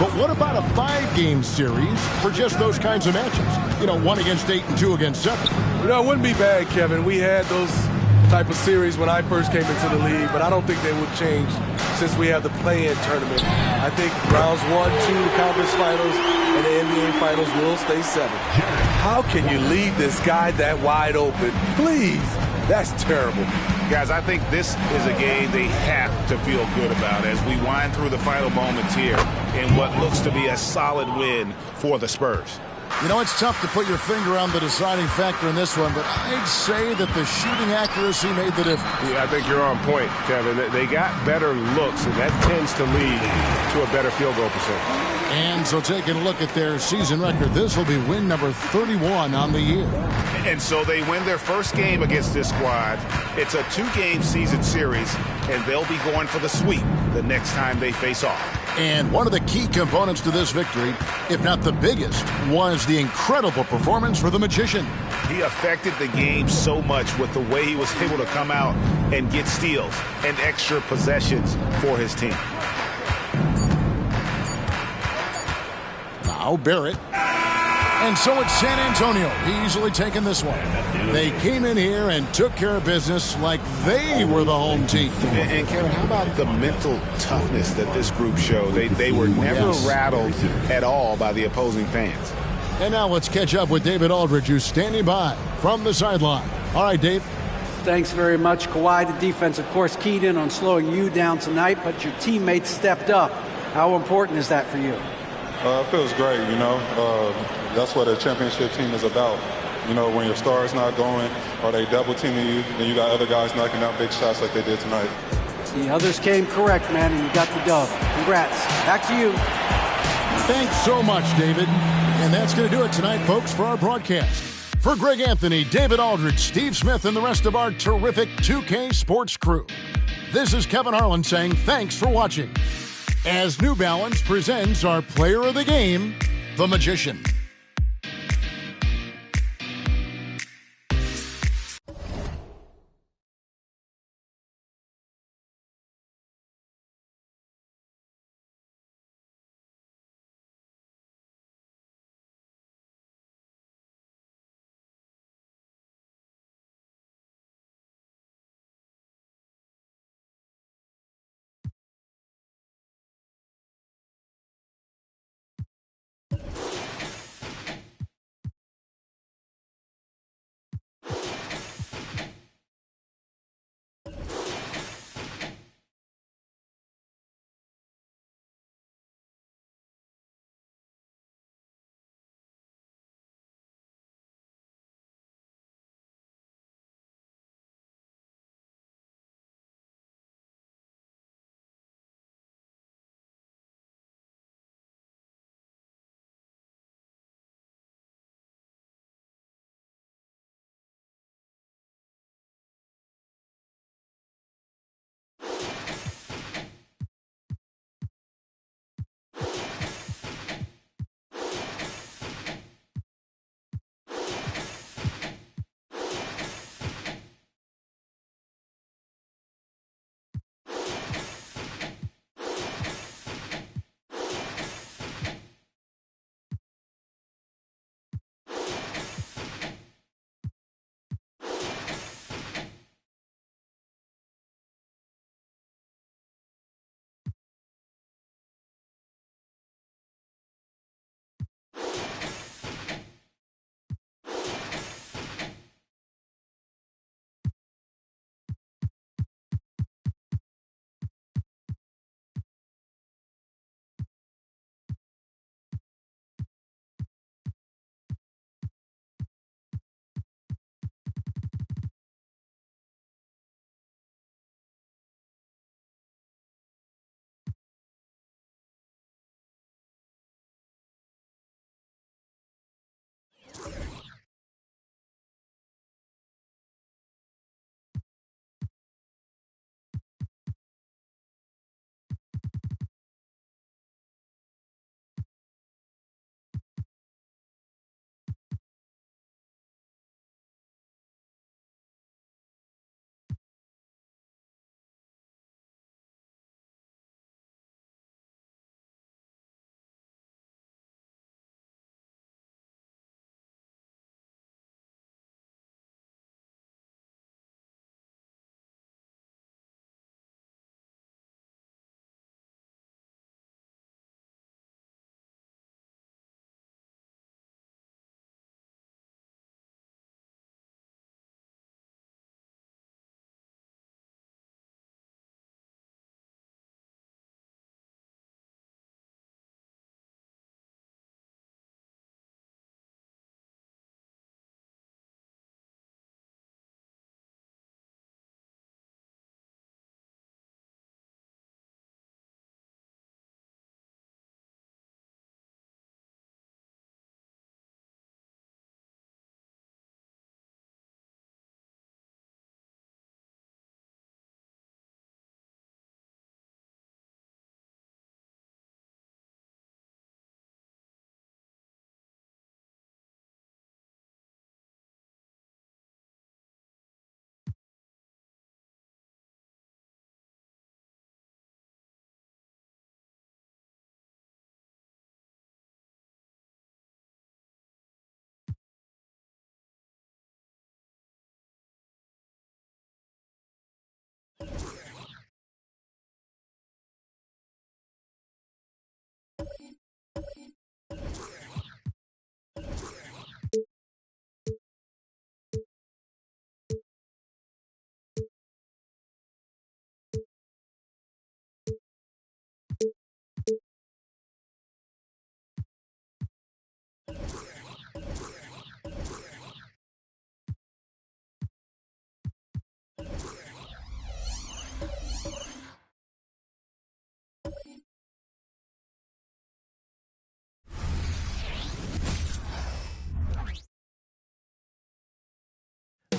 But what about a 5-game series for just those kinds of matchups? You know, 1 against 8 and 2 against 7. You know, it wouldn't be bad, Kevin. We had those type of series when I first came into the league, but I don't think they would change since we have the play-in tournament. I think rounds 1, 2, the conference finals, and the NBA finals will stay 7. How can you leave this guy that wide open? Please. That's terrible. Guys, I think this is a game they have to feel good about as we wind through the final moments here in what looks to be a solid win for the Spurs. You know, it's tough to put your finger on the deciding factor in this one, but I'd say that the shooting accuracy made the difference. Yeah, I think you're on point, Kevin. They got better looks, and that tends to lead to a better field goal percentage. And so taking a look at their season record, this will be win number 31 on the year. And so they win their first game against this squad. It's a 2-game season series, and they'll be going for the sweep the next time they face off. And one of the key components to this victory, if not the biggest, was the incredible performance for the Magician. He affected the game so much with the way he was able to come out and get steals and extra possessions for his team. Now Barrett. And so it's San Antonio easily taking this one. They came in here and took care of business like they were the home team. And Kevin, how about the mental toughness that this group showed? They were never rattled at all by the opposing fans. And now let's catch up with David Aldridge, who's standing by from the sideline. All right, Dave. Thanks very much, Kawhi. The defense, of course, keyed in on slowing you down tonight, but your teammates stepped up. How important is that for you? It feels great, you know. That's what a championship team is about. You know, when your star is not going or they double teaming you, then you got other guys knocking down big shots like they did tonight. The others came correct, man, and you got the dub. Congrats. Back to you. Thanks so much, David. And that's going to do it tonight, folks, for our broadcast. For Greg Anthony, David Aldridge, Steve Smith, and the rest of our terrific 2K Sports crew, this is Kevin Harlan saying thanks for watching, as New Balance presents our player of the game, the Magician.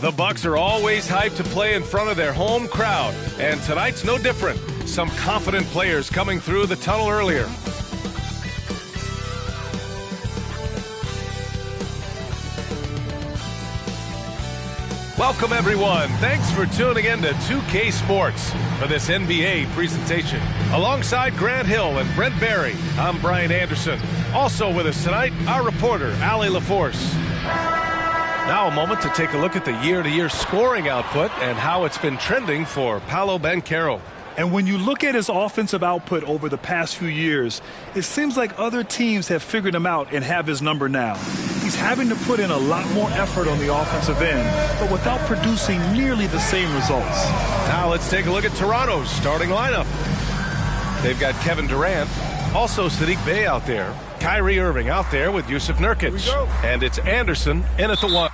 The Bucks are always hyped to play in front of their home crowd, and tonight's no different. Some confident players coming through the tunnel earlier. Welcome, everyone. Thanks for tuning in to 2K Sports for this NBA presentation. Alongside Grant Hill and Brent Barry, I'm Brian Anderson. Also with us tonight, our reporter, Allie LaForce. Now a moment to take a look at the year-to-year scoring output and how it's been trending for Paolo Banchero. And when you look at his offensive output over the past few years, it seems like other teams have figured him out and have his number now. He's having to put in a lot more effort on the offensive end, but without producing nearly the same results. Now let's take a look at Toronto's starting lineup. They've got Kevin Durant, also Sadiq Bey out there, Kyrie Irving out there with Yusuf Nurkic, and it's Anderson in at the 1.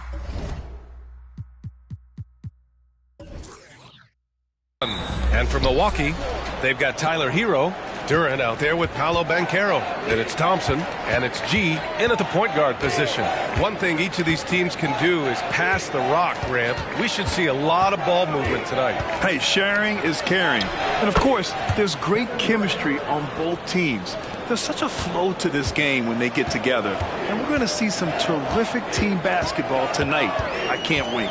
And from Milwaukee, they've got Tyler Hero, Durant out there with Paolo Banchero. Then it's Thompson, and it's G in at the point guard position. One thing each of these teams can do is pass the rock, Grant. We should see a lot of ball movement tonight. Hey, sharing is caring. And, of course, there's great chemistry on both teams. There's such a flow to this game when they get together. And we're going to see some terrific team basketball tonight. I can't wait.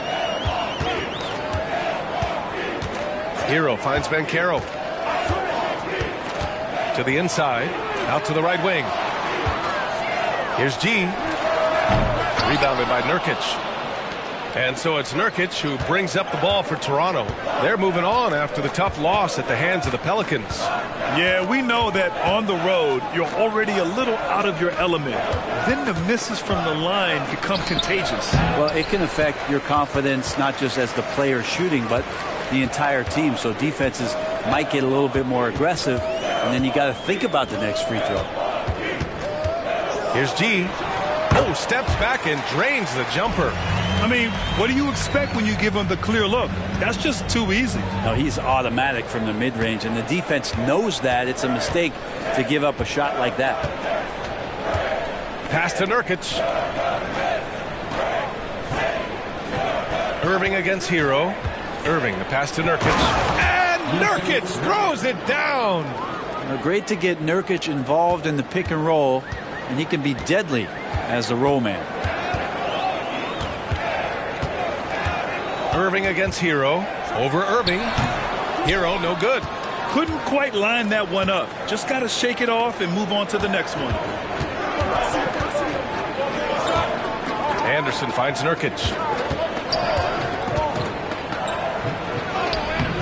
Hero finds Banchero. To the inside, out to the right wing. Here's G. Rebounded by Nurkic. And so it's Nurkic who brings up the ball for Toronto. They're moving on after the tough loss at the hands of the Pelicans. Yeah, we know that on the road, you're already a little out of your element. Then the misses from the line become contagious. Well, it can affect your confidence, not just as the player shooting, but the entire team. So defenses might get a little bit more aggressive, and then you got to think about the next free throw. Here's G. Oh, steps back and drains the jumper. I mean, what do you expect when you give him the clear look? That's just too easy. No, he's automatic from the mid-range, and the defense knows that. It's a mistake to give up a shot like that. Pass to Nurkic. Irving against Hero. Irving, the pass to Nurkic. And Nurkic throws it down. Well, great to get Nurkic involved in the pick and roll, and he can be deadly as the roll man. Irving against Hero. Over Irving. Hero, no good. Couldn't quite line that one up. Just got to shake it off and move on to the next one. Anderson finds Nurkic.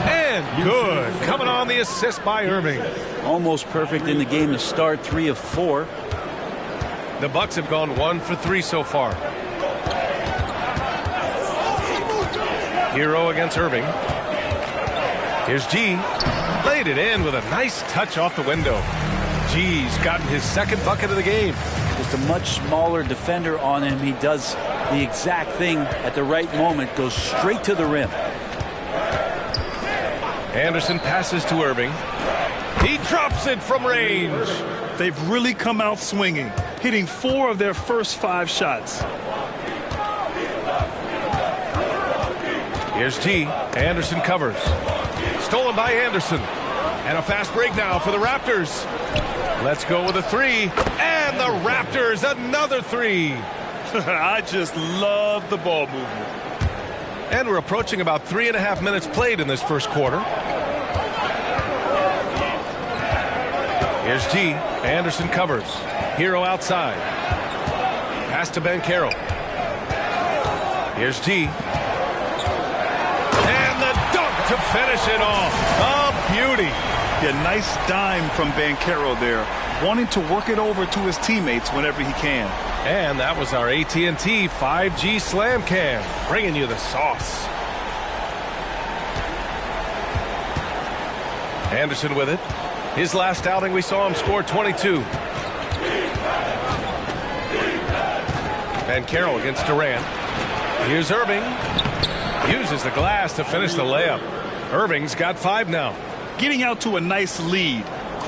And good. Coming on the assist by Irving. Almost perfect in the game to start, 3 of 4. The Bucks have gone 1 for 3 so far. Hero against Irving. Here's G. Laid it in with a nice touch off the window. G's gotten his second bucket of the game. Just a much smaller defender on him. He does the exact thing at the right moment. Goes straight to the rim. Anderson passes to Irving. He drops it from range. They've really come out swinging, hitting 4 of their first 5 shots. Here's G. Anderson covers. Stolen by Anderson. And a fast break now for the Raptors. Let's go with a 3. And the Raptors, another 3. I just love the ball movement. And we're approaching about 3.5 minutes played in this first quarter. Here's G. Anderson covers. Hero outside. Pass to Banchero. Here's G. And the dunk to finish it off. A beauty. Yeah, nice dime from Banchero there, wanting to work it over to his teammates whenever he can. And that was our AT&T 5G Slam Cam, bringing you the sauce. Anderson with it. His last outing, we saw him score 22. Banchero against Durant. Here's Irving. Uses the glass to finish the layup. Irving's got 5 now. Getting out to a nice lead.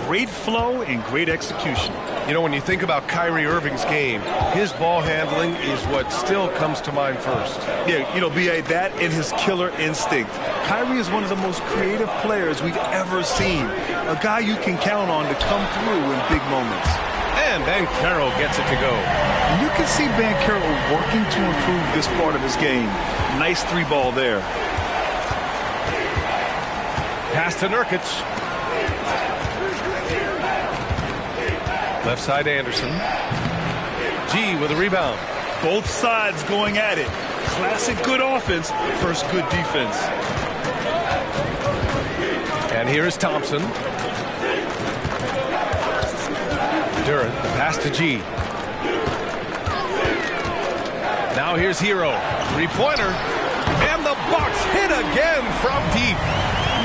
Great flow and great execution. You know, when you think about Kyrie Irving's game, his ball handling is what still comes to mind first. Yeah, you know, B.A., that and his killer instinct. Kyrie is one of the most creative players we've ever seen. A guy you can count on to come through in big moments. And Banchero gets it to go. You can see Banchero working to improve this part of his game. Nice three ball there. Pass to Nurkic. Left side Anderson. G with a rebound. Both sides going at it. Classic good offense versus good defense. And here is Thompson. Duren, the pass to G. Now here's Hero. Three-pointer. And the Bucks hit again from deep.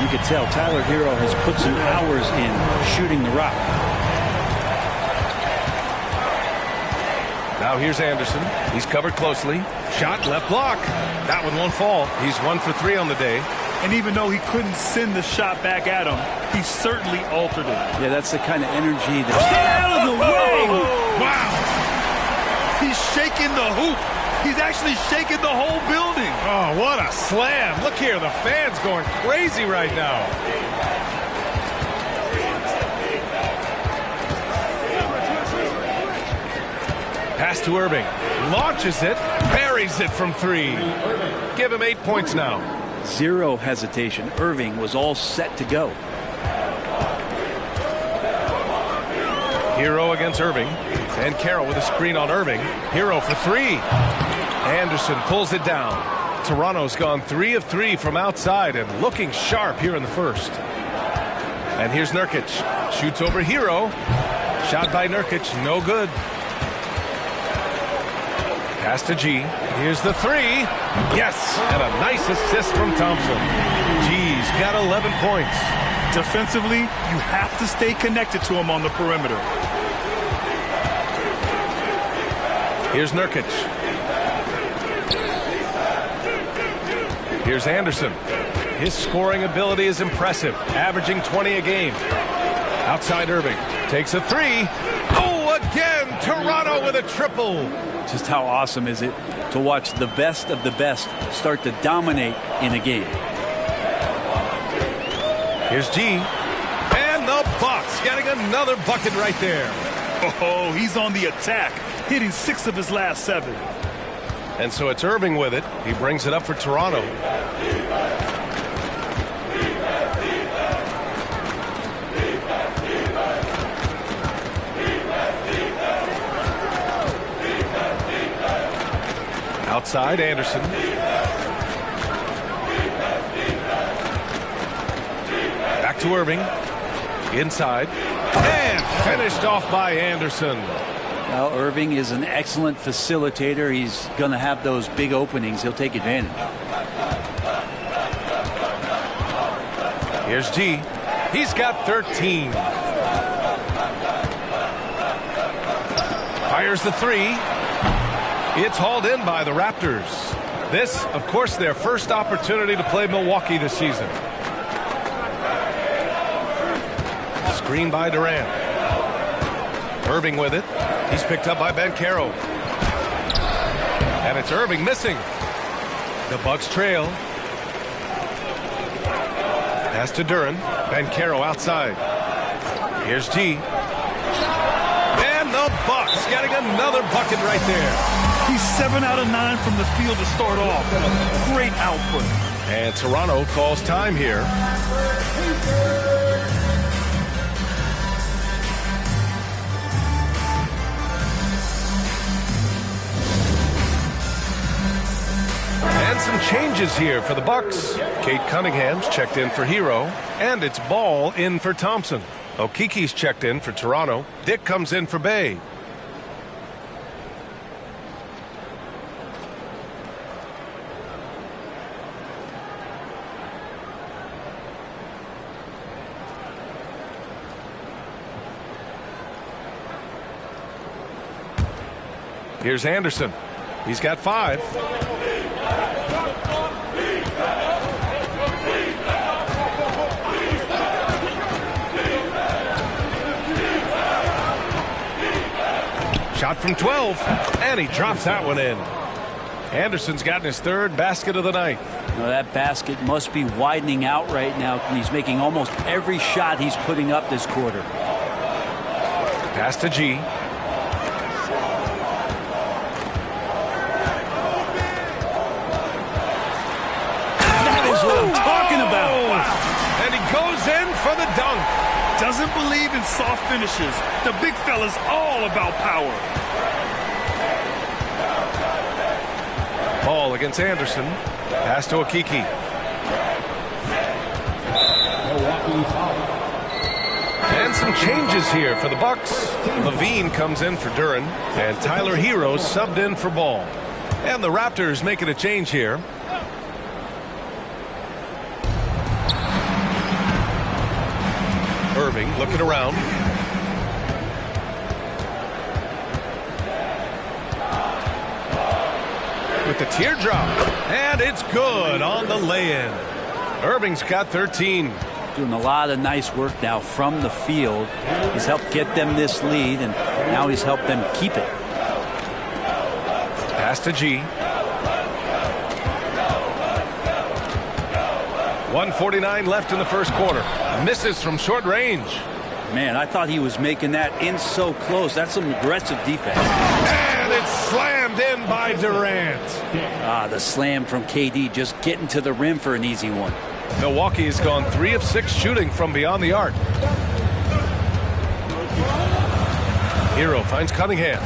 You could tell Tyler Hero has put some hours in shooting the rock. Now here's Anderson. He's covered closely. Shot left block. That one won't fall. He's 1 for 3 on the day. And even though he couldn't send the shot back at him, he certainly altered it. Yeah, that's the kind of energy that... Get out of the way! Wow! He's shaking the hoop. He's actually shaking the whole building. Oh, what a slam. Look here, the fans going crazy right now. Pass to Irving. Launches it. Buries it from 3. Give him 8 points now. Zero hesitation. Irving was all set to go. Hero against Irving. And Carroll with a screen on Irving. Hero for 3. Anderson pulls it down. Toronto's gone 3 of 3 from outside and looking sharp here in the first. And here's Nurkic. Shoots over Hero. Shot by Nurkic. No good. Pass to G. Here's the 3. Yes! And a nice assist from Thompson. G's got 11 points. Defensively, you have to stay connected to him on the perimeter. Here's Nurkic. Here's Anderson. His scoring ability is impressive, averaging 20 a game. Outside Irving. Takes a 3. Oh, again! Toronto with a triple. Just how awesome is it to watch the best of the best start to dominate in a game. Here's G. And the Bucks getting another bucket right there. Oh, he's on the attack, hitting 6 of his last 7. And so it's Irving with it. He brings it up for Toronto. Outside, Anderson. Back to Irving. Inside. And finished off by Anderson. Well, Irving is an excellent facilitator. He's going to have those big openings. He'll take advantage. Here's G. He's got 13. Fires the 3. It's hauled in by the Raptors. This, of course, their first opportunity to play Milwaukee this season. Screen by Durant. Irving with it. He's picked up by Banchero. And it's Irving missing. The Bucks trail. Pass to Duren. Banchero outside. Here's G. And the Bucks getting another bucket right there. He's 7 out of 9 from the field to start off. Great output. And Toronto calls time here. And some changes here for the Bucks. Kate Cunningham's checked in for Hero, and it's Ball in for Thompson. Okiki's checked in for Toronto. Dick comes in for Bay. Here's Anderson. He's got 5. Shot from 12, and he drops that one in. Anderson's gotten his third basket of the night. Well, that basket must be widening out right now. He's making almost every shot he's putting up this quarter. Pass to G. That is what I'm talking about. And he goes in for the dunk. Doesn't believe in soft finishes. The big fella's all about power. Ball against Anderson. Pass to Okiki. And some changes here for the Bucks. Levine comes in for Duren, and Tyler Hero subbed in for Ball. And the Raptors making a change here. Irving looking around. With the teardrop, and it's good on the lay-in. Irving's got 13. Doing a lot of nice work now from the field. He's helped get them this lead, and now he's helped them keep it. Pass to G. 1:49 left in the first quarter. Misses from short range. Man, I thought he was making that in so close. That's some aggressive defense. And it's slammed in by Durant. The slam from KD, just getting to the rim for an easy one. Milwaukee has gone 3 of 6 shooting from beyond the arc. Hero finds Cunningham.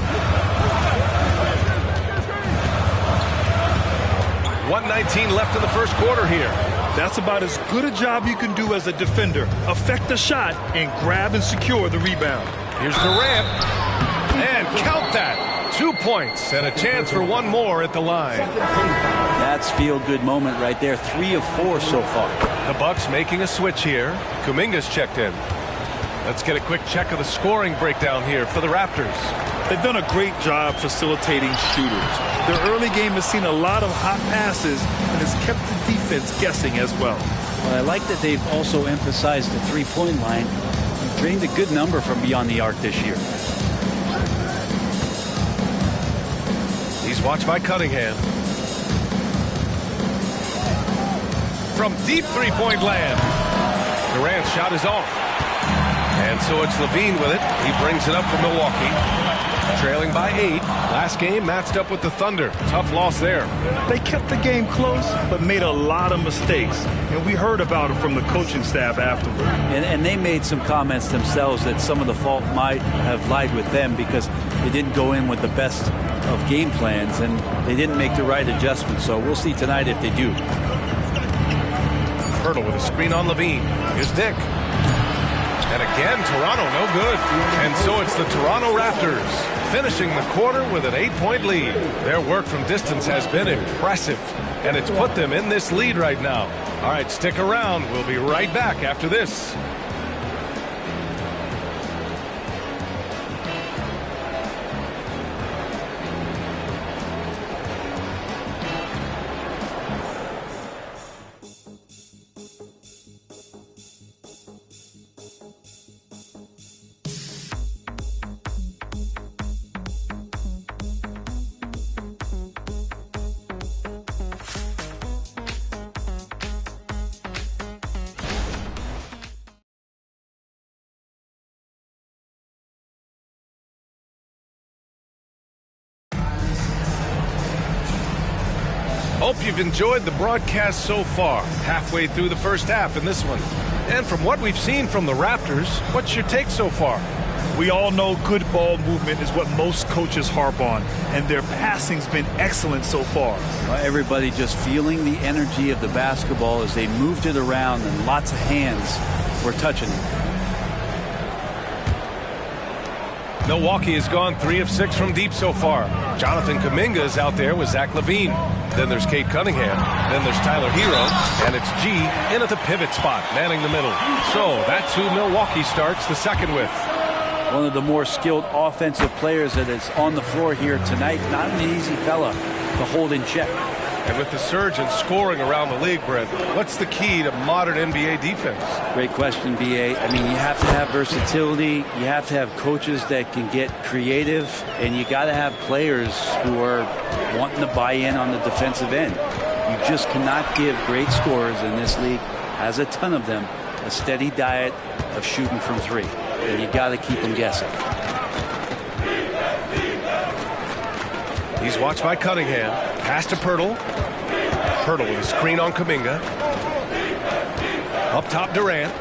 1:19 left in the first quarter here. That's about as good a job you can do as a defender. Affect the shot and grab and secure the rebound. Here's Durant. And count that. 2 points and a chance for one more at the line. That's feel-good moment right there. 3 of 4 so far. The Bucks making a switch here. Kuminga's checked in. Let's get a quick check of the scoring breakdown here for the Raptors. They've done a great job facilitating shooters. Their early game has seen a lot of hot passes and has kept the defense guessing as well. Well, I like that they've also emphasized the three-point line. They've drained a good number from beyond the arc this year. He's watched by Cunningham. From deep three-point land. Durant's shot is off. And so it's Levine with it. He brings it up for Milwaukee. Trailing by 8. Last game matched up with the Thunder. Tough loss there. They kept the game close, but made a lot of mistakes. And we heard about it from the coaching staff afterward. And they made some comments themselves that some of the fault might have lied with them because they didn't go in with the best of game plans and they didn't make the right adjustments. So we'll see tonight if they do. Hurdle with a screen on Levine. Here's Dick. And again, Toronto no good. And so it's the Toronto Raptors finishing the quarter with an 8-point lead. Their work from distance has been impressive, and it's put them in this lead right now. All right, stick around. We'll be right back after this. Hope you've enjoyed the broadcast so far, halfway through the first half in this one. And from what we've seen from the Raptors, what's your take so far? We all know good ball movement is what most coaches harp on, and their passing's been excellent so far. Everybody just feeling the energy of the basketball as they moved it around, and lots of hands were touching it. Milwaukee has gone 3 of 6 from deep so far. Jonathan Kuminga is out there with Zach LaVine. Then there's Cade Cunningham. Then there's Tyler Hero. And it's G in at the pivot spot, manning the middle. So that's who Milwaukee starts the second with. One of the more skilled offensive players that is on the floor here tonight. Not an easy fella to hold in check. And with the surge in scoring around the league, Brent, what's the key to modern NBA defense? Great question, B.A. I mean, you have to have versatility. You have to have coaches that can get creative. And you got to have players who are wanting to buy in on the defensive end. You just cannot give great scorers in this league, has a ton of them, a steady diet of shooting from three. And you got to keep them guessing. He's watched by Cunningham. Pass to Pirtle. Pirtle with a screen on Kuminga. Up top, Durant.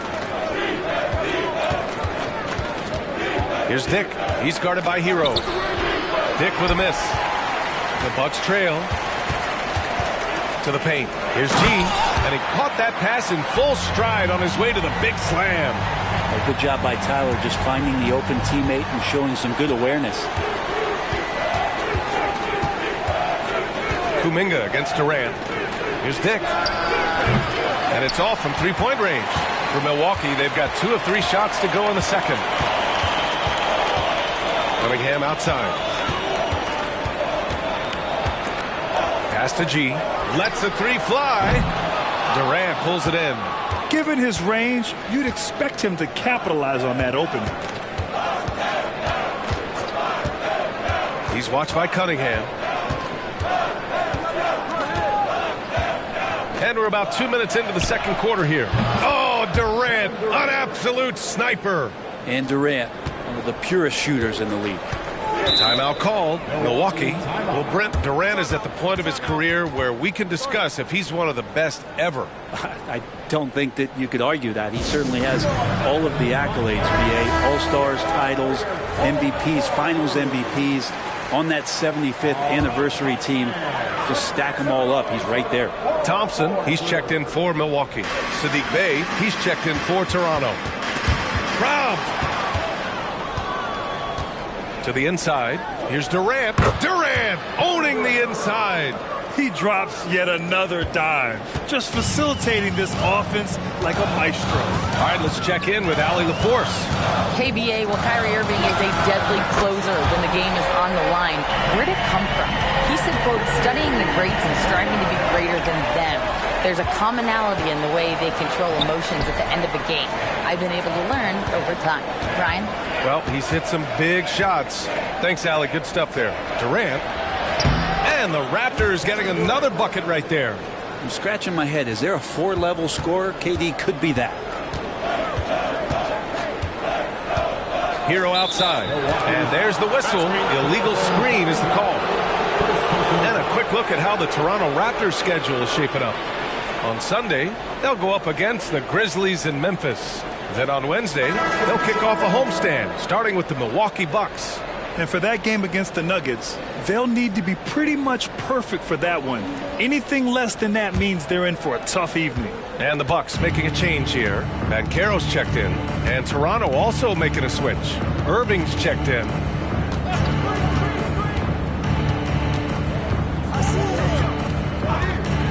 Here's Dick. He's guarded by Hero. Dick with a miss. The Bucks trail to the paint. Here's G. And he caught that pass in full stride on his way to the big slam. A good job by Tyler just finding the open teammate and showing some good awareness. Kuminga against Durant. Here's Dick. And it's off from three-point range. For Milwaukee, they've got 2 of 3 shots to go in the second. Cunningham outside. Pass to G. Lets the 3 fly. Durant pulls it in. Given his range, you'd expect him to capitalize on that opening. He's watched by Cunningham. And we're about 2 minutes into the second quarter here. Oh, Durant, an absolute sniper. And Durant, one of the purest shooters in the league. Timeout called. Milwaukee. Well, Brent, Durant is at the point of his career where we can discuss if he's one of the best ever. I don't think that you could argue that. He certainly has all of the accolades, BA. All-Stars, titles, MVPs, Finals MVPs. On that 75th anniversary team, just stack them all up. He's right there. Thompson, he's checked in for Milwaukee. Sadiq Bey, he's checked in for Toronto. Robbed. To the inside. Here's Durant. Durant owning the inside. He drops yet another dime, just facilitating this offense like a maestro. All right, let's check in with Allie LaForce. KBA, well, Kyrie Irving is a deadly closer when the game is on the line. Where'd it come from? He said, quote, studying the greats and striving to be greater than them. There's a commonality in the way they control emotions at the end of the game. I've been able to learn over time. Ryan? Well, he's hit some big shots. Thanks, Allie. Good stuff there. Durant. And the Raptors getting another bucket right there. I'm scratching my head. Is there a 4-level scorer? KD could be that. Hero outside. And there's the whistle. Illegal screen is the call. And a quick look at how the Toronto Raptors schedule is shaping up. On Sunday, they'll go up against the Grizzlies in Memphis. Then on Wednesday, they'll kick off a homestand, starting with the Milwaukee Bucks. And for that game against the Nuggets, they'll need to be pretty much perfect for that one. Anything less than that means they're in for a tough evening. And the Bucks making a change here. Banchero's checked in. And Toronto also making a switch. Irving's checked in.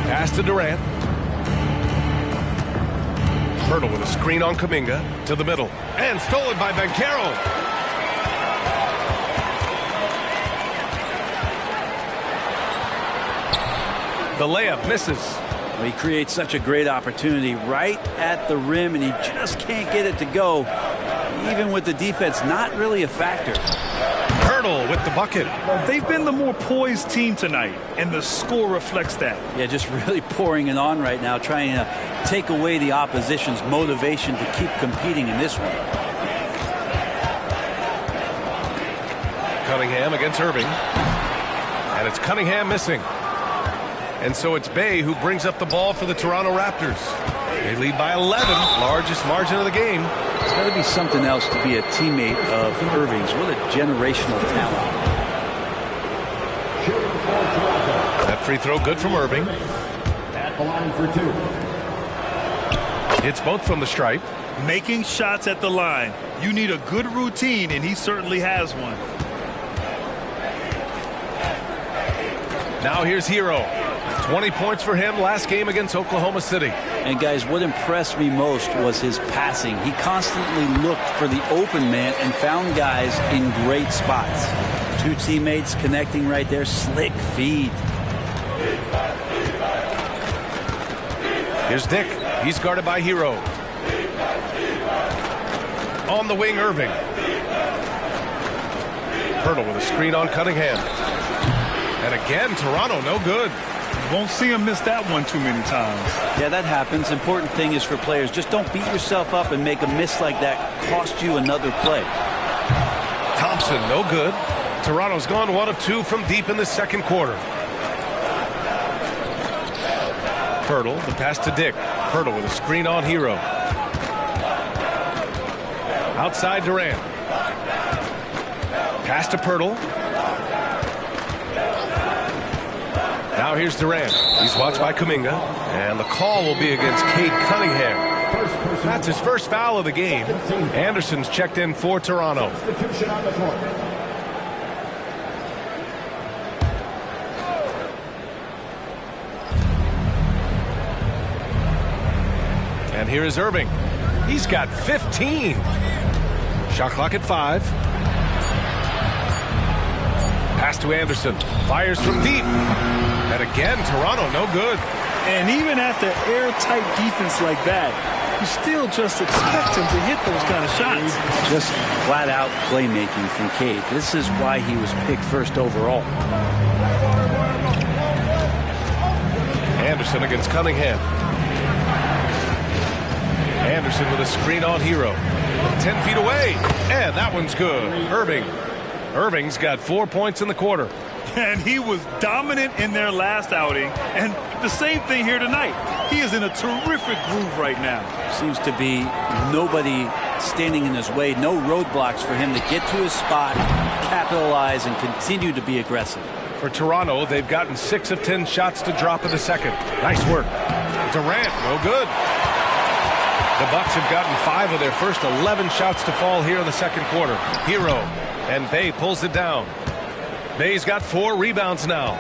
Pass to Durant. Pirtle with a screen on Kuminga to the middle. And stolen by Banchero. The layup misses. Well, he creates such a great opportunity right at the rim, and he just can't get it to go. Even with the defense not really a factor. Pirtle with the bucket. They've been the more poised team tonight, and the score reflects that. Yeah, just really pouring it on right now, trying to take away the opposition's motivation to keep competing in this one. Cunningham against Irving. And it's Cunningham missing. And so it's Bey who brings up the ball for the Toronto Raptors. They lead by 11, largest margin of the game. It's got to be something else to be a teammate of Irving's. What a generational talent. That free throw good from Irving. At the line for 2. Hits both from the stripe. Making shots at the line. You need a good routine, and he certainly has one. Now here's Hero. 20 points for him last game against Oklahoma City. And guys, what impressed me most was his passing. He constantly looked for the open man and found guys in great spots. Two teammates connecting right there. Slick feed. Here's Dick. He's guarded by Hero. On the wing, Irving. Pirtle with a screen on Cunningham. And again, Toronto, no good. Won't see him miss that one too many times. Yeah, that happens. Important thing is for players, just don't beat yourself up and make a miss like that cost you another play. Thompson, no good. Toronto's gone 1 of 2 from deep in the second quarter. Pirtle, the pass to Dick. Pirtle with a screen on Hero. Outside Durant. Pass to Pirtle. Now here's Durant. He's watched by Kuminga. And the call will be against Cade Cunningham. That's his first foul of the game. Anderson's checked in for Toronto. And here is Irving. He's got 15. Shot clock at 5. Pass to Anderson. Fires from deep. And again, Toronto, no good. And even after airtight defense like that, you still just expect him to hit those kind of shots. Just flat-out playmaking from Cade. This is why he was picked first overall. Anderson against Cunningham. Anderson with a screen on Hero. 10 feet away. And that one's good. Irving's got 4 points in the quarter. And he was dominant in their last outing. And the same thing here tonight. He is in a terrific groove right now. Seems to be nobody standing in his way. No roadblocks for him to get to his spot, capitalize, and continue to be aggressive. For Toronto, they've gotten 6 of 10 shots to drop in the second. Nice work. Durant, no good. The Bucks have gotten 5 of their first 11 shots to fall here in the second quarter. Hero, and Bay pulls it down. Bay's got 4 rebounds now.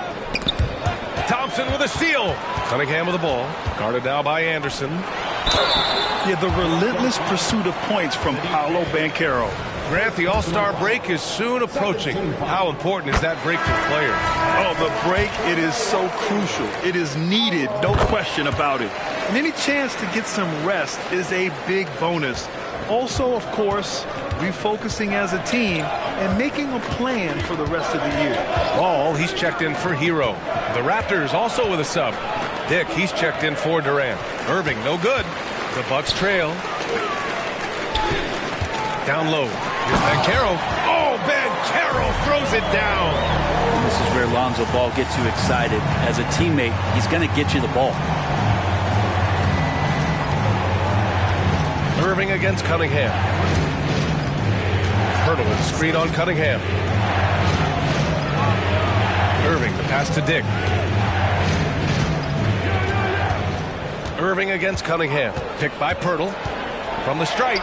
Thompson with a steal. Cunningham with the ball. Guarded now by Anderson. Yeah, the relentless pursuit of points from Paolo Banchero. Grant, the All-Star break is soon approaching. How important is that break for players? Oh, the break, it is so crucial. It is needed, no question about it. And any chance to get some rest is a big bonus. Also, of course, refocusing as a team and making a plan for the rest of the year. Ball, he's checked in for Hero. The Raptors also with a sub. Dick, he's checked in for Durant. Irving, no good. The Bucks trail. Down low. Here's Banchero. Oh, Banchero throws it down. And this is where Lonzo Ball gets you excited. As a teammate, he's going to get you the ball. Irving against Cunningham. Pirtle with a screen on Cunningham. Irving, the pass to Dick. Irving against Cunningham. Picked by Pirtle. From the stripe.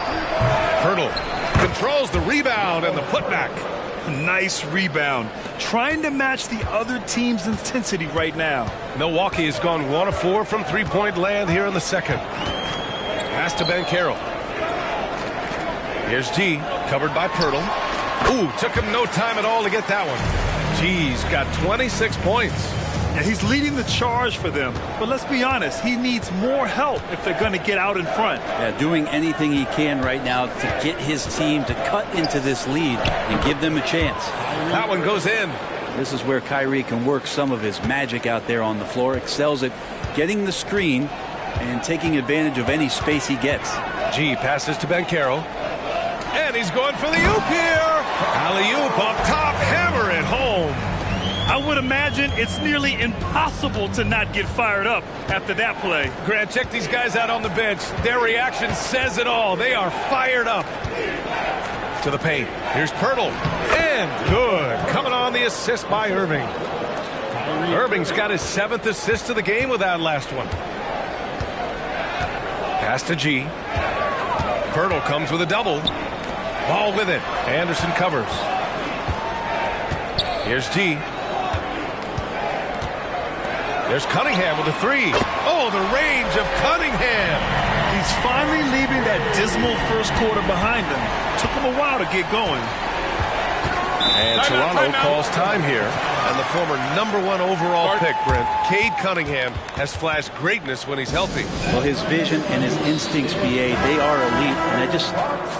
Pirtle controls the rebound and the putback. Nice rebound. Trying to match the other team's intensity right now. Milwaukee has gone 1 of 4 from three-point land here in the second. Pass to Banchero. Here's G, covered by Pirtle. Ooh, took him no time at all to get that one. G's got 26 points. Yeah, he's leading the charge for them. But let's be honest, he needs more help if they're going to get out in front. Yeah, doing anything he can right now to get his team to cut into this lead and give them a chance. That one goes in. This is where Kyrie can work some of his magic out there on the floor. Excels at getting the screen and taking advantage of any space he gets. G passes to Banchero. And he's going for the oop here. Alley-oop up top, hammer it home. I would imagine it's nearly impossible to not get fired up after that play. Grant, check these guys out on the bench. Their reaction says it all. They are fired up. To the paint. Here's Pirtle. And good. Coming on the assist by Irving. Irving's got his 7th assist of the game with that last one. Pass to G. Pirtle comes with a double. Ball with it. Anderson covers. Here's G. There's Cunningham with a 3. Oh, the range of Cunningham. He's finally leaving that dismal first quarter behind him. Took him a while to get going. And Toronto calls time here. And the former #1 overall pick, Brent, Cade Cunningham, has flashed greatness when he's healthy. Well, his vision and his instincts, BA, they are elite. And I just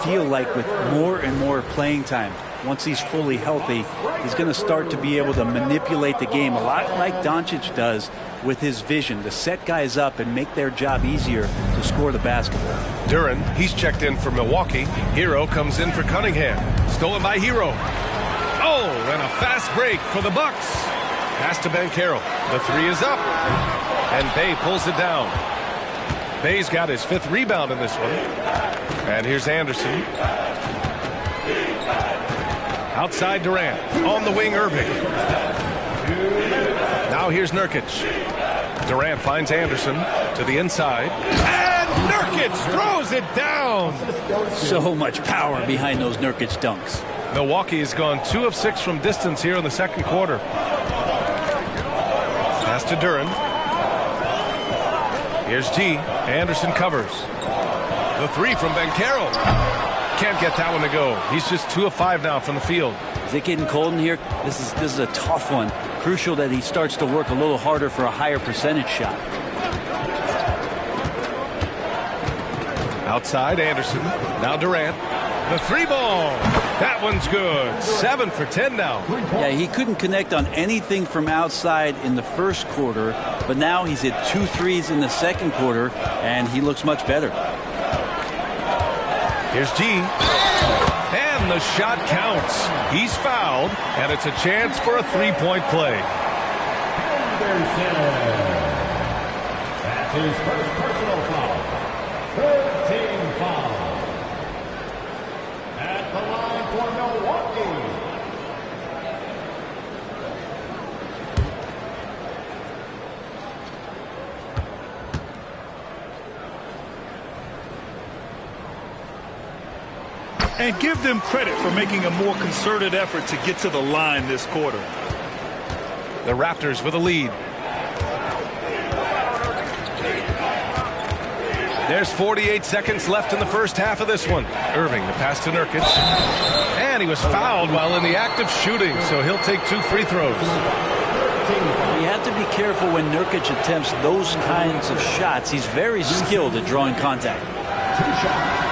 feel like with more and more playing time, once he's fully healthy, he's going to start to be able to manipulate the game a lot like Doncic does with his vision, to set guys up and make their job easier to score the basketball. Duren, he's checked in for Milwaukee. Hero comes in for Cunningham. Stolen by Hero. Oh, and a fast break for the Bucks. Pass to Banchero. The three is up. And Bay pulls it down. Bay's got his 5th rebound in this one. And here's Anderson. Outside Durant. On the wing, Irving. Now here's Nurkic. Durant finds Anderson to the inside. And Nurkic throws it down. So much power behind those Nurkic dunks. Milwaukee has gone 2 of 6 from distance here in the second quarter. Pass to Duren. Here's G. Anderson covers. The three from Banchero. Can't get that one to go. He's just 2 of 5 now from the field. Is it getting cold in here? This is a tough one. Crucial that he starts to work a little harder for a higher percentage shot. Outside Anderson. Now Durant. The 3-ball. That one's good. 7 for 10 now. Yeah, he couldn't connect on anything from outside in the first quarter, but now he's hit 2 threes in the second quarter, and he looks much better. Here's G. And the shot counts. He's fouled, and it's a chance for a 3-point play. That's his first personal foul. 13 foul. At the line for Milwaukee. And give them credit for making a more concerted effort to get to the line this quarter. The Raptors with a lead. There's 48 seconds left in the first half of this one. Irving, the pass to Nurkic. And he was fouled while in the act of shooting, so he'll take 2 free throws. You have to be careful when Nurkic attempts those kinds of shots. He's very skilled at drawing contact. 2 shots.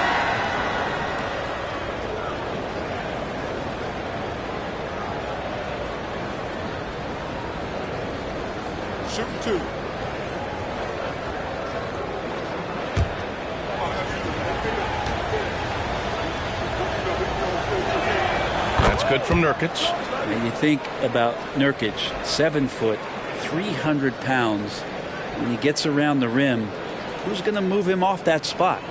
Shoot 2. That's good from Nurkic. And you think about Nurkic, 7 foot, 300 pounds. When he gets around the rim, who's going to move him off that spot?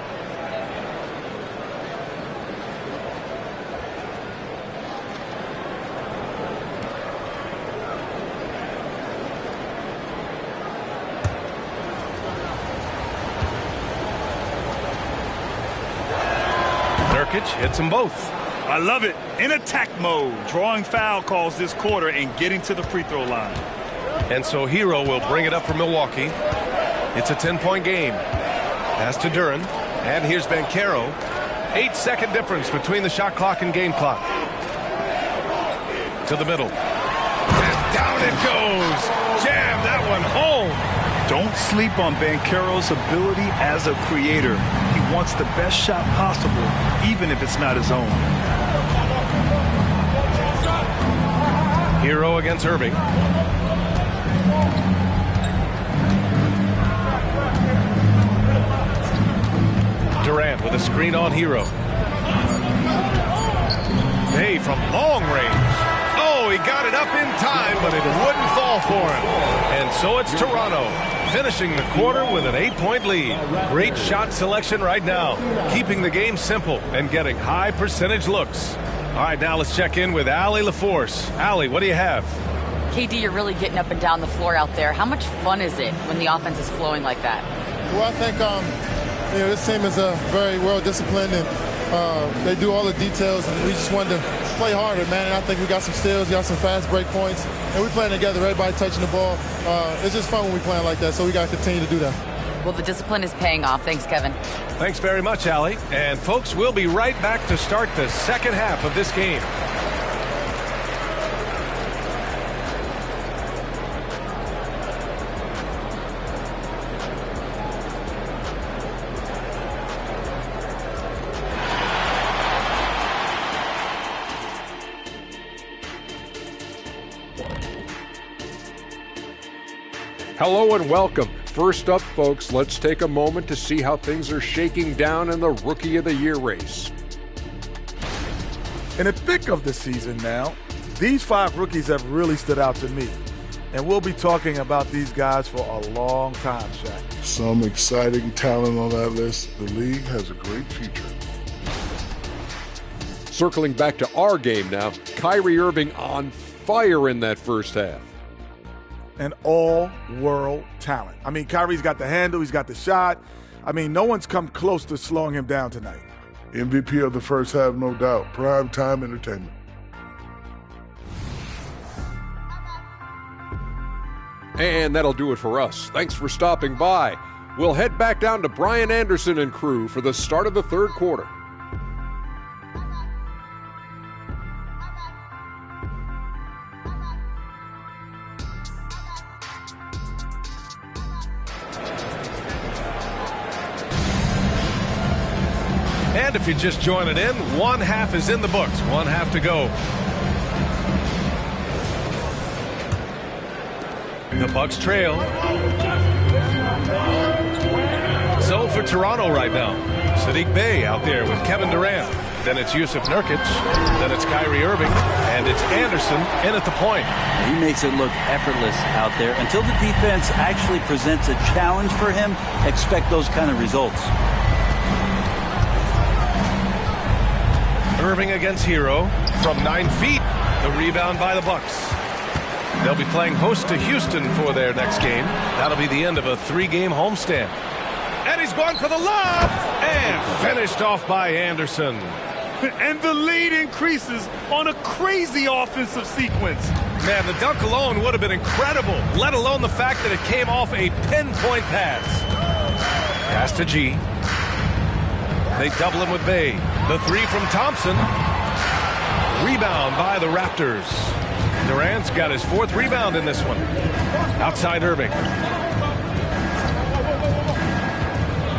Nurkic hits them both. I love it. In attack mode, drawing foul calls this quarter and getting to the free throw line. And so Hero will bring it up for Milwaukee. It's a 10-point game. Pass to Duren. And here's Banchero. 8-second difference between the shot clock and game clock. To the middle. And down it goes. Jam that one home. Don't sleep on Banchero's ability as a creator. He wants the best shot possible, even if it's not his own. Hero against Irving. Durant with a screen on Hero. Bay from long range. Oh, he got it up in time, but it wouldn't fall for him. And so it's Toronto finishing the quarter with an 8-point lead. Great shot selection right now, keeping the game simple and getting high percentage looks. All right, now let's check in with Allie LaForce. Allie, what do you have? KD, you're really getting up and down the floor out there. How much fun is it when the offense is flowing like that? Well, I think this team is very well disciplined, and they do all the details, and we just wanted to play harder, man. And I think we got some steals, got some fast break points, and we're playing together, everybody touching the ball. It's just fun when we're playing like that, so we got to continue to do that. Well, the discipline is paying off. Thanks, Kevin. Thanks very much, Allie. And folks, we'll be right back to start the second half of this game. Hello and welcome. First up, folks, let's take a moment to see how things are shaking down in the Rookie of the Year race. In the thick of the season now, these 5 rookies have really stood out to me. And we'll be talking about these guys for a long time, Shaq. Some exciting talent on that list. The league has a great future. Circling back to our game now, Kyrie Irving on fire in that first half. An all-world talent. I mean, Kyrie's got the handle, he's got the shot. I mean, no one's come close to slowing him down tonight. MVP of the first half, no doubt. Prime time entertainment. And that'll do it for us. Thanks for stopping by. We'll head back down to Brian Anderson and crew for the start of the third quarter. And if you're just joining in, one half is in the books. One half to go. The Bucks trail. So for Toronto right now, Sadiq Bey out there with Kevin Durant. Then it's Yusuf Nurkic. Then it's Kyrie Irving. And it's Anderson in at the point. He makes it look effortless out there. Until the defense actually presents a challenge for him, expect those kind of results. Irving against Hero from 9 feet. The rebound by the Bucks. They'll be playing host to Houston for their next game. That'll be the end of a 3-game homestand. And he's going for the lob! And finished off by Anderson. And the lead increases on a crazy offensive sequence. Man, the dunk alone would have been incredible, let alone the fact that it came off a pinpoint pass. Pass to G. They double him with Bey. The 3 from Thompson. Rebound by the Raptors. Durant's got his 4th rebound in this one. Outside Irving.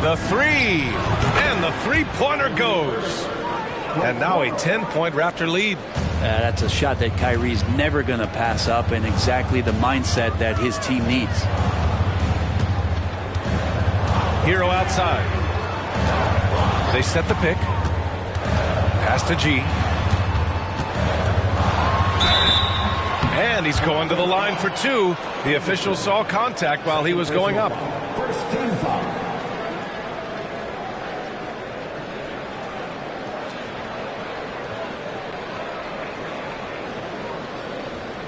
The 3. And the 3-pointer goes. And now a 10-point Raptor lead. That's a shot that Kyrie's never going to pass up, and exactly the mindset that his team needs. Hero outside. They set the pick. Pass to G. And he's going to the line for 2. The official saw contact while he was going up. First team foul.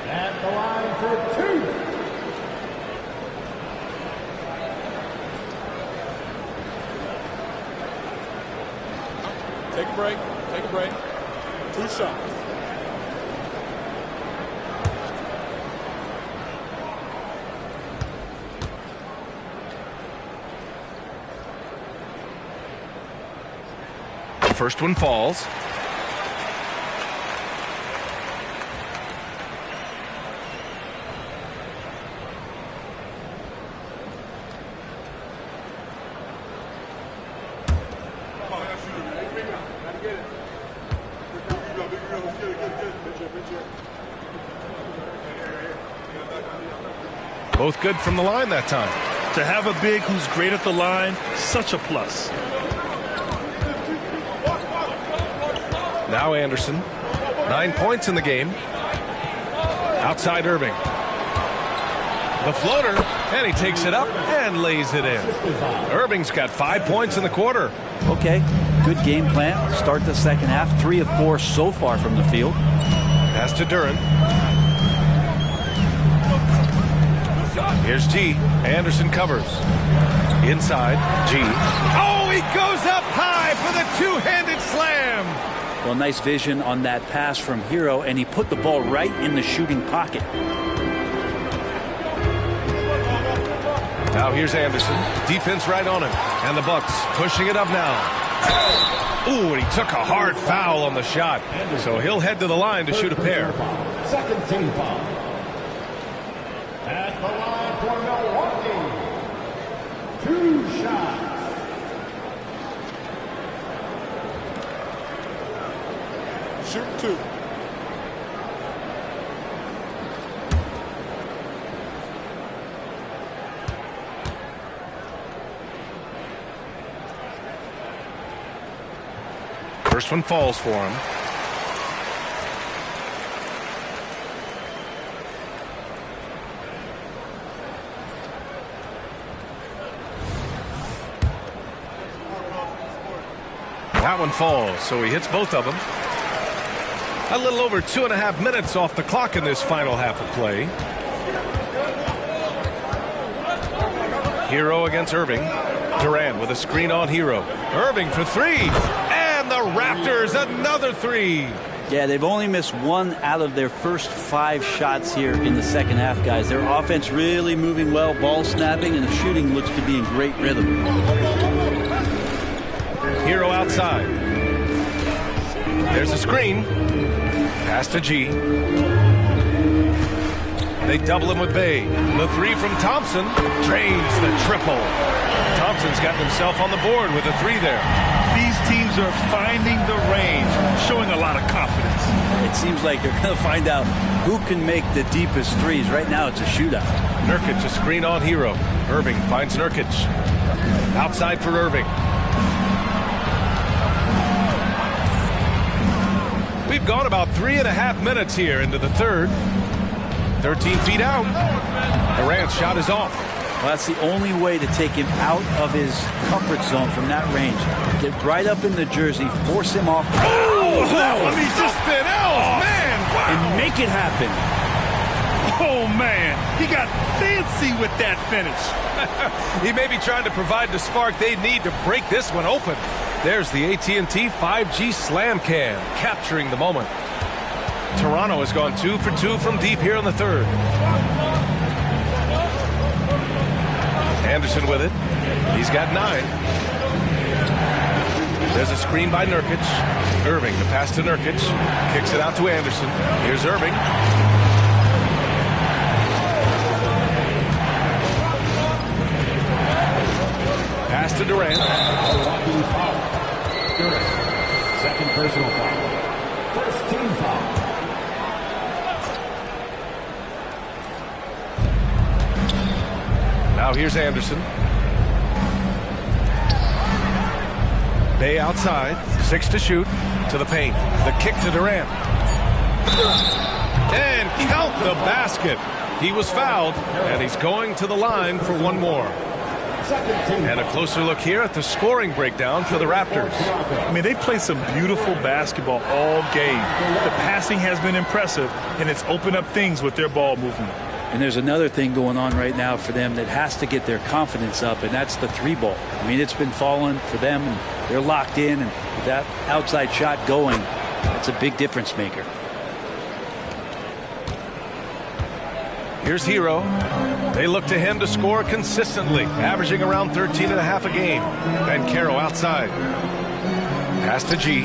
At the line for 2. Take a break. Take a break. 2 shots. First one falls. Both good from the line that time. To have a big who's great at the line, such a plus. Now Anderson. 9 points in the game. Outside Irving. The floater, and he takes it up and lays it in. Irving's got 5 points in the quarter. Okay, good game plan. Start the second half. 3 of 4 so far from the field. Pass to Durant. Here's G. Anderson covers. Inside, G. Oh, he goes up high for the two-handed slam. Well, nice vision on that pass from Hero, and he put the ball right in the shooting pocket. Now here's Anderson. Defense right on him. And the Bucks pushing it up now. Ooh, and he took a hard foul on the shot. So he'll head to the line to shoot a pair. Second team foul. At the line for Milwaukee. 2 shots. Shoot 2. First one falls for him. That one falls, so he hits both of them. A little over 2.5 minutes off the clock in this final half of play. Hero against Irving. Durant with a screen on Hero. Irving for three. And the Raptors another three. Yeah, they've only missed one out of their first 5 shots here in the second half, guys. Their offense really moving well, ball snapping, and the shooting looks to be in great rhythm. Hero outside. There's a screen. Pass to G. They double him with Bay. The three from Thompson drains the triple. Thompson's gotten himself on the board with a three there. These teams are finding the range, showing a lot of confidence. It seems like they're going to find out who can make the deepest threes. Right now it's a shootout. Nurkic a screen on Hero. Irving finds Nurkic. Outside for Irving. We've gone about 3.5 minutes here into the third. 13 feet out. Durant's shot is off. Well, that's the only way to take him out of his comfort zone from that range. Get right up in the jersey, force him off. Oh, that one he's just been out, man. Wow. And make it happen. Oh, man. He got fancy with that finish. He may be trying to provide the spark they need to break this one open. There's the AT&T 5G Slam Cam, capturing the moment. Toronto has gone 2 for 2 from deep here in the third. Anderson with it. He's got 9. There's a screen by Nurkic. Irving, the pass to Nurkic. Kicks it out to Anderson. Here's Irving. Pass to Durant. Second personal foul. First team foul. Now here's Anderson. Bay outside. 6 to shoot. To the paint. The kick to Durant. And count the basket. He was fouled, and he's going to the line for one more. And a closer look here at the scoring breakdown for the Raptors. I mean, they played some beautiful basketball all game. The passing has been impressive, and it's opened up things with their ball movement. And there's another thing going on right now for them that has to get their confidence up, and that's the 3-ball. I mean, it's been falling for them, and they're locked in, and with that outside shot going, that's a big difference maker. Here's Hero. They look to him to score consistently, averaging around 13.5 a game. Banchero outside. Pass to G.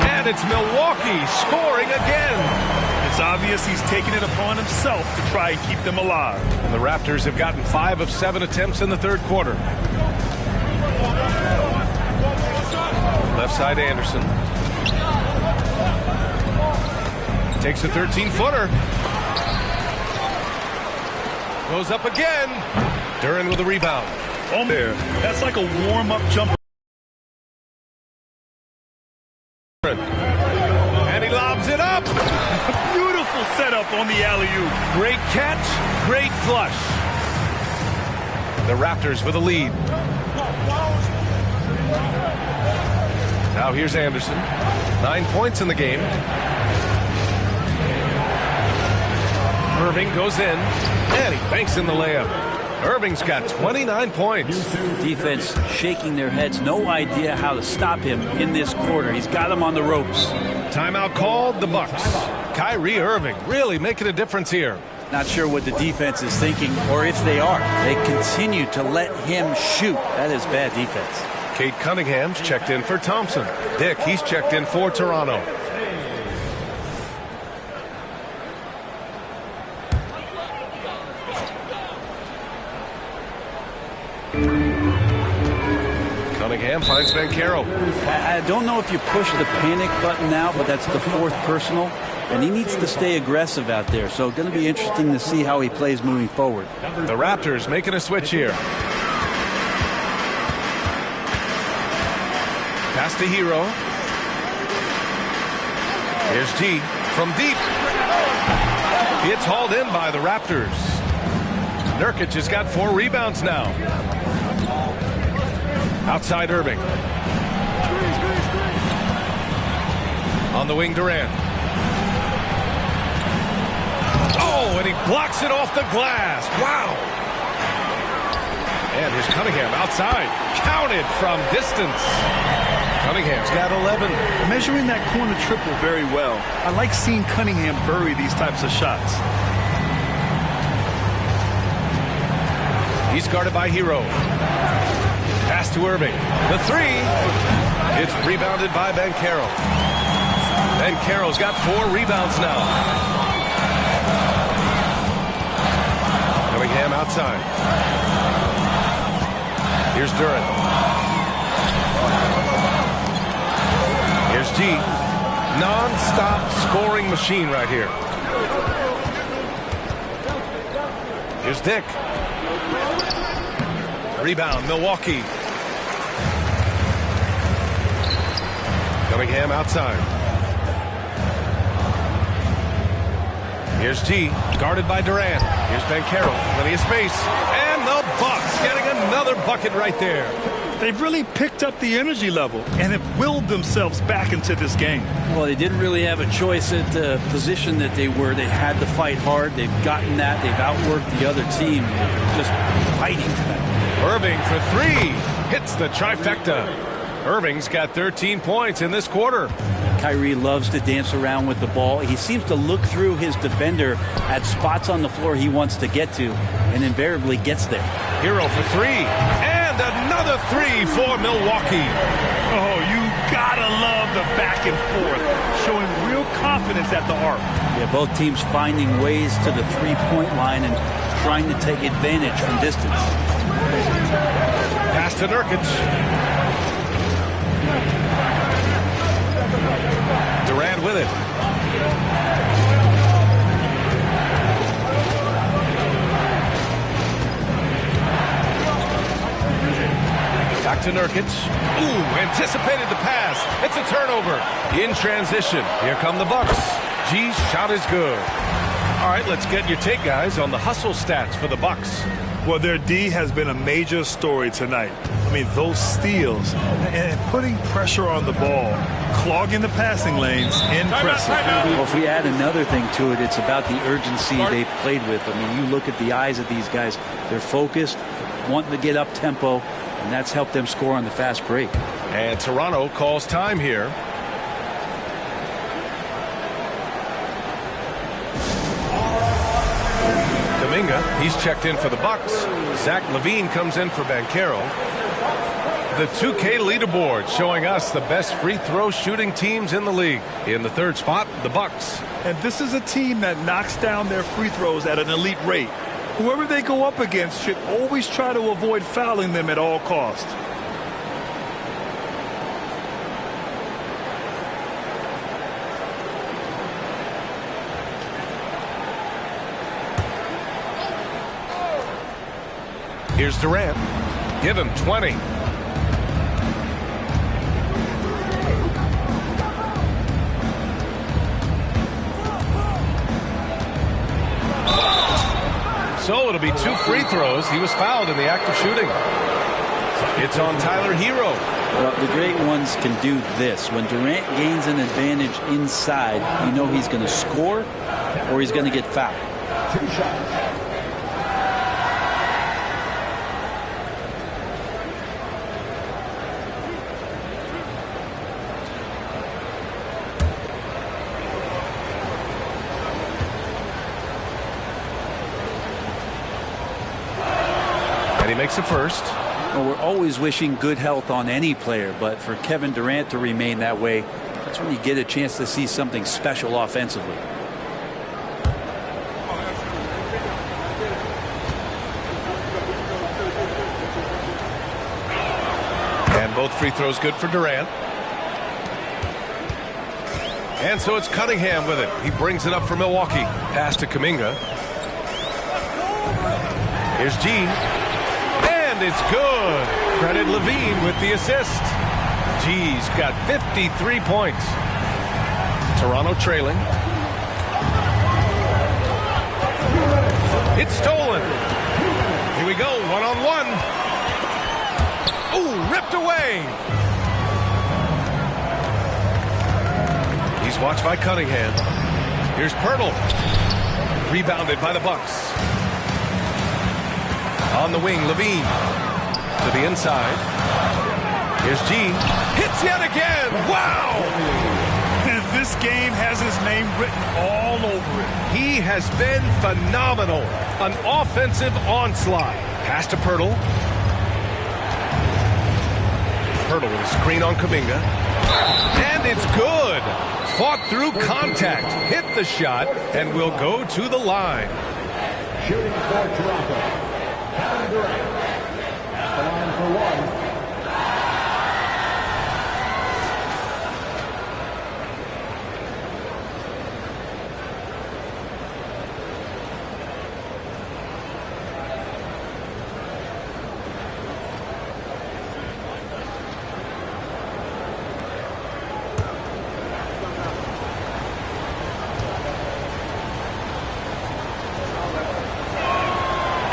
And it's Milwaukee scoring again. It's obvious he's taking it upon himself to try and keep them alive. And the Raptors have gotten 5 of 7 attempts in the third quarter. Left side Anderson. Takes a 13-footer. Goes up again. Duran with a rebound. Oh, there. That's like a warm-up jumper. And he lobs it up. Beautiful setup on the alley-oop. Great catch, great flush. The Raptors with a lead. Now here's Anderson. 9 points in the game. Irving goes in, and he banks in the layup. Irving's got 29 points. Defense shaking their heads. No idea how to stop him in this quarter. He's got him on the ropes. Timeout called, the Bucks. Kyrie Irving really making a difference here. Not sure what the defense is thinking, or if they are. They continue to let him shoot. That is bad defense. Kate Cunningham's checked in for Thompson. Dick, he's checked in for Toronto. Cunningham finds Banchero. I don't know if you push the panic button now, but that's the 4th personal, and he needs to stay aggressive out there. So going to be interesting to see how he plays moving forward. The Raptors making a switch here. Pass to Hero. Here's G from deep. It's hauled in by the Raptors. Nurkic has got 4 rebounds now. Outside Irving. On the wing, Durant. Oh, and he blocks it off the glass. Wow. And here's Cunningham outside. Counted from distance. Cunningham's got 11. Measuring that corner triple very well. I like seeing Cunningham bury these types of shots. He's guarded by Hero. Pass to Irving. The 3. It's rebounded by Banchero. Banchero's got 4 rebounds now. Cunningham outside. Here's Durant. Here's G. Non-stop scoring machine right here. Here's Dick. Rebound, Milwaukee. Cunningham outside. Here's G, guarded by Durant. Here's Banchero, plenty of space. And the Bucks getting another bucket right there. They've really picked up the energy level and have willed themselves back into this game. Well, they didn't really have a choice at the position that they were. They had to fight hard. They've gotten that. They've outworked the other team. Just fighting tonight. Irving for 3. Hits the trifecta. Irving's got 13 points in this quarter. Kyrie loves to dance around with the ball. He seems to look through his defender at spots on the floor he wants to get to and invariably gets there. Hero for 3. And another 3 for Milwaukee. Oh, you gotta love the back and forth, showing real confidence at the arc. Yeah, both teams finding ways to the three-point line and trying to take advantage from distance. Pass to Nurkic. Durant with it. Back to Nurkic. Ooh, anticipated the pass. It's a turnover. In transition. Here come the Bucks. G's shot is good. All right, let's get your take, guys, on the hustle stats for the Bucks. Well, their D has been a major story tonight. I mean, those steals and putting pressure on the ball, clogging the passing lanes, impressive. Well, if we add another thing to it, it's about the urgency they've played with. I mean, you look at the eyes of these guys. They're focused, wanting to get up tempo, and that's helped them score on the fast break. And Toronto calls time here. Kuminga, he's checked in for the Bucks. Zach LaVine comes in for Banchero. The 2K leaderboard showing us the best free throw shooting teams in the league. In the 3rd spot, the Bucks. And this is a team that knocks down their free throws at an elite rate. Whoever they go up against should always try to avoid fouling them at all costs. Here's Durant. Give him 20. So it'll be 2 free throws. He was fouled in the act of shooting. It's on Tyler Hero. Well, the great ones can do this. When Durant gains an advantage inside, you know he's going to score or he's going to get fouled. 2 shots. And he makes a first. Well, we're always wishing good health on any player, but for Kevin Durant to remain that way, that's when you get a chance to see something special offensively. And both free throws good for Durant. And so it's Cunningham with it. He brings it up for Milwaukee. Pass to Kuminga. Here's G. And it's good. Credit LaVine with the assist. G G's got 53 points. Toronto trailing. It's stolen. Here we go, one-on-one. Ooh, ripped away. He's watched by Cunningham. Here's Pirtle. Rebounded by the Bucks. On the wing, Levine. To the inside. Here's G. Hits yet again. Wow! This game has his name written all over it. He has been phenomenal. An offensive onslaught. Pass to Pirtle. Pirtle with a screen on Kuminga. And it's good. Fought through contact. Hit the shot and will go to the line. Shooting for Toronto. Kevin Durant. At the line for one.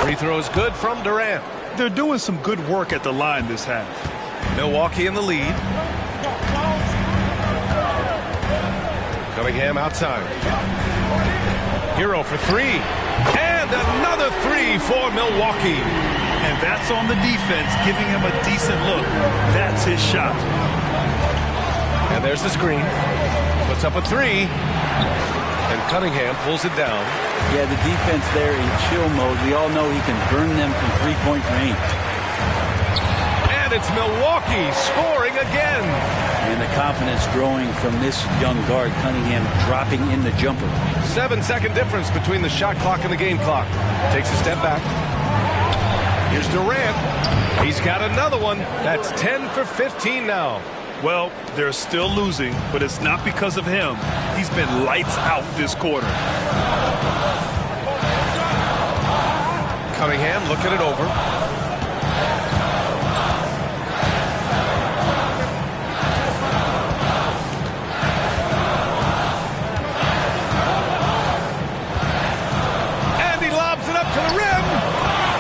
Free throw is good from Durant. They're doing some good work at the line this half. Milwaukee in the lead. Cunningham outside. Hero for three. And another three for Milwaukee. And that's on the defense, giving him a decent look. That's his shot. And there's the screen. Puts up a three. And Cunningham pulls it down. Yeah, the defense there in chill mode. We all know he can burn them from three-point range. And it's Milwaukee scoring again. And the confidence growing from this young guard, Cunningham, dropping in the jumper. 7-second difference between the shot clock and the game clock. Takes a step back. Here's Durant. He's got another one. That's 10 for 15 now. Well, they're still losing, but it's not because of him. He's been lights out this quarter. Cunningham looking it over. And he lobs it up to the rim.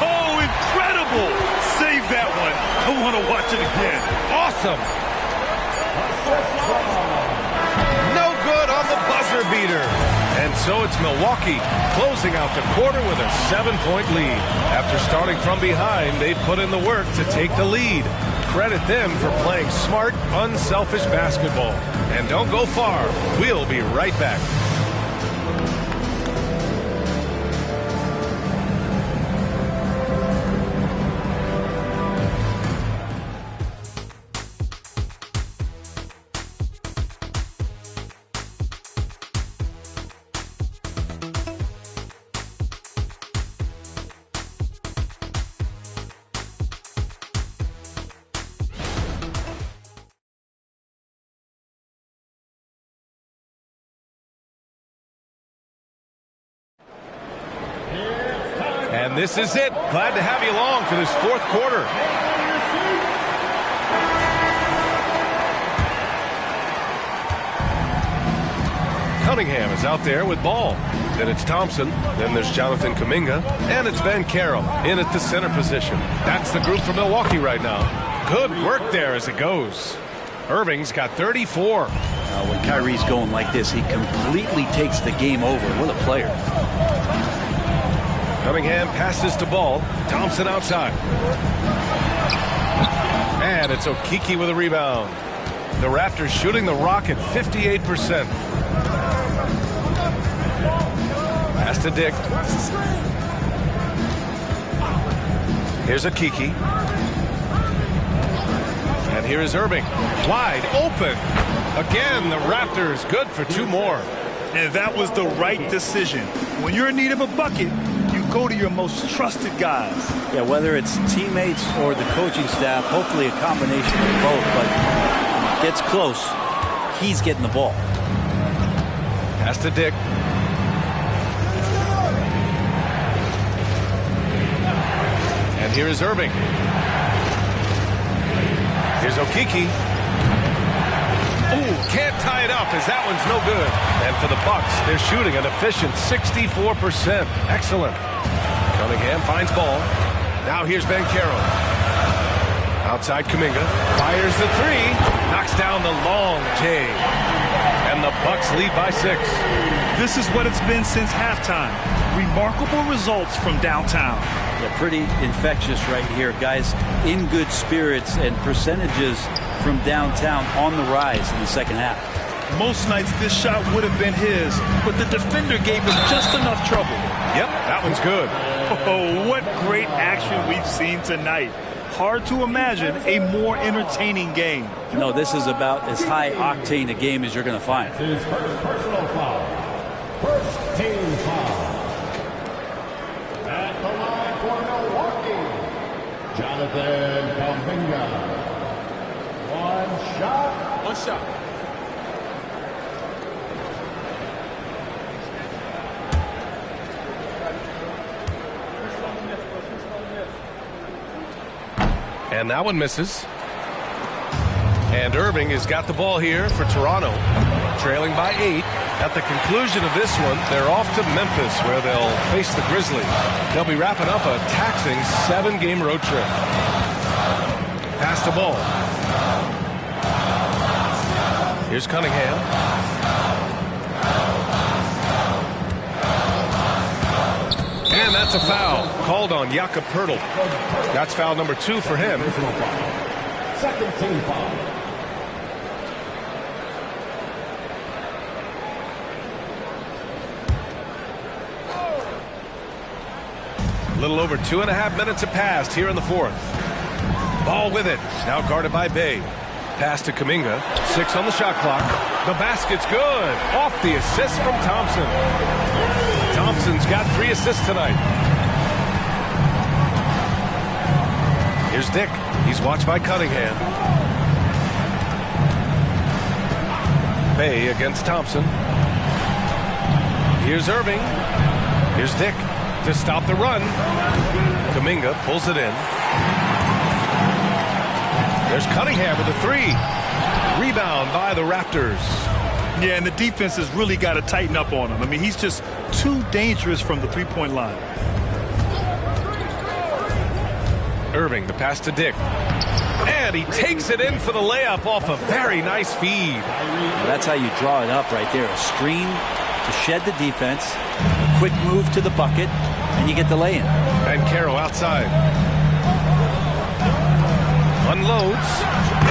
Oh, incredible. Save that one. I want to watch it again. Awesome. No good on the buzzer beater. And so it's Milwaukee closing out the quarter with a 7-point lead. After starting from behind, they've put in the work to take the lead. Credit them for playing smart, unselfish basketball. And don't go far. We'll be right back. And this is it. Glad to have you along for this fourth quarter. Cunningham is out there with ball. Then it's Thompson. Then there's Jonathan Kuminga. And it's Ben Carroll in at the center position. That's the group for Milwaukee right now. Good work there as it goes. Irving's got 34. When Kyrie's going like this, he completely takes the game over. What a player. Cunningham passes to Ball. Thompson outside. And it's Okeke with a rebound. The Raptors shooting the rock at 58%. Pass to Dick. Here's Okeke. And here is Irving. Wide open. Again, the Raptors good for two more. And that was the right decision. When you're in need of a bucket, you go to your most trusted guys. Yeah, whether it's teammates or the coaching staff, hopefully a combination of both, but when it gets close, he's getting the ball. Pass to Dick. And here is Irving. Here's Okeke. Ooh, can't tie it up as that one's no good. And for the Bucks, they're shooting an efficient 64%. Excellent. Cunningham finds ball. Now here's Banchero. Outside Kuminga. Fires the three. Knocks down the long J. And the Bucks lead by 6. This is what it's been since halftime. Remarkable results from downtown. Yeah, pretty infectious right here. Guys in good spirits and percentages from downtown on the rise in the second half. Most nights this shot would have been his, but the defender gave him just enough trouble. Yep, that one's good. Oh, what great action we've seen tonight. Hard to imagine a more entertaining game. No, this is about as high octane a game as you're going to find. His first personal foul. First team foul. At the line for Milwaukee, Jonathan Kuminga. One shot. One shot. And that one misses. And Irving has got the ball here for Toronto, trailing by 8. At the conclusion of this one, they're off to Memphis, where they'll face the Grizzlies. They'll be wrapping up a taxing 7-game road trip. Pass the ball. Here's Cunningham. And that's a foul called on Jakob Poeltl. That's foul number 2 for him. Second team foul. A little over 2.5 minutes have passed here in the 4th. Ball with it. Now guarded by Bay. Pass to Kuminga. 6 on the shot clock. The basket's good. Off the assist from Thompson. Thompson's got 3 assists tonight. Here's Dick. He's watched by Cunningham. Bay against Thompson. Here's Irving. Here's Dick to stop the run. Kuminga pulls it in. There's Cunningham with a 3. Rebound by the Raptors. Yeah, and the defense has really got to tighten up on him. I mean, he's just too dangerous from the three-point line. Irving, the pass to Dick. And he takes it in for the layup off a very nice feed. Well, that's how you draw it up right there. A screen to shed the defense, a quick move to the bucket, and you get the lay-in. And Caro outside. Unloads.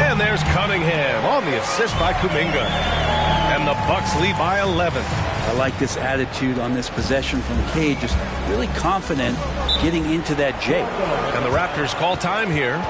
And there's Cunningham on the assist by Kuminga. And the Bucks lead by 11. I like this attitude on this possession from Cade. Just really confident getting into that J. And the Raptors call time here.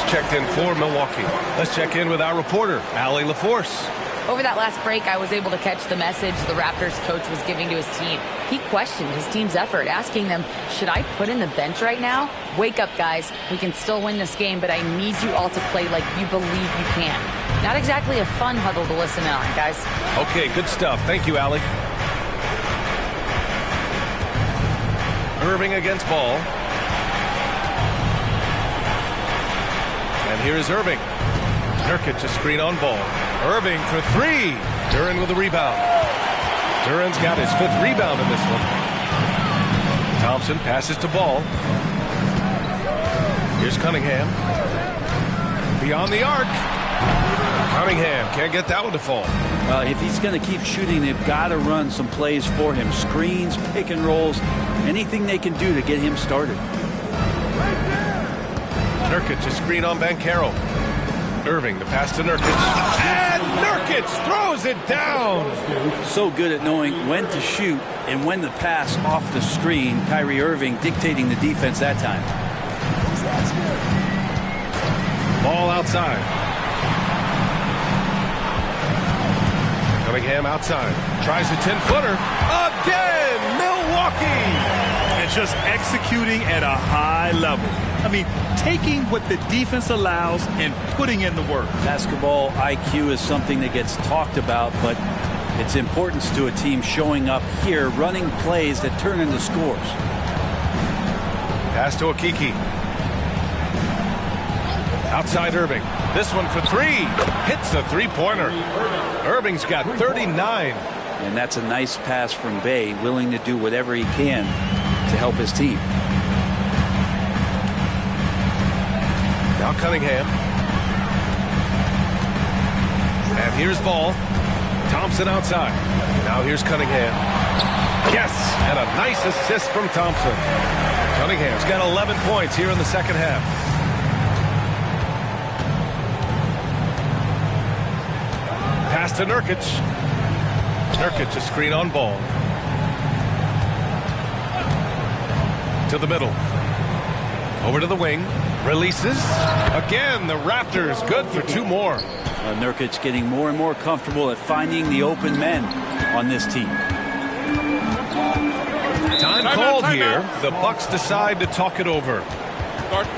Checked in for Milwaukee. Let's check in with our reporter, Allie LaForce. Over that last break, I was able to catch the message the Raptors coach was giving to his team. He questioned his team's effort, asking them, should I put in the bench right now? Wake up, guys. We can still win this game, but I need you all to play like you believe you can. Not exactly a fun huddle to listen on, guys. Okay, good stuff. Thank you, Allie. Irving against Ball. And here is Irving. Nurkic a screen on ball. Irving for three. Duren with a rebound. Duren's got his 5th rebound in this one. Thompson passes to Ball. Here's Cunningham. Beyond the arc. Cunningham can't get that one to fall. If he's going to keep shooting, they've got to run some plays for him. Screens, pick and rolls, anything they can do to get him started. Nurkic a screen on Banchero. Irving, the pass to Nurkic. And Nurkic throws it down. So good at knowing when to shoot and when to pass off the screen. Kyrie Irving dictating the defense that time. Ball outside. Cunningham outside. Tries a 10-footer. Again, Milwaukee. And just executing at a high level. I mean, taking what the defense allows and putting in the work. Basketball IQ is something that gets talked about, but its importance to a team showing up here, running plays that turn into scores. Pass to Okiki. Outside Irving. This one for three. Hits the three-pointer. Irving's got 39. And that's a nice pass from Bay, willing to do whatever he can to help his team. Now Cunningham. And here's Ball. Thompson outside. Now here's Cunningham. Yes! And a nice assist from Thompson. Cunningham's got 11 points here in the second half. Pass to Nurkic. Nurkic a screen on Ball. To the middle. Over to the wing. Releases. Again, the Raptors good for 2 more. Nurkic getting more and more comfortable at finding the open men on this team. Time called here. The Bucks decide to talk it over. Start.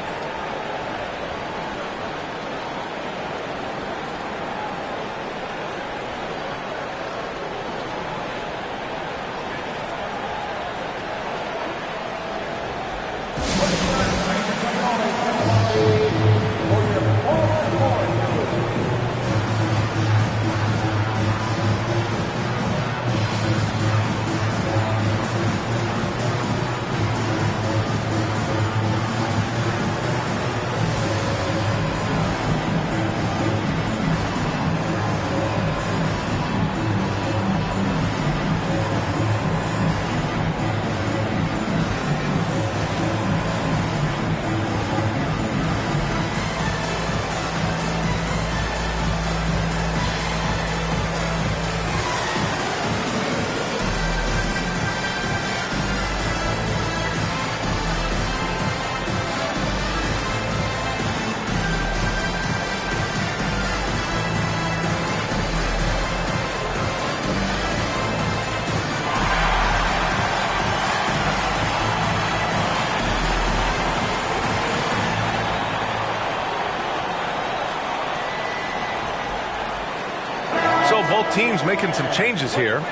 Both teams making some changes here.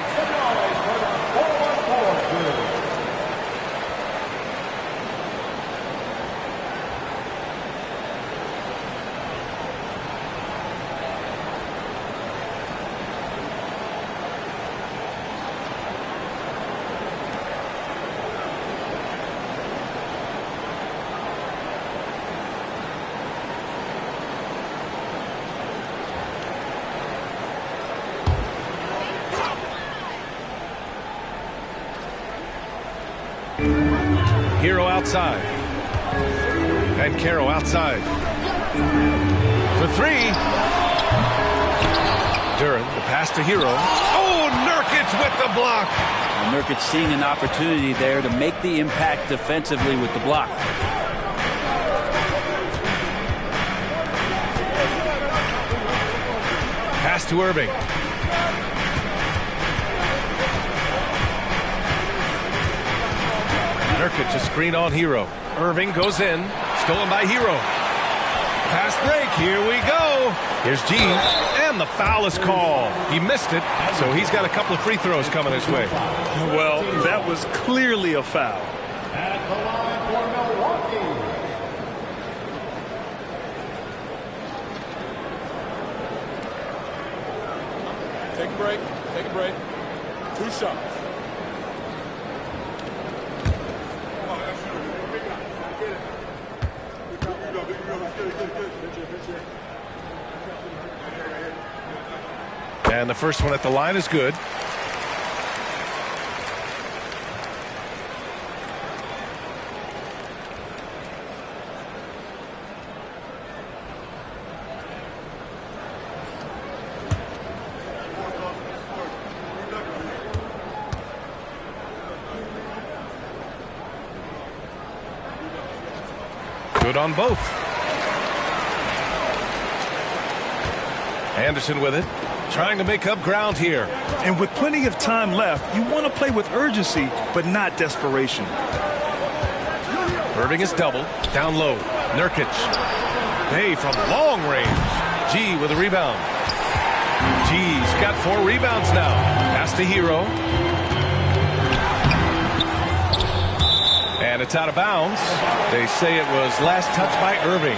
Hero outside. Banchero outside. For three. Duren, the pass to Hero. Oh, Nurkic with the block. And Nurkic seeing an opportunity there to make the impact defensively with the block. Pass to Irving. Nurkic a screen on Hero. Irving goes in. Stolen by Hero. Fast break. Here we go. Here's G. And the foul is called. He missed it, so he's got a couple of free throws coming his way. Well, that was clearly a foul. At the line for Milwaukee. Take a break. Take a break. 2 shots. And the first one at the line is good. Good on both. Anderson with it, trying to make up ground here. And with plenty of time left, you want to play with urgency, but not desperation. Irving is double, down low. Nurkic. Day from long range. G with a rebound. G's got 4 rebounds now. Pass to Hero. And it's out of bounds. They say it was last touched by Irving.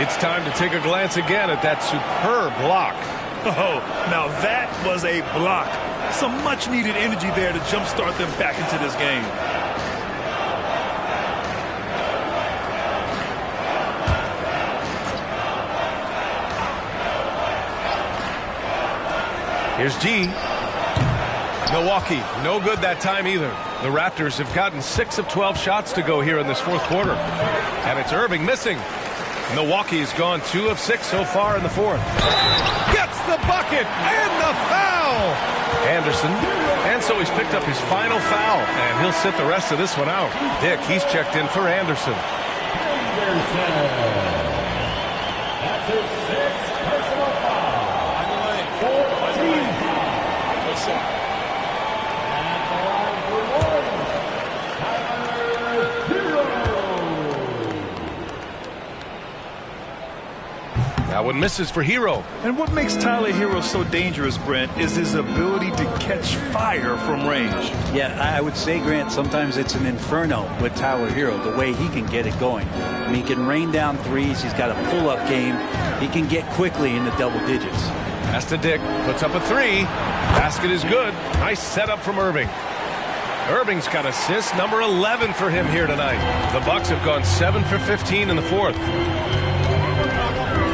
It's time to take a glance again at that superb block. Oh, now that was a block. Some much-needed energy there to jumpstart them back into this game. Here's G. Milwaukee, no good that time either. The Raptors have gotten 6 of 12 shots to go here in this 4th quarter. And it's Irving missing. Milwaukee's gone 2 of 6 so far in the 4th. Gets the bucket and the foul! Anderson. And so he's picked up his final foul, and he'll sit the rest of this one out. Dick, he's checked in for Anderson. That's his 6th personal foul. Good shot. That one misses for Hero. And what makes Tyler Hero so dangerous, Brent, is his ability to catch fire from range. Yeah, I would say, Grant, sometimes it's an inferno with Tyler Hero, the way he can get it going. I mean, he can rain down threes. He's got a pull-up game. He can get quickly into double digits. Pass to Dick. Puts up a 3. Basket is good. Nice setup from Irving. Irving's got assist number 11 for him here tonight. The Bucks have gone 7 for 15 in the 4th.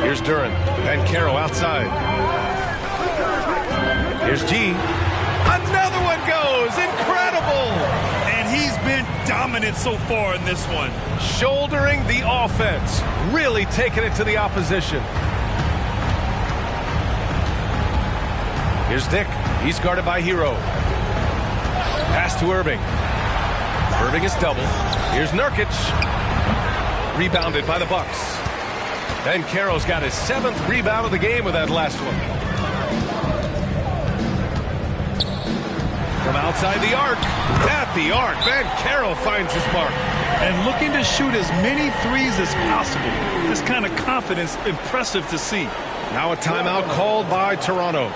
Here's Duran. And Carroll outside. Here's G. Another one goes. Incredible. And he's been dominant so far in this one. Shouldering the offense. Really taking it to the opposition. Here's Dick. He's guarded by Hero. Pass to Irving. Irving is double. Here's Nurkic. Rebounded by the Bucks. Ben Carroll's got his 7th rebound of the game with that last one. From outside the arc. At the arc, Ben Carroll finds his mark. And looking to shoot as many threes as possible. This kind of confidence, impressive to see. Now a timeout called by Toronto.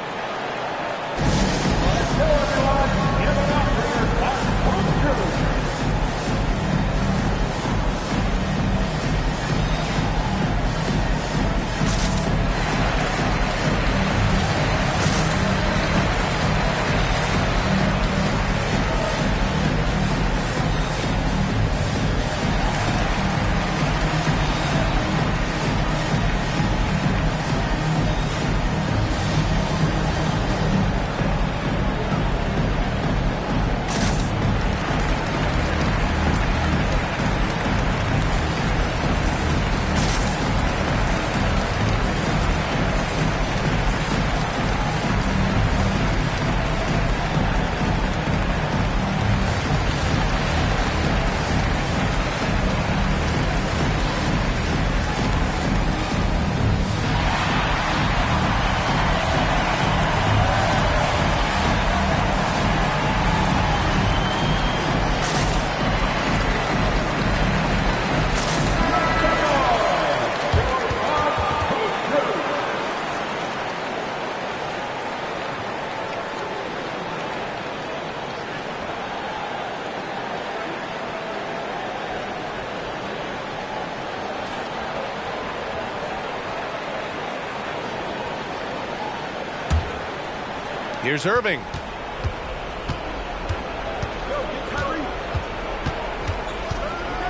Here's Irving.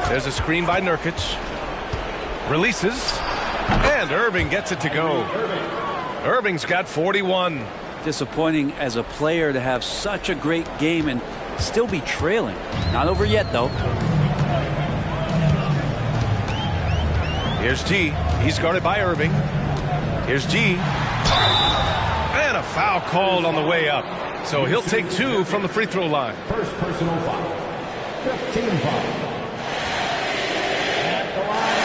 There's a screen by Nurkic. Releases. And Irving gets it to go. Irving's got 41. Disappointing as a player to have such a great game and still be trailing. Not over yet, though. Here's G. He's guarded by Irving. Here's G. And a foul called on the way up. So he'll take 2 from the free throw line. First personal foul. 15 foul. At the line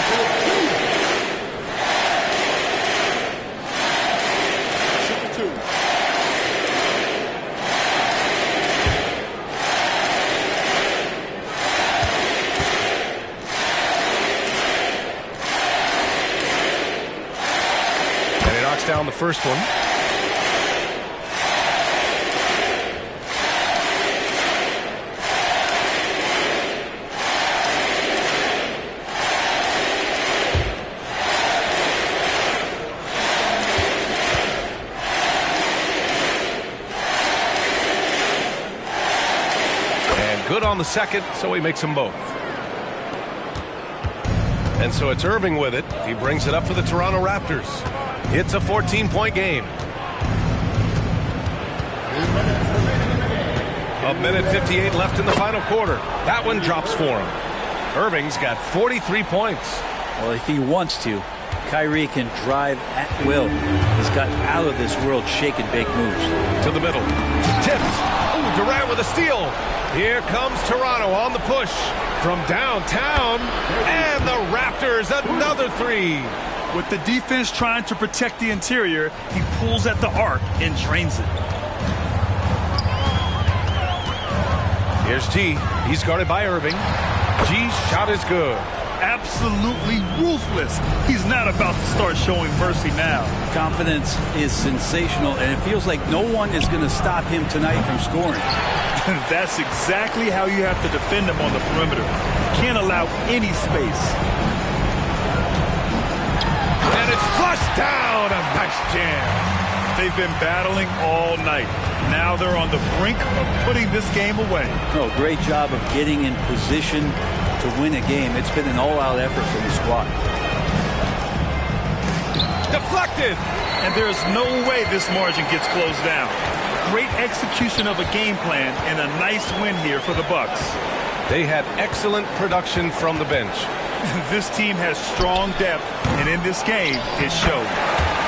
for 2. And he knocks down the first one. Good on the second, so he makes them both. And so it's Irving with it. He brings it up for the Toronto Raptors. It's a 14-point game. A minute 58 left in the final quarter. That one drops for him. Irving's got 43 points. Well, if he wants to, Kyrie can drive at will. He's got out of this world shake and bake moves. To the middle. Tipped. Oh, Durant with a steal. Here comes Toronto on the push from downtown. And the Raptors, another 3. With the defense trying to protect the interior, he pulls at the arc and drains it. Here's G. He's guarded by Irving. G's shot is good. Absolutely ruthless. He's not about to start showing mercy now. Confidence is sensational, and it feels like no one is going to stop him tonight from scoring. That's exactly how you have to defend him on the perimeter. Can't allow any space. And it's flushed down. A nice jam. They've been battling all night. Now they're on the brink of putting this game away. Oh, great job of getting in position to win a game. It's been an all-out effort from the squad. Deflected. And there's no way this margin gets closed down. Great execution of a game plan and a nice win here for the Bucks. They had excellent production from the bench. This team has strong depth, and in this game, it showed.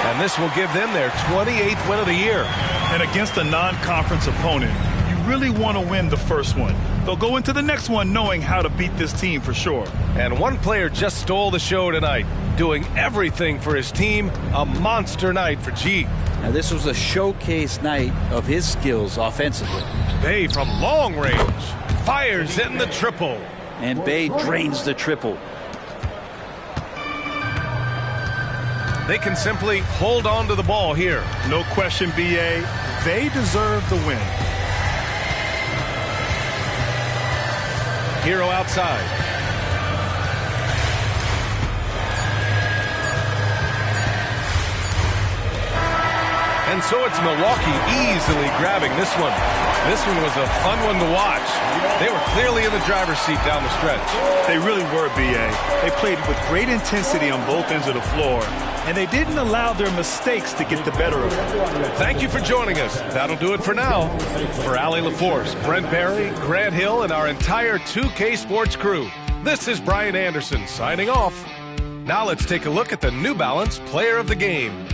And this will give them their 28th win of the year. And against a non-conference opponent, you really want to win the first one. They'll go into the next one knowing how to beat this team for sure. And one player just stole the show tonight, doing everything for his team. A monster night for G. Now, this was a showcase night of his skills offensively. Bay from long range fires in the triple. And Bay drains the triple. They can simply hold on to the ball here. No question, B.A. They deserve the win. Hero outside. And so it's Milwaukee easily grabbing this one. This one was a fun one to watch. They were clearly in the driver's seat down the stretch. They really were, B.A. They played with great intensity on both ends of the floor, and they didn't allow their mistakes to get the better of them. Thank you for joining us. That'll do it for now. For Allie LaForce, Brent Barry, Grant Hill, and our entire 2K Sports crew, this is Brian Anderson signing off. Now let's take a look at the New Balance Player of the Game.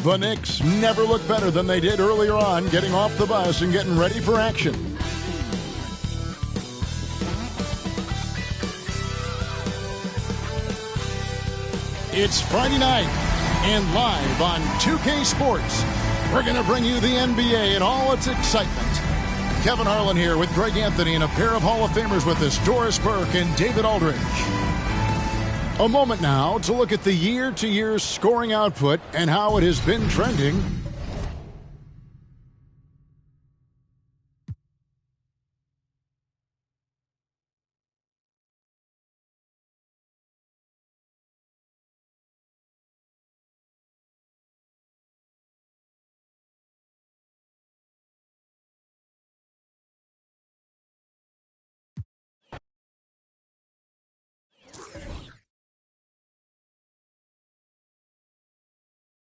The Knicks never look better than they did earlier on, getting off the bus and getting ready for action. It's Friday night, and live on 2K Sports, we're going to bring you the NBA and all its excitement. Kevin Harlan here with Greg Anthony and a pair of Hall of Famers with us, Doris Burke and David Aldridge. A moment now to look at the year-to-year scoring output and how it has been trending